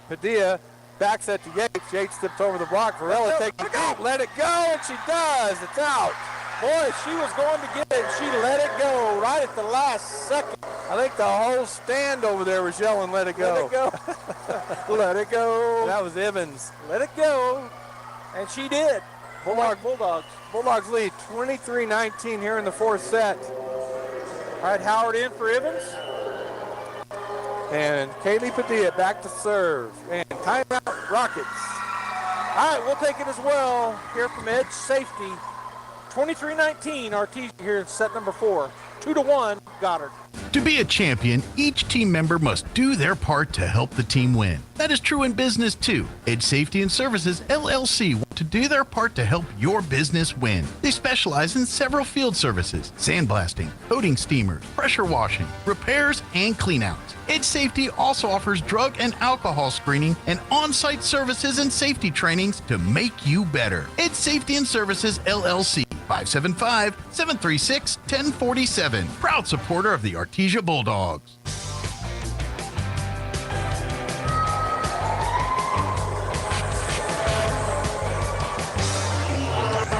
Padilla backs it to Yates. Yates tips over the block. Varela takes it deep. Let it go, and she does. It's out. Boy, she was going to get it, and she let it go right at the last second. I think the whole stand over there was yelling, let it go. Let it go. Let it go. That was Evans. Let it go. And she did. Bulldogs lead 23-19 here in the fourth set. All right, Howard in for Evans. And Kaylee Padilla back to serve. And timeout, Rockets. All right, we'll take it as well here from Edge Safety. 23-19, Artesia here in set number 4. 2-1, Goddard. To be a champion, each team member must do their part to help the team win. That is true in business too. Edge Safety and Services LLC want to do their part to help your business win. They specialize in several field services: sandblasting, coating steamers, pressure washing, repairs, and cleanouts. Edge Safety also offers drug and alcohol screening and on-site services and safety trainings to make you better. Edge Safety and Services LLC, 575-736-1047. Proud supporter of the Artesia Bulldogs.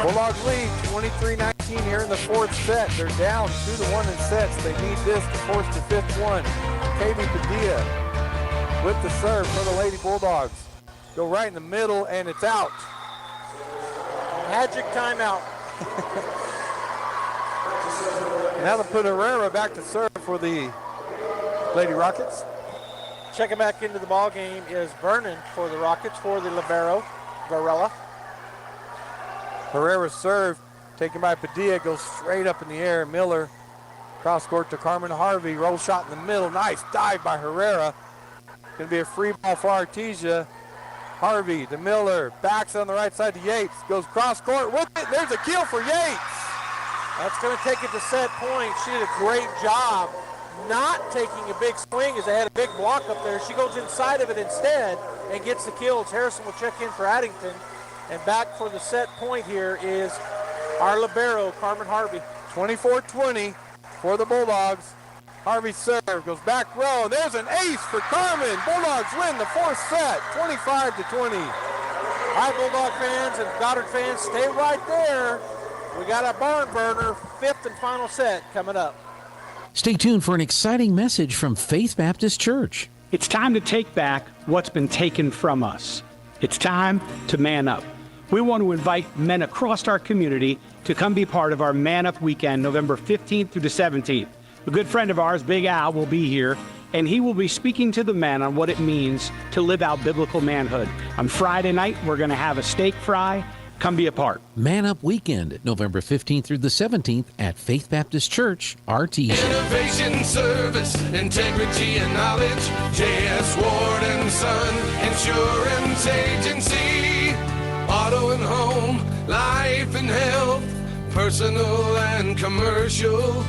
Bulldogs lead 23-19 here in the fourth set. They're down 2-1 in sets. They need this to force the fifth one. Kaylee Padilla with the serve for the Lady Bulldogs. Go right in the middle, and it's out. Magic timeout. Now they put Herrera back to serve for the Lady Rockets. Checking back into the ball game is Vernon for the Rockets for the libero, Varela. Herrera's serve taken by Padilla, goes straight up in the air. Miller cross court to Carmen Harvey. Roll shot in the middle. Nice dive by Herrera. Going to be a free ball for Artesia. Harvey to Miller. Backs on the right side to Yates. Goes cross court with it. There's a kill for Yates. That's going to take it to set point. She did a great job not taking a big swing as they had a big block up there. She goes inside of it instead and gets the kills. Harrison will check in for Addington. And back for the set point here is our libero, Carmen Harvey. 24-20 for the Bulldogs. Harvey serve, goes back row. There's an ace for Carmen. Bulldogs win the fourth set, 25-20. All right, Bulldog fans and Goddard fans, stay right there. We got a barn burner, fifth and final set coming up. Stay tuned for an exciting message from Faith Baptist Church. It's time to take back what's been taken from us. It's time to man up. We want to invite men across our community to come be part of our Man Up Weekend, November 15th through the 17th. A good friend of ours, Big Al, will be here, and he will be speaking to the men on what it means to live out biblical manhood. On Friday night, we're going to have a steak fry. Come be a part. Man Up Weekend, November 15th through the 17th at Faith Baptist Church, Artesia. Innovation, service, integrity, and knowledge. J.S. Ward and Son Insurance Agency. Auto and home, life and health, personal and commercial.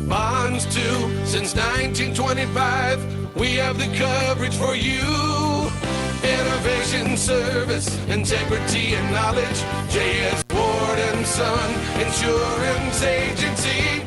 Bonds too, since 1925. We have the coverage for you. Innovation, service, integrity, and knowledge. J.S. Ward and Son Insurance Agency.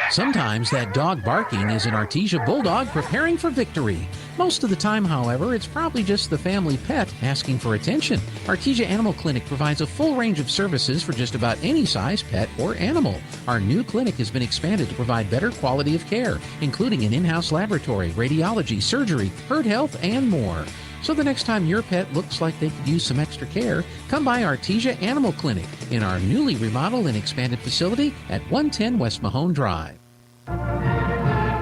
Sometimes that dog barking is an Artesia Bulldog preparing for victory. Most of the time, however, it's probably just the family pet asking for attention. Artesia Animal Clinic provides a full range of services for just about any size pet or animal. Our new clinic has been expanded to provide better quality of care, including an in-house laboratory, radiology, surgery, herd health, and more. So the next time your pet looks like they could use some extra care, come by Artesia Animal Clinic in our newly remodeled and expanded facility at 110 West Mahone Drive.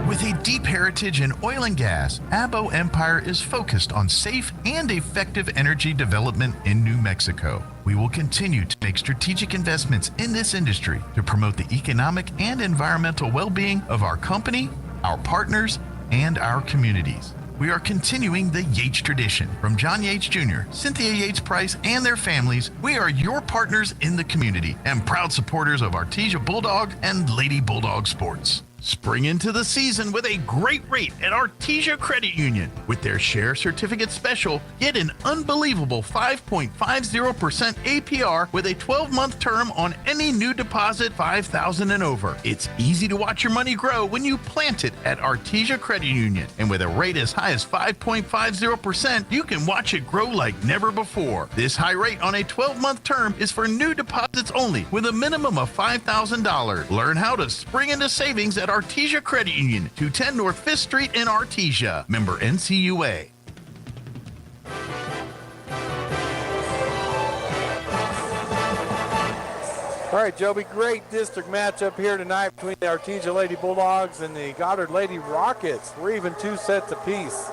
With a deep heritage in oil and gas, Abo Empire is focused on safe and effective energy development in New Mexico. We will continue to make strategic investments in this industry to promote the economic and environmental well-being of our company, our partners, and our communities. We are continuing the Yates tradition. From John Yates Jr., Cynthia Yates Price, and their families, we are your partners in the community and proud supporters of Artesia Bulldog and Lady Bulldog sports. Spring into the season with a great rate at Artesia Credit Union. With their share certificate special, get an unbelievable 5.50% APR with a 12-month term on any new deposit $5,000 and over. It's easy to watch your money grow when you plant it at Artesia Credit Union. And with a rate as high as 5.50%, you can watch it grow like never before. This high rate on a 12-month term is for new deposits only with a minimum of $5,000. Learn how to spring into savings at Artesia Credit Union, 210 North 5th Street in Artesia. Member NCUA. All right, Joby, great district matchup here tonight between the Artesia Lady Bulldogs and the Goddard Lady Rockets. We're even 2 sets apiece.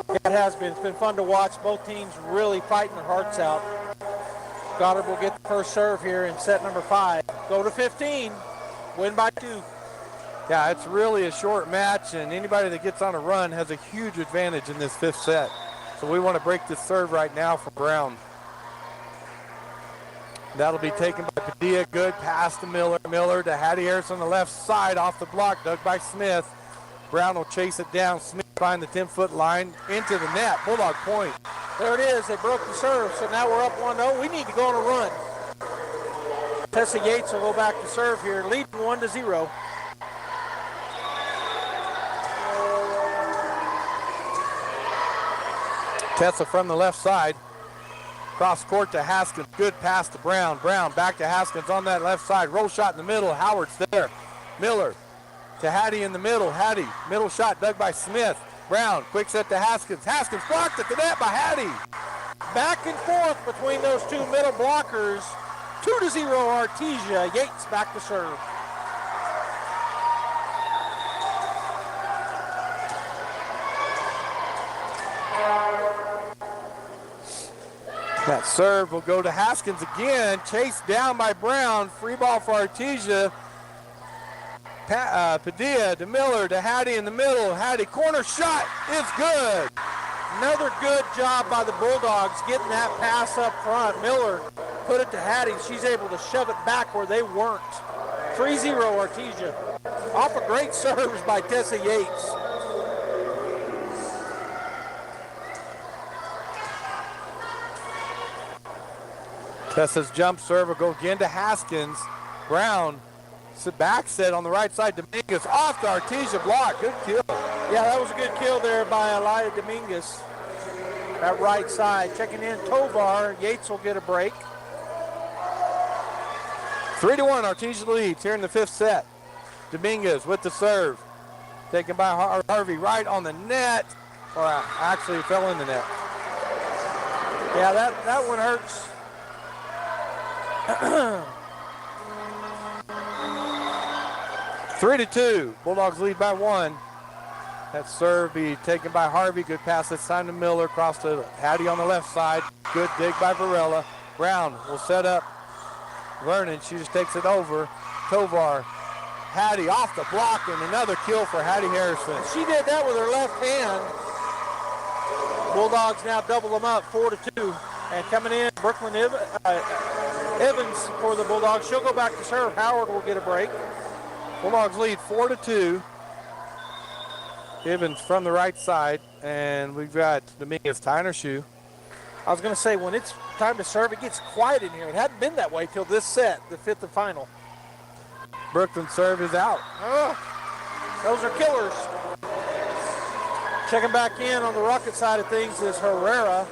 It has been. It's been fun to watch. Both teams really fighting their hearts out. Goddard will get the first serve here in set number 5. Go to 15. Win by 2. Yeah, it's really a short match, and anybody that gets on a run has a huge advantage in this 5th set. So we want to break this serve right now for Brown. That'll be taken by Padilla. Good pass to Miller. Miller to Hattie Harris on the left side off the block, dug by Smith. Brown will chase it down. Smith find the 10-foot line into the net. Bulldog point. There it is. They broke the serve, so now we're up 1-0. We need to go on a run. Tessa Yates will go back to serve here, leading 1-0. Tessa from the left side. Cross court to Haskins. Good pass to Brown. Brown back to Haskins on that left side. Roll shot in the middle. Howard's there. Miller to Hattie in the middle. Hattie. Middle shot dug by Smith. Brown. Quick set to Haskins. Haskins blocked at the net by Hattie. Back and forth between those two middle blockers. 2-0 Artesia. Yates back to serve. That serve will go to Haskins again. Chased down by Brown. Free ball for Artesia. Padilla to Miller to Hattie in the middle. Hattie corner shot is good. Another good job by the Bulldogs getting that pass up front. Miller put it to Hattie. She's able to shove it back where they weren't. 3-0 Artesia. Off of great serves by Tessa Yates. Tessa's jump serve will go again to Haskins. Brown, back set on the right side. Dominguez off the Artesia block. Good kill. Yeah, that was a good kill there by Elia Dominguez. That right side. Checking in Tovar. Yates will get a break. 3-1, Artesia leads here in the 5th set. Dominguez with the serve. Taken by Harvey right on the net. Or actually it fell in the net. Yeah, that one hurts. 3-2. Bulldogs lead by 1. That serve be taken by Harvey. Good pass this time to Miller. Across to Hattie on the left side. Good dig by Varela. Brown will set up Vernon. She just takes it over. Tovar. Hattie off the block, and another kill for Hattie Harrison. She did that with her left hand. Bulldogs now double them up, 4-2. And coming in, Brooklyn Evans for the Bulldogs. She'll go back to serve. Howard will get a break. Bulldogs lead 4-2. Evans from the right side, and we've got Dominguez tying her shoe. I was going to say, when it's time to serve, it gets quiet in here. It hadn't been that way till this set, the 5th and final. Brooklyn serve is out. Those are killers. Checking back in on the Rocket side of things is Herrera.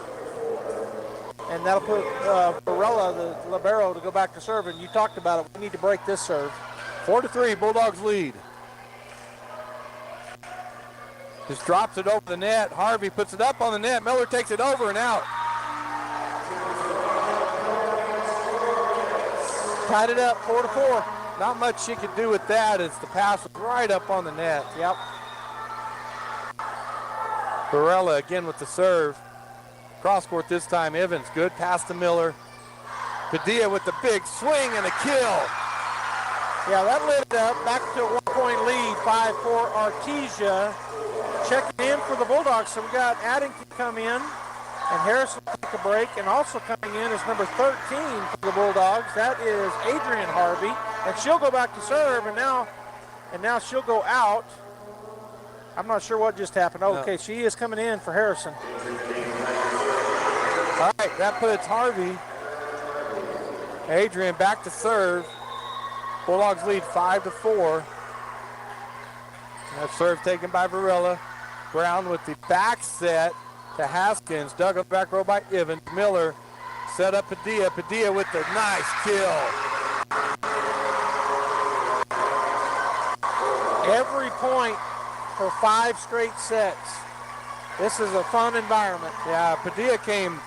And that'll put Varela, the libero, to go back to serve. And you talked about it. We need to break this serve. 4-3, Bulldogs lead. Just drops it over the net. Harvey puts it up on the net. Miller takes it over and out. Tied it up 4-4. Not much she could do with that as the pass was right up on the net. Yep. Varela again with the serve. Cross court this time. Evans, good pass to Miller. Padilla with the big swing and a kill. Yeah, that lit it up. Back to a 1-point lead, 5-4 Artesia. Checking in for the Bulldogs. So we got Addington come in, and Harrison take a break. And also coming in is number 13 for the Bulldogs. That is Adrian Harvey, and she'll go back to serve. And now she'll go out. I'm not sure what just happened. Oh, okay, she is coming in for Harrison. All right, that puts Harvey. Adrian back to serve. Bulldogs lead 5-4. That serve taken by Varela. Brown with the back set to Haskins. Dug up back row by Evans. Miller set up Padilla. Padilla with the nice kill. Every point for 5 straight sets. This is a fun environment. Yeah, Padilla came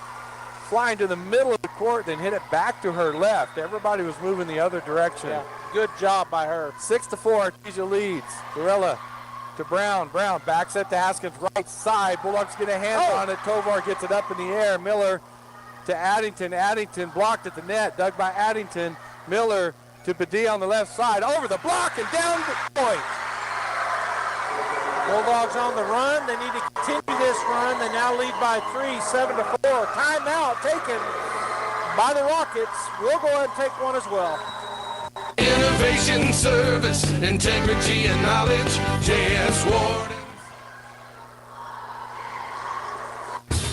flying to the middle of the court, then hit it back to her left. Everybody was moving the other direction. Yeah, good job by her. 6-4, Artesia leads. Varela to Brown. Brown backs it to Haskins, right side. Bulldogs get a hand on it. Tovar gets it up in the air. Miller to Addington. Addington blocked at the net. Dug by Addington. Miller to Padilla on the left side. Over the block and down the point. Bulldogs on the run. They need to continue this run. They now lead by 3, 7-4. Timeout taken by the Rockets. We'll go ahead and take one as well. Innovation, service, integrity, and knowledge. J.S. Warden.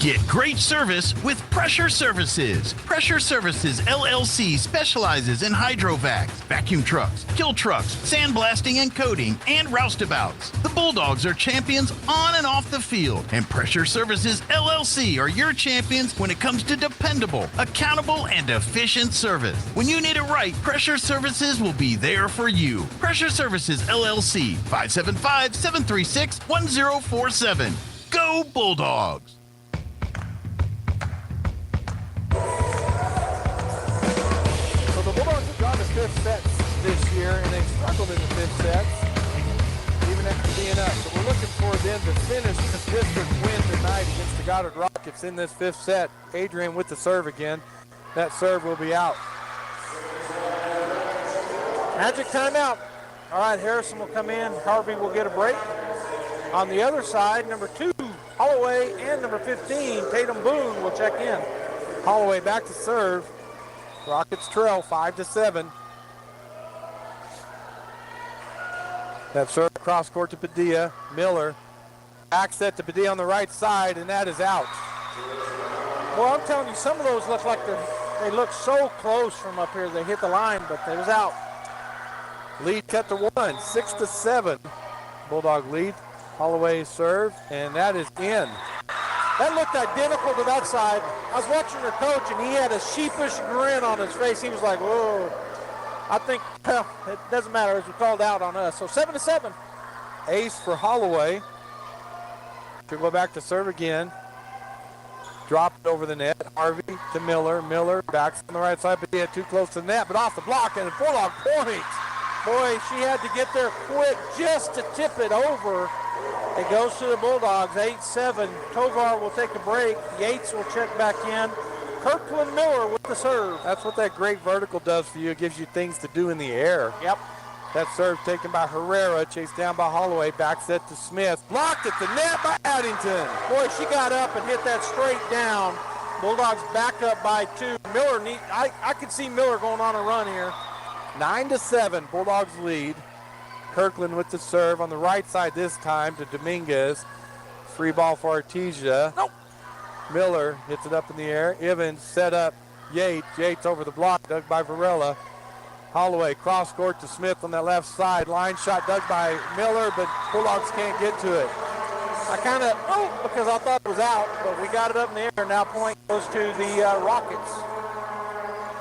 Get great service with Pressure Services. Pressure Services LLC specializes in hydrovacs, vacuum trucks, kill trucks, sandblasting and coating, and roustabouts. The Bulldogs are champions on and off the field, and Pressure Services LLC are your champions when it comes to dependable, accountable, and efficient service. When you need it right, Pressure Services will be there for you. Pressure Services LLC, 575-736-1047. Go Bulldogs! Fifth sets this year, and they've struggled in the fifth sets, even after being up. So we're looking for them to finish this district win tonight against the Goddard Rockets in this fifth set. Adrian with the serve again. That serve will be out. Magic timeout. All right, Harrison will come in. Harvey will get a break. On the other side, number 2, Holloway, and number 15, Tatum Boone, will check in. Holloway back to serve. Rockets trail 5-7. That serve cross court to Padilla. Miller back set to Padilla on the right side, and that is out. Well, I'm telling you, some of those look like they look so close from up here. They hit the line, but it was out. Lead cut to 1, 6-7. Bulldog lead. Holloway serve, and that is in. That looked identical to that side. I was watching their coach, and he had a sheepish grin on his face. He was like, whoa. I think, well, it doesn't matter. It was called out on us. So 7-7. Ace for Holloway. To go back to serve again. Drop it over the net. Harvey to Miller. Miller backs on the right side, but he had too close to the net, but off the block, and a Bulldog point. Boy, she had to get there quick just to tip it over. It goes to the Bulldogs, 8-7. Tovar will take a break. Yates will check back in. Kirkland Miller with the serve. That's what that great vertical does for you. It gives you things to do in the air. Yep. That serve taken by Herrera, chased down by Holloway, back set to Smith. Blocked at the net by Addington. Boy, she got up and hit that straight down. Bulldogs back up by 2. Miller, I could see Miller going on a run here. 9-7, Bulldogs lead. Kirkland with the serve on the right side this time to Dominguez. Free ball for Artesia. Nope. Miller hits it up in the air. Evans set up Yates. Yates over the block, dug by Varela. Holloway cross court to Smith on that left side. Line shot dug by Miller, but Bulldogs can't get to it. I kind of, because I thought it was out, but we got it up in the air. Now point goes to the Rockets.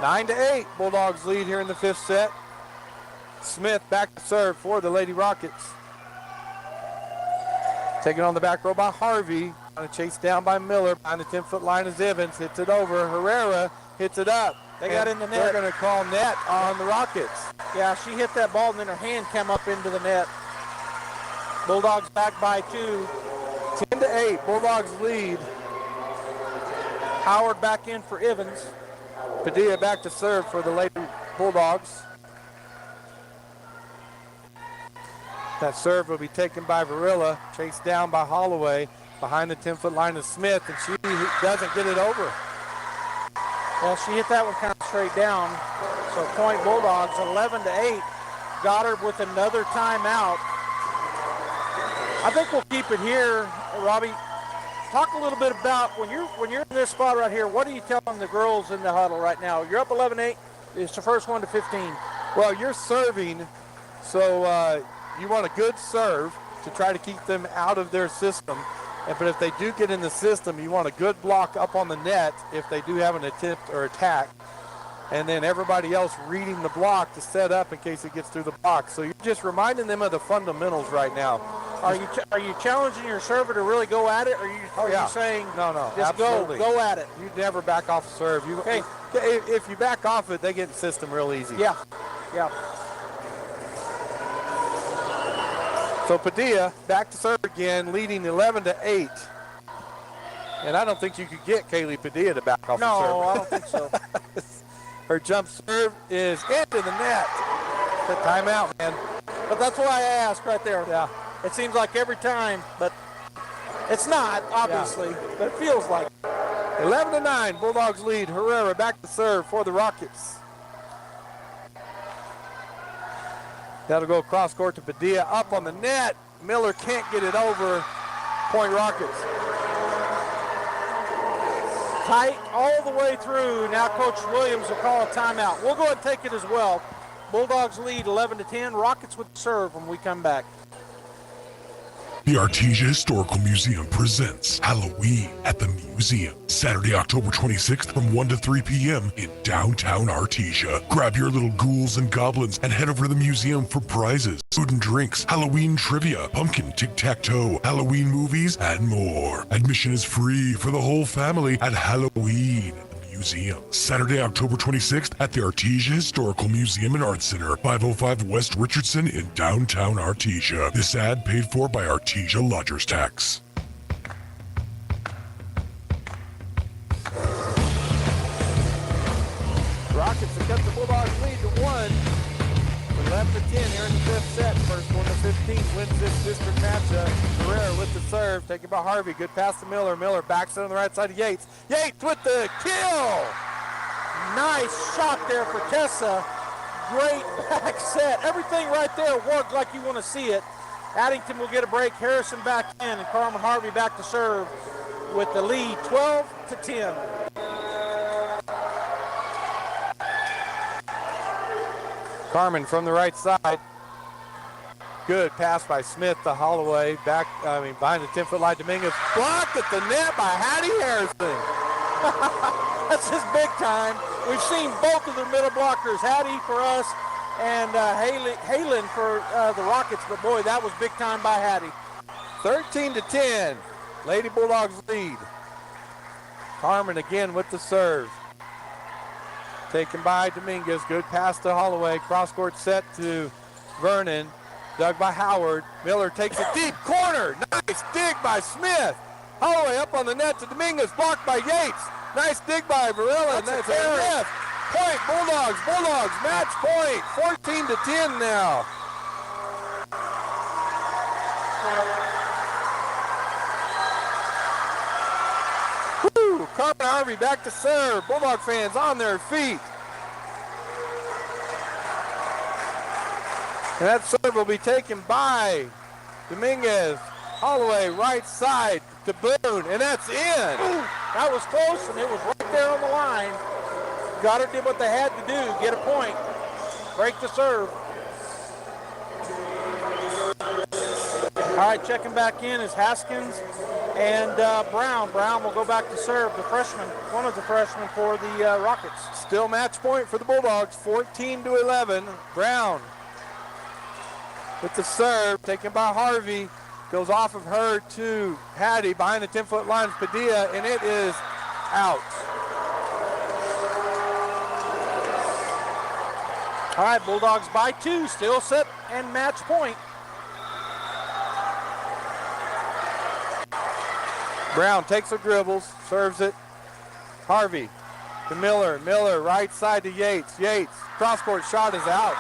9-8, Bulldogs lead here in the fifth set. Smith back to serve for the Lady Rockets. Taken on the back row by Harvey. Kind of chased down by Miller. Behind the 10-foot line is Evans. Hits it over. Herrera hits it up. They got in the net. They're going to call net on the Rockets. Yeah, she hit that ball and then her hand came up into the net. Bulldogs back by 2. 10-8. Bulldogs lead. Howard back in for Evans. Padilla back to serve for the Lady Bulldogs. That serve will be taken by Varilla, chased down by Holloway. Behind the 10-foot line is Smith, and she doesn't get it over. Well, she hit that one kind of straight down. So point Bulldogs, 11-8. Goddard with another timeout. I think we'll keep it here. Robbie, talk a little bit about when you're in this spot right here, what are you telling the girls in the huddle right now? You're up 11-8. It's the first one to 15. Well, you're serving, so you want a good serve to try to keep them out of their system. But if they do get in the system, you want a good block up on the net if they do have an attempt or attack. And then everybody else reading the block to set up in case it gets through the box. So you're just reminding them of the fundamentals right now. Are you challenging your server to really go at it, or are you saying no, just absolutely. go at it? You never back off the serve. If you back off it, they get in the system real easy. Yeah. So Padilla back to serve again, leading 11-8. And I don't think you could get Kaylee Padilla to back off the serve. No, I don't think so. Her jump serve is into the net. The timeout, man. But that's why I asked right there. Yeah. It seems like every time, but it's not, obviously, but it feels like. 11-9, Bulldogs lead. Herrera back to serve for the Rockets. That'll go cross court to Padilla, up on the net. Miller can't get it over. Point Rockets. Tight all the way through. Now Coach Williams will call a timeout. We'll go ahead and take it as well. Bulldogs lead 11-10. Rockets with the serve when we come back. The Artesia Historical Museum presents Halloween at the Museum, Saturday, October 26th from 1 to 3 p.m. in downtown Artesia. Grab your little ghouls and goblins and head over to the museum for prizes, food and drinks, Halloween trivia, pumpkin tic-tac-toe, Halloween movies, and more. Admission is free for the whole family at Halloween Museum. Saturday, October 26th at the Artesia Historical Museum and Arts Center, 505 West Richardson in downtown Artesia. This ad paid for by Artesia Lodgers Tax. Rockets have kept the Bulldogs lead to 1. 11-10 here in the fifth set. First one to 15 wins this district matchup. Herrera with the serve, taken by Harvey. Good pass to Miller. Miller backs it on the right side of Yates. Yates with the kill. Nice shot there for Tessa. Great back set. Everything right there worked like you want to see it. Addington will get a break. Harrison back in, and Carmen Harvey back to serve with the lead, 12-10. Carmen from the right side. Good pass by Smith to Holloway. Behind the 10-foot line. Dominguez blocked at the net by Hattie Harrison. That's his big time. We've seen both of their middle blockers, Hattie for us and Halen for the Rockets. But boy, that was big time by Hattie. 13-10. Lady Bulldogs lead. Carmen again with the serve. Taken by Dominguez. Good pass to Holloway. Cross-court set to Vernon. Dug by Howard. Miller takes it deep corner. Nice dig by Smith. Holloway up on the net to Dominguez. Blocked by Yates. Nice dig by Varela. That's Smith. Point Bulldogs. Bulldogs match point. 14-10 now. Woo! Carmen Harvey back to serve. Bulldog fans on their feet. And that serve will be taken by Dominguez. Holloway right side to Boone, and that's in. Ooh, that was close, and it was right there on the line. Goddard did what they had to do, get a point, break the serve. All right, checking back in is Haskins and Brown. Brown will go back to serve, the freshman, one of the freshmen for the Rockets. Still match point for the Bulldogs, 14-11. Brown with the serve, taken by Harvey. Goes off of her to Hattie behind the 10-foot line of Padilla, and it is out. All right, Bulldogs by 2, still set and match point. Brown takes her dribbles, serves it. Harvey to Miller. Miller right side to Yates. Yates, cross-court shot is out.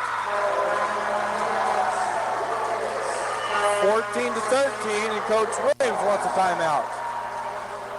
14-13, and Coach Williams wants a timeout.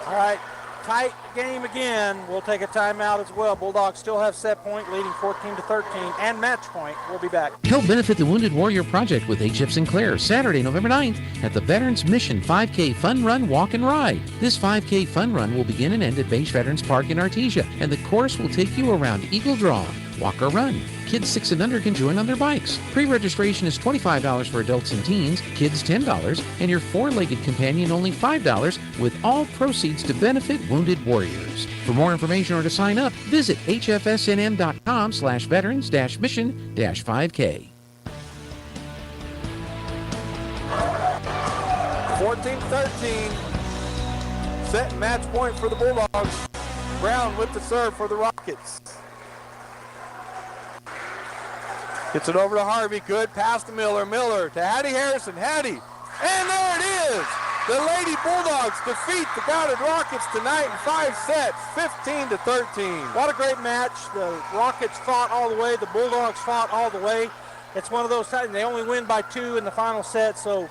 All right, tight game again. We'll take a timeout as well. Bulldogs still have set point, leading 14-13, and match point. We'll be back. Help benefit the Wounded Warrior Project with HF Sinclair, Saturday, November 9th at the Veterans Mission 5K Fun Run, Walk and Ride. This 5K Fun Run will begin and end at Beige Veterans Park in Artesia, and the course will take you around Eagle Draw, Walk or Run. Kids 6 and under can join on their bikes. Pre-registration is $25 for adults and teens, kids $10, and your 4-legged companion only $5, with all proceeds to benefit Wounded Warriors. For more information or to sign up, visit hfsnm.com/veterans-mission-5K. 14-13. Set and match point for the Bulldogs. Brown with the serve for the Rockets. Gets it over to Harvey. Good pass to Miller. Miller to Hattie Harrison. Hattie. And there it is. The Lady Bulldogs defeat the Goddard Rockets tonight in 5 sets, 15-13. What a great match. The Rockets fought all the way. The Bulldogs fought all the way. It's one of those times. They only win by 2 in the final set, so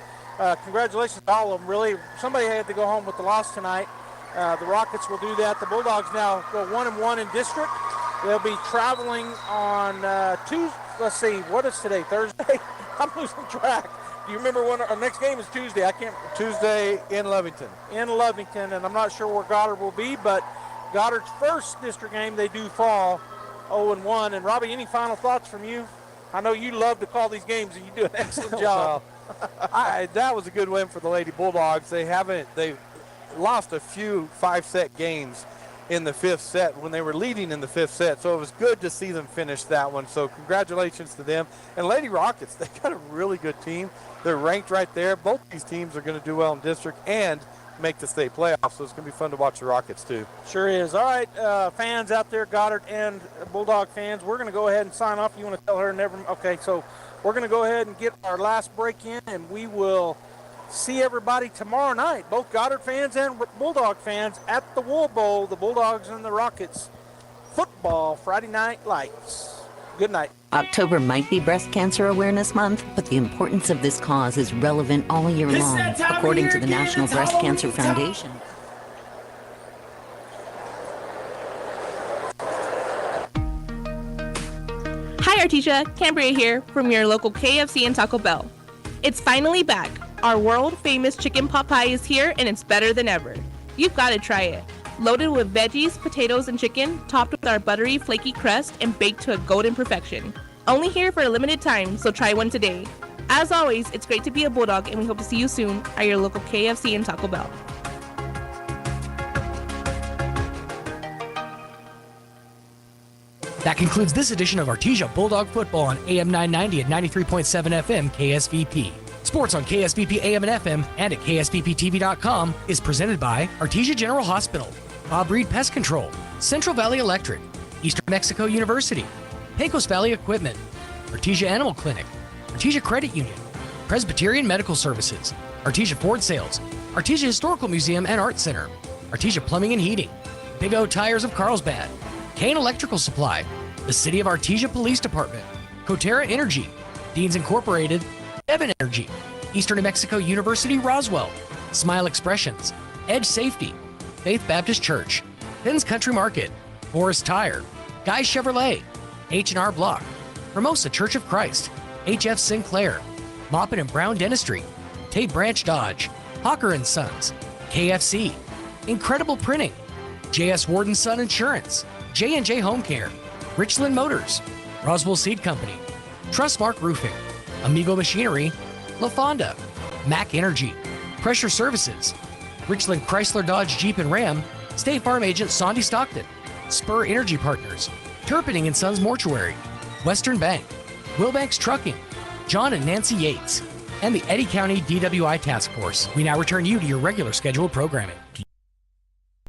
congratulations to all of them, really. Somebody had to go home with the loss tonight. The Rockets will do that. The Bulldogs now go 1-1 in district. They'll be traveling on Tuesday. Let's see, what is today? Thursday? I'm losing track. Do you remember when our next game is Tuesday? I can't. Tuesday in Lovington. In Lovington, and I'm not sure where Goddard will be, but Goddard's first district game, they do fall 0-1. And Robbie, any final thoughts from you? I know you love to call these games, and you do an excellent job. That was a good win for the Lady Bulldogs. They've lost a few 5-set games in the 5th set when they were leading in the 5th set. So it was good to see them finish that one. So congratulations to them. And Lady Rockets, they got a really good team. They're ranked right there. Both these teams are going to do well in district and make the state playoffs. So it's going to be fun to watch the Rockets too. Sure is. All right, fans out there, Goddard and Bulldog fans, we're going to go ahead and sign off. You want to tell her never? Okay, so we're going to go ahead and get our last break in, and we will see everybody tomorrow night, both Goddard fans and Bulldog fans, at the Wool Bowl, the Bulldogs and the Rockets football Friday night lights. Good night. October might be Breast Cancer Awareness Month, but the importance of this cause is relevant all year long, according to the National Breast Cancer Foundation. Hi Artesia, Cambria here from your local KFC and Taco Bell. It's finally back. Our world-famous chicken pot pie is here, and it's better than ever. You've got to try it. Loaded with veggies, potatoes, and chicken, topped with our buttery, flaky crust, and baked to a golden perfection. Only here for a limited time, so try one today. As always, it's great to be a Bulldog, and we hope to see you soon at your local KFC and Taco Bell. That concludes this edition of Artesia Bulldog Football on AM 990 at 93.7 FM KSVP. Sports on KSVP AM and FM and at KSVPTV.com is presented by Artesia General Hospital, Bob Reed Pest Control, Central Valley Electric, Eastern Mexico University, Pecos Valley Equipment, Artesia Animal Clinic, Artesia Credit Union, Presbyterian Medical Services, Artesia Ford Sales, Artesia Historical Museum and Art Center, Artesia Plumbing and Heating, Big O Tires of Carlsbad, Kane Electrical Supply, the City of Artesia Police Department, Coterra Energy, Deans Incorporated, Devon Energy, Eastern New Mexico University Roswell, Smile Expressions, Edge Safety, Faith Baptist Church, Finn's Country Market, Forest Tire, Guy Chevrolet, H&R Block, Hermosa Church of Christ, HF Sinclair, Moppin and Brown Dentistry, Tate Branch Dodge, Hawker & Sons, KFC, Incredible Printing, JS Warden Son Insurance, J&J Home Care, Richland Motors, Roswell Seed Company, Trustmark Roofing, Amigo Machinery, La Fonda, Mac Energy, Pressure Services, Richland Chrysler Dodge Jeep and Ram, State Farm Agent Sandy Stockton, Spur Energy Partners, Turpinning & Sons Mortuary, Western Bank, Wilbanks Trucking, John and Nancy Yates, and the Eddy County DWI Task Force. We now return you to your regular scheduled programming.